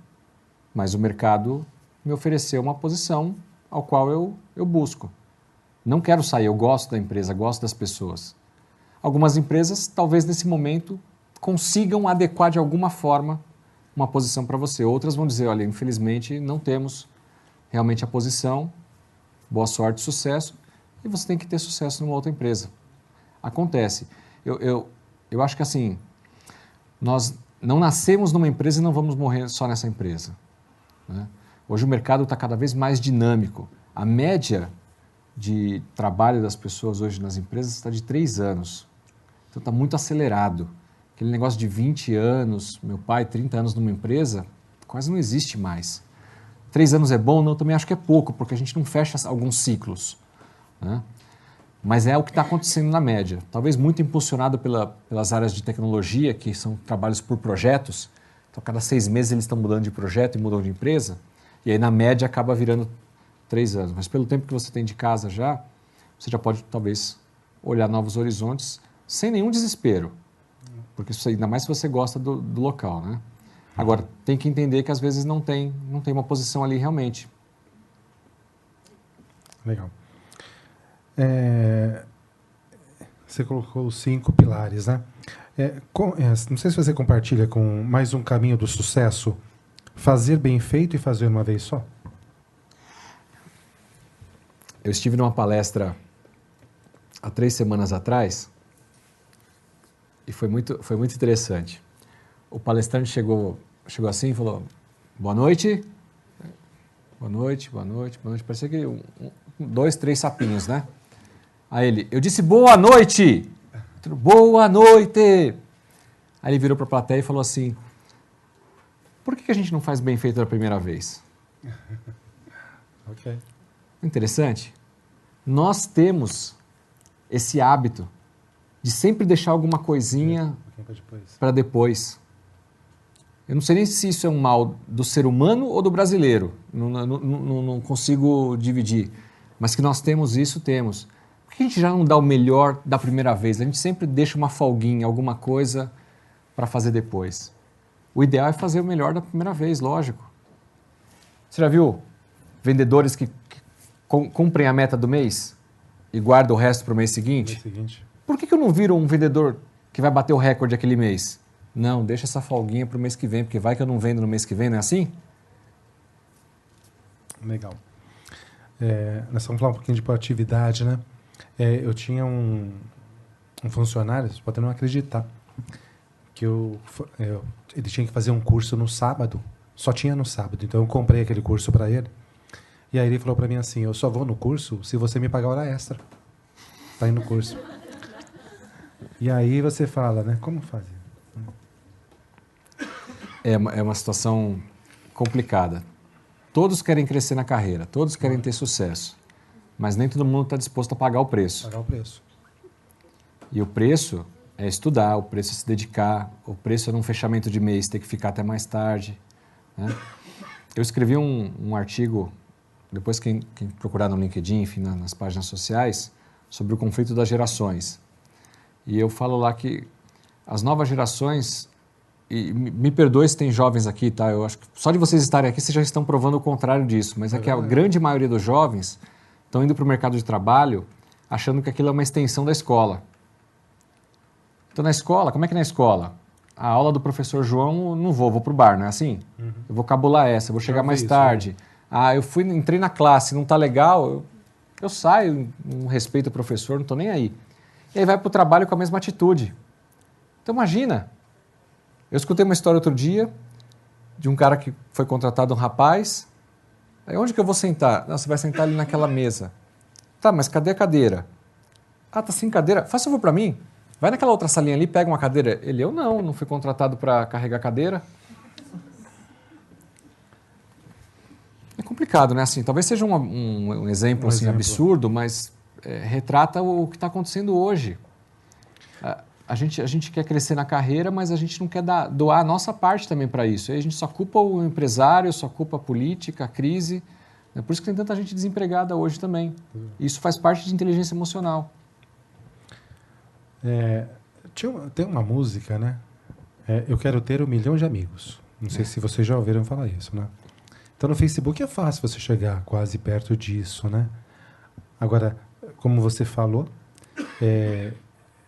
mas o mercado me ofereceu uma posição ao qual eu busco. Não quero sair, eu gosto da empresa, gosto das pessoas. Algumas empresas, talvez nesse momento, consigam adequar de alguma forma uma posição para você. Outras vão dizer, olha, infelizmente não temos realmente a posição, boa sorte, sucesso, e você tem que ter sucesso numa outra empresa. Acontece. Eu acho que assim, nós não nascemos numa empresa e não vamos morrer só nessa empresa, né? Hoje o mercado está cada vez mais dinâmico. A média de trabalho das pessoas hoje nas empresas está de 3 anos. Então está muito acelerado. Aquele negócio de 20 anos, meu pai, 30 anos numa empresa, quase não existe mais. 3 anos é bom? Não, eu também acho que é pouco, porque a gente não fecha alguns ciclos, né? Mas é o que está acontecendo na média. Talvez muito impulsionado pelas áreas de tecnologia, que são trabalhos por projetos. Então, cada 6 meses eles estão mudando de projeto e mudam de empresa. E aí, na média, acaba virando 3 anos. Mas pelo tempo que você tem de casa já, você já pode, talvez, olhar novos horizontes sem nenhum desespero. Porque isso, ainda mais se você gosta do local, né? Agora, tem que entender que às vezes não tem uma posição ali realmente. Legal. Você colocou os 5 pilares, né? Não sei se você compartilha com mais um caminho do sucesso, fazer bem feito e fazer uma vez só. Eu estive numa palestra há 3 semanas atrás e foi muito interessante. O palestrante chegou assim e falou, boa noite. Boa noite, boa noite, boa noite. Parecia que 2, 3 sapinhos, né? Aí ele, eu disse boa noite. Boa noite. Aí ele virou para a plateia e falou assim, por que a gente não faz bem feito da primeira vez? Ok. Interessante. Nós temos esse hábito de sempre deixar alguma coisinha para depois. Eu não sei nem se isso é um mal do ser humano ou do brasileiro. Não consigo dividir. Mas que nós temos isso, temos. Por que a gente já não dá o melhor da primeira vez? A gente sempre deixa uma folguinha, alguma coisa para fazer depois. O ideal é fazer o melhor da primeira vez, lógico. Você já viu vendedores que cumprem a meta do mês e guardam o resto para o mês seguinte? Por que eu não viro um vendedor que vai bater o recorde aquele mês? Não, deixa essa folguinha para o mês que vem, porque vai que eu não vendo no mês que vem, não é assim? Legal. Nós vamos falar um pouquinho de proatividade, né? Eu tinha um funcionário, você pode não acreditar, que ele tinha que fazer um curso no sábado, só tinha no sábado, então eu comprei aquele curso para ele. E aí ele falou para mim assim, eu só vou no curso se você me pagar hora extra para ir no curso. E aí você fala, né? Como fazer? É uma situação complicada. Todos querem crescer na carreira, todos querem ter sucesso, mas nem todo mundo está disposto a pagar o preço. Pagar o preço. E o preço é estudar, o preço é se dedicar, o preço é num fechamento de mês, ter que ficar até mais tarde, né? Eu escrevi um artigo, depois quem procurar no LinkedIn, enfim, nas páginas sociais, sobre o conflito das gerações. E eu falo lá que as novas gerações, e me perdoe se tem jovens aqui, tá? Eu acho que só de vocês estarem aqui, vocês já estão provando o contrário disso, mas é que a grande maioria dos jovens estão indo para o mercado de trabalho achando que aquilo é uma extensão da escola. Então, na escola, como é que é na escola? A aula do professor João, não vou pro bar, não é assim? Eu vou cabular essa, eu vou chegar mais tarde. Entrei na classe, não tá legal, eu saio, não respeito o professor, não tô nem aí. E aí vai pro trabalho com a mesma atitude. Então, imagina. Eu escutei uma história outro dia de um cara que foi contratado, um rapaz. Aí, onde que eu vou sentar? Não, você vai sentar ali naquela mesa. Tá, mas cadê a cadeira? Ah, tá sem cadeira? Faça favor para mim. Vai naquela outra salinha ali, pega uma cadeira. Eu não fui contratado para carregar cadeira. É complicado, né? Assim, talvez seja um exemplo, assim, absurdo, mas retrata o que está acontecendo hoje. A gente quer crescer na carreira, mas a gente não quer doar a nossa parte também para isso. Aí a gente só culpa o empresário, só culpa a política, a crise. É por isso que tem tanta gente desempregada hoje também. Isso faz parte de inteligência emocional. Tem uma música, né? Eu quero ter 1 milhão de amigos. Não sei se vocês já ouviram falar isso, né? Então, no Facebook é fácil você chegar quase perto disso, né? Agora, como você falou,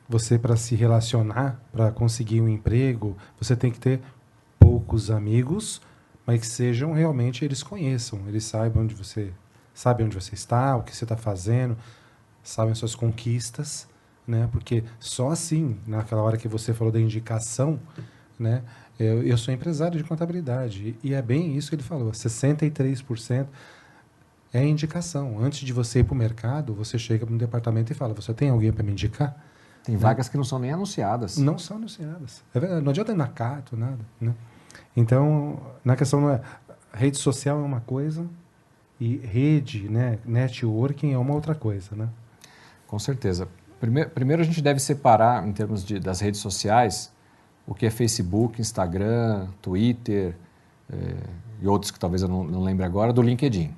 você, para se relacionar, para conseguir um emprego, você tem que ter poucos amigos, mas que sejam realmente, eles conheçam, eles saibam onde você está, o que você está fazendo, sabem as suas conquistas, né? Porque só assim, naquela hora que você falou da indicação, né? Eu sou empresário de contabilidade e é bem isso que ele falou, 63% é indicação. Antes de você ir para o mercado, você chega para um departamento e fala, você tem alguém para me indicar? Tem vagas que não são nem anunciadas. Não são anunciadas. É verdade, não adianta ir na Cato, nada. Né? Então, na questão, rede social é uma coisa e rede, né, networking é uma outra coisa. Né? Com certeza. Primeiro a gente deve separar, em termos das redes sociais, o que é Facebook, Instagram, Twitter e outros que talvez eu não lembre agora, do LinkedIn.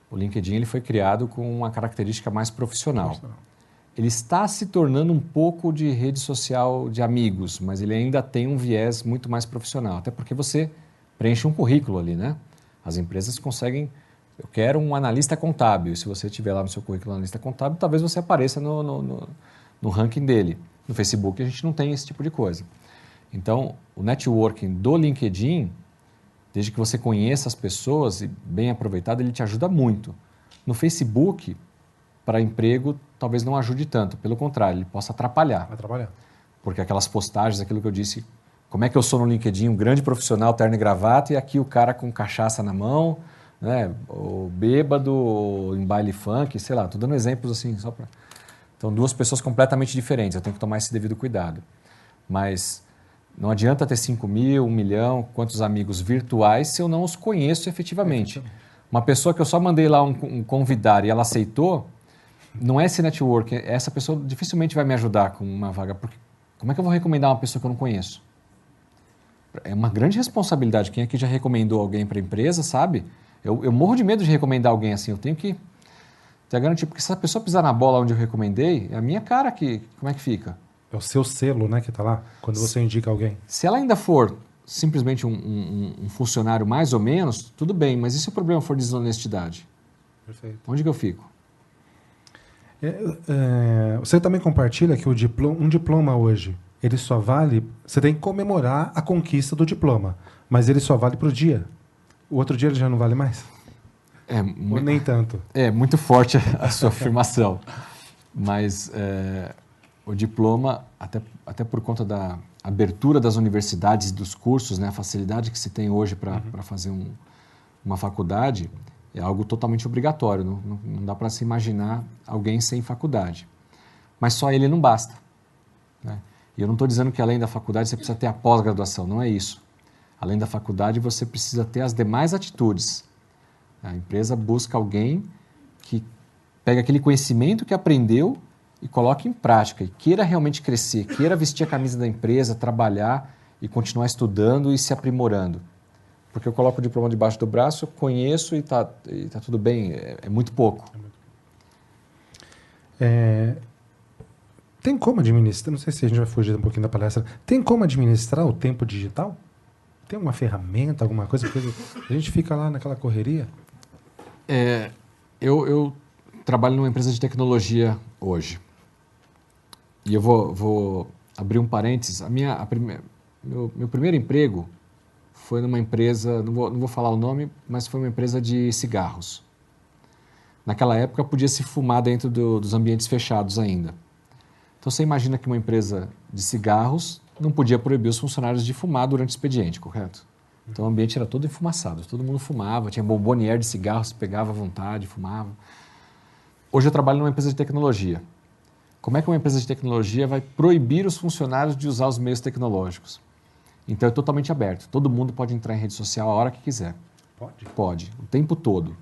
O LinkedIn ele foi criado com uma característica mais profissional. Ele está se tornando um pouco de rede social de amigos, mas ele ainda tem um viés muito mais profissional, até porque você preenche um currículo ali, né? As empresas conseguem... Eu quero um analista contábil. Se você tiver lá no seu currículo analista contábil, talvez você apareça no ranking dele. No Facebook a gente não tem esse tipo de coisa. Então, o networking do LinkedIn, desde que você conheça as pessoas e bem aproveitado, ele te ajuda muito. No Facebook, para emprego, talvez não ajude tanto. Pelo contrário, ele possa atrapalhar. Porque aquelas postagens, aquilo que eu disse, como é que eu sou no LinkedIn, um grande profissional, terno e gravata, e aqui o cara com cachaça na mão, né, o bêbado, ou em baile funk, sei lá, estou dando exemplos assim, só para... Então, duas pessoas completamente diferentes, eu tenho que tomar esse devido cuidado. Mas não adianta ter 5 mil, 1 milhão, quantos amigos virtuais se eu não os conheço efetivamente. Uma pessoa que eu só mandei lá um convidar e ela aceitou, não é esse network, essa pessoa dificilmente vai me ajudar com uma vaga, porque como é que eu vou recomendar uma pessoa que eu não conheço? É uma grande responsabilidade. Quem aqui já recomendou alguém para a empresa, sabe? Eu morro de medo de recomendar alguém assim, eu tenho que ter a garantia, porque se a pessoa pisar na bola onde eu recomendei, é a minha cara que, como é que fica? É o seu selo, né, que está lá, quando você indica alguém. Se ela ainda for simplesmente um funcionário mais ou menos, tudo bem, mas e se o problema for desonestidade? Perfeito. Onde que eu fico? Você também compartilha que um diploma hoje, ele só vale... Você tem que comemorar a conquista do diploma, mas ele só vale para o dia. O outro dia ele já não vale mais? Ou nem tanto? É muito forte a sua afirmação. Mas o diploma, até por conta da abertura das universidades e dos cursos, né, a facilidade que se tem hoje para fazer uma faculdade, é algo totalmente obrigatório. Não dá para se imaginar alguém sem faculdade. Mas só ele não basta. Né? E eu não estou dizendo que além da faculdade você precisa ter a pós-graduação, não é isso. Além da faculdade você precisa ter as demais atitudes. A empresa busca alguém que pega aquele conhecimento que aprendeu e coloque em prática, e queira realmente crescer, queira vestir a camisa da empresa, trabalhar e continuar estudando e se aprimorando. Porque eu coloco o diploma debaixo do braço, eu conheço e tá tudo bem, é muito pouco. Tem como administrar, não sei se a gente vai fugir um pouquinho da palestra, tem como administrar o tempo digital? Tem uma ferramenta, alguma coisa? Porque a gente fica lá naquela correria. Eu trabalho numa empresa de tecnologia hoje. E eu vou abrir um parênteses. Meu primeiro emprego foi numa empresa, não vou falar o nome, mas foi uma empresa de cigarros. Naquela época podia se fumar dentro dos ambientes fechados ainda. Então você imagina que uma empresa de cigarros não podia proibir os funcionários de fumar durante o expediente, correto? Então o ambiente era todo enfumaçado, todo mundo fumava, tinha bomboniere de cigarros, pegava à vontade, fumava. Hoje eu trabalho numa empresa de tecnologia. Como é que uma empresa de tecnologia vai proibir os funcionários de usar os meios tecnológicos? Então é totalmente aberto, todo mundo pode entrar em rede social a hora que quiser. Pode? Pode, o tempo todo.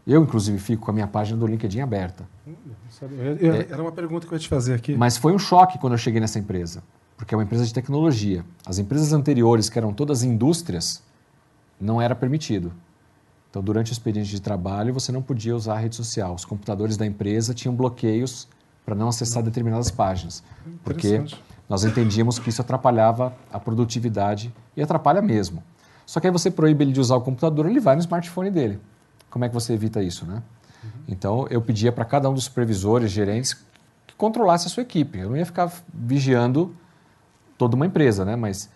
Eu, inclusive, fico com a minha página do LinkedIn aberta. Era uma pergunta que eu ia te fazer aqui. Mas foi um choque quando eu cheguei nessa empresa, porque é uma empresa de tecnologia. As empresas anteriores, que eram todas indústrias, não era permitido. Então, durante o expediente de trabalho, você não podia usar a rede social. Os computadores da empresa tinham bloqueios para não acessar determinadas páginas, porque nós entendíamos que isso atrapalhava a produtividade e atrapalha mesmo. Só que aí você proíbe ele de usar o computador, ele vai no smartphone dele. Como é que você evita isso, né? Então, eu pedia para cada um dos supervisores, gerentes, que controlasse a sua equipe. Eu não ia ficar vigiando toda uma empresa, né? Mas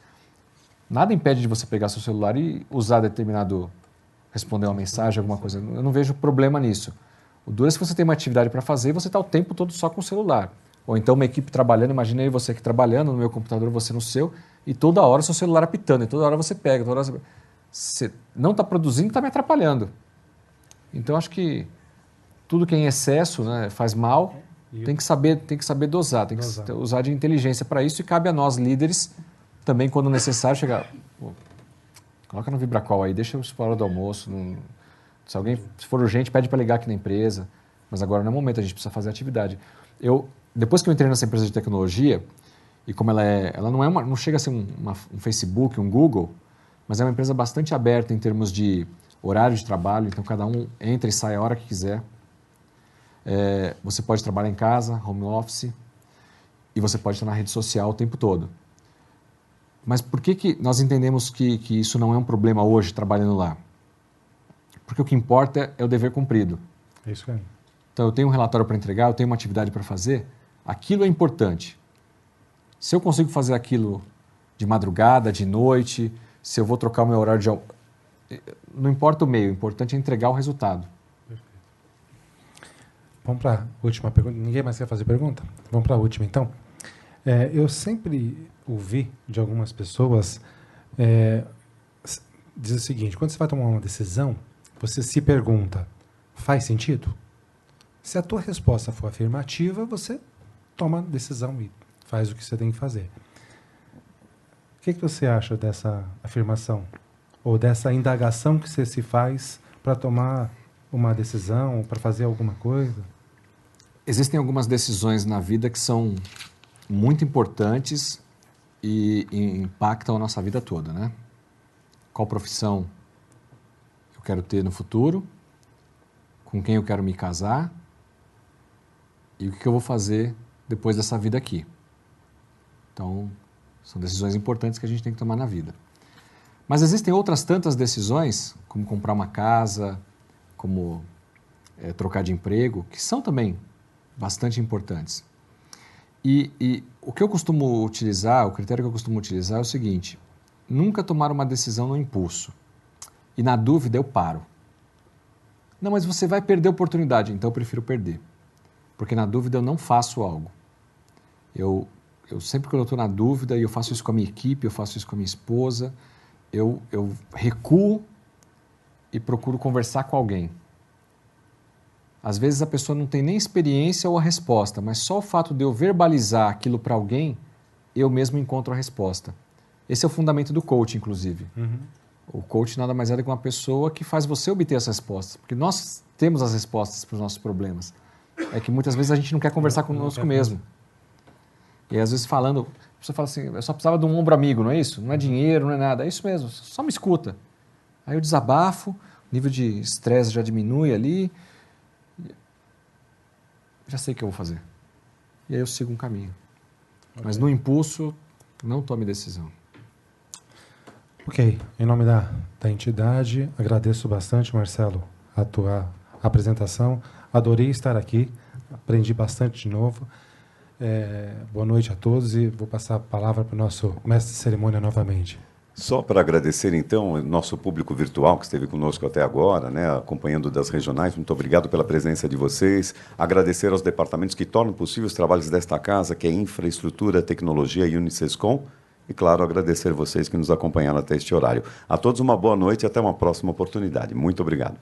nada impede de você pegar seu celular e usar responder uma mensagem, alguma coisa. Eu não vejo problema nisso. O duro é se você tem uma atividade para fazer e você está o tempo todo só com o celular. Ou então uma equipe trabalhando, imagina aí você aqui trabalhando no meu computador, você no seu, e toda hora o seu celular apitando, e toda hora você pega, toda hora você não está produzindo, está me atrapalhando. Então, acho que tudo que é em excesso, né, faz mal, tem que saber dosar, tem que usar de inteligência para isso, e cabe a nós, líderes, também, quando necessário, chegar... Coloca no Vibracol aí, deixa eu para a hora do almoço. Se for urgente, pede para ligar aqui na empresa, mas agora não é o momento, a gente precisa fazer atividade. Depois que eu entrei nessa empresa de tecnologia, e como ela não chega a ser um Facebook, um Google, mas é uma empresa bastante aberta em termos de horário de trabalho, então cada um entra e sai a hora que quiser. Você pode trabalhar em casa, home office, e você pode estar na rede social o tempo todo. Mas por que nós entendemos que isso não é um problema hoje, trabalhando lá? Porque o que importa é o dever cumprido. É isso aí. Então, eu tenho um relatório para entregar, eu tenho uma atividade para fazer, aquilo é importante. Se eu consigo fazer aquilo de madrugada, de noite, se eu vou trocar o meu horário de... Não importa o meio, o importante é entregar o resultado. Perfeito. Vamos para a última pergunta. Ninguém mais quer fazer pergunta? Vamos para a última, então. Eu sempre ouvi de algumas pessoas dizer o seguinte: quando você vai tomar uma decisão, você se pergunta, faz sentido? Se a tua resposta for afirmativa, você toma a decisão e faz o que você tem que fazer. O que você acha dessa afirmação? Ou dessa indagação que você se faz para tomar uma decisão, para fazer alguma coisa? Existem algumas decisões na vida que são muito importantes e impactam a nossa vida toda, né? Qual profissão eu quero ter no futuro, com quem eu quero me casar e o que eu vou fazer depois dessa vida aqui. Então, são decisões importantes que a gente tem que tomar na vida. Mas existem outras tantas decisões, como comprar uma casa, como trocar de emprego, que são também bastante importantes. E o que eu costumo utilizar, o critério que eu costumo utilizar é o seguinte: nunca tomar uma decisão no impulso. E na dúvida eu paro. Não, mas você vai perder a oportunidade, então eu prefiro perder. Porque na dúvida eu não faço algo. Eu sempre quando eu estou na dúvida, e eu faço isso com a minha equipe, eu faço isso com a minha esposa, eu recuo e procuro conversar com alguém. Às vezes a pessoa não tem nem experiência ou a resposta, mas só o fato de eu verbalizar aquilo para alguém, eu mesmo encontro a resposta. Esse é o fundamento do coach, inclusive. Uhum. O coach nada mais é do que uma pessoa que faz você obter as respostas, porque nós temos as respostas para os nossos problemas. É que muitas vezes a gente não quer conversar conosco mesmo. E às vezes falando, a pessoa fala assim, eu só precisava de um ombro amigo, não é isso? Não é dinheiro, não é nada, é isso mesmo, só me escuta. Aí eu desabafo, o nível de estresse já diminui ali, já sei o que eu vou fazer. E aí eu sigo um caminho. Okay. Mas no impulso, não tome decisão. Ok, em nome da entidade, agradeço bastante, Marcelo, a tua apresentação. Adorei estar aqui, aprendi bastante de novo. Boa noite a todos e vou passar a palavra para o nosso mestre de cerimônia novamente. Só para agradecer, então, o nosso público virtual que esteve conosco até agora, né, acompanhando das regionais, muito obrigado pela presença de vocês. Agradecer aos departamentos que tornam possível os trabalhos desta casa, que é Infraestrutura, Tecnologia e Unisescom. E, claro, agradecer vocês que nos acompanharam até este horário. A todos uma boa noite e até uma próxima oportunidade. Muito obrigado.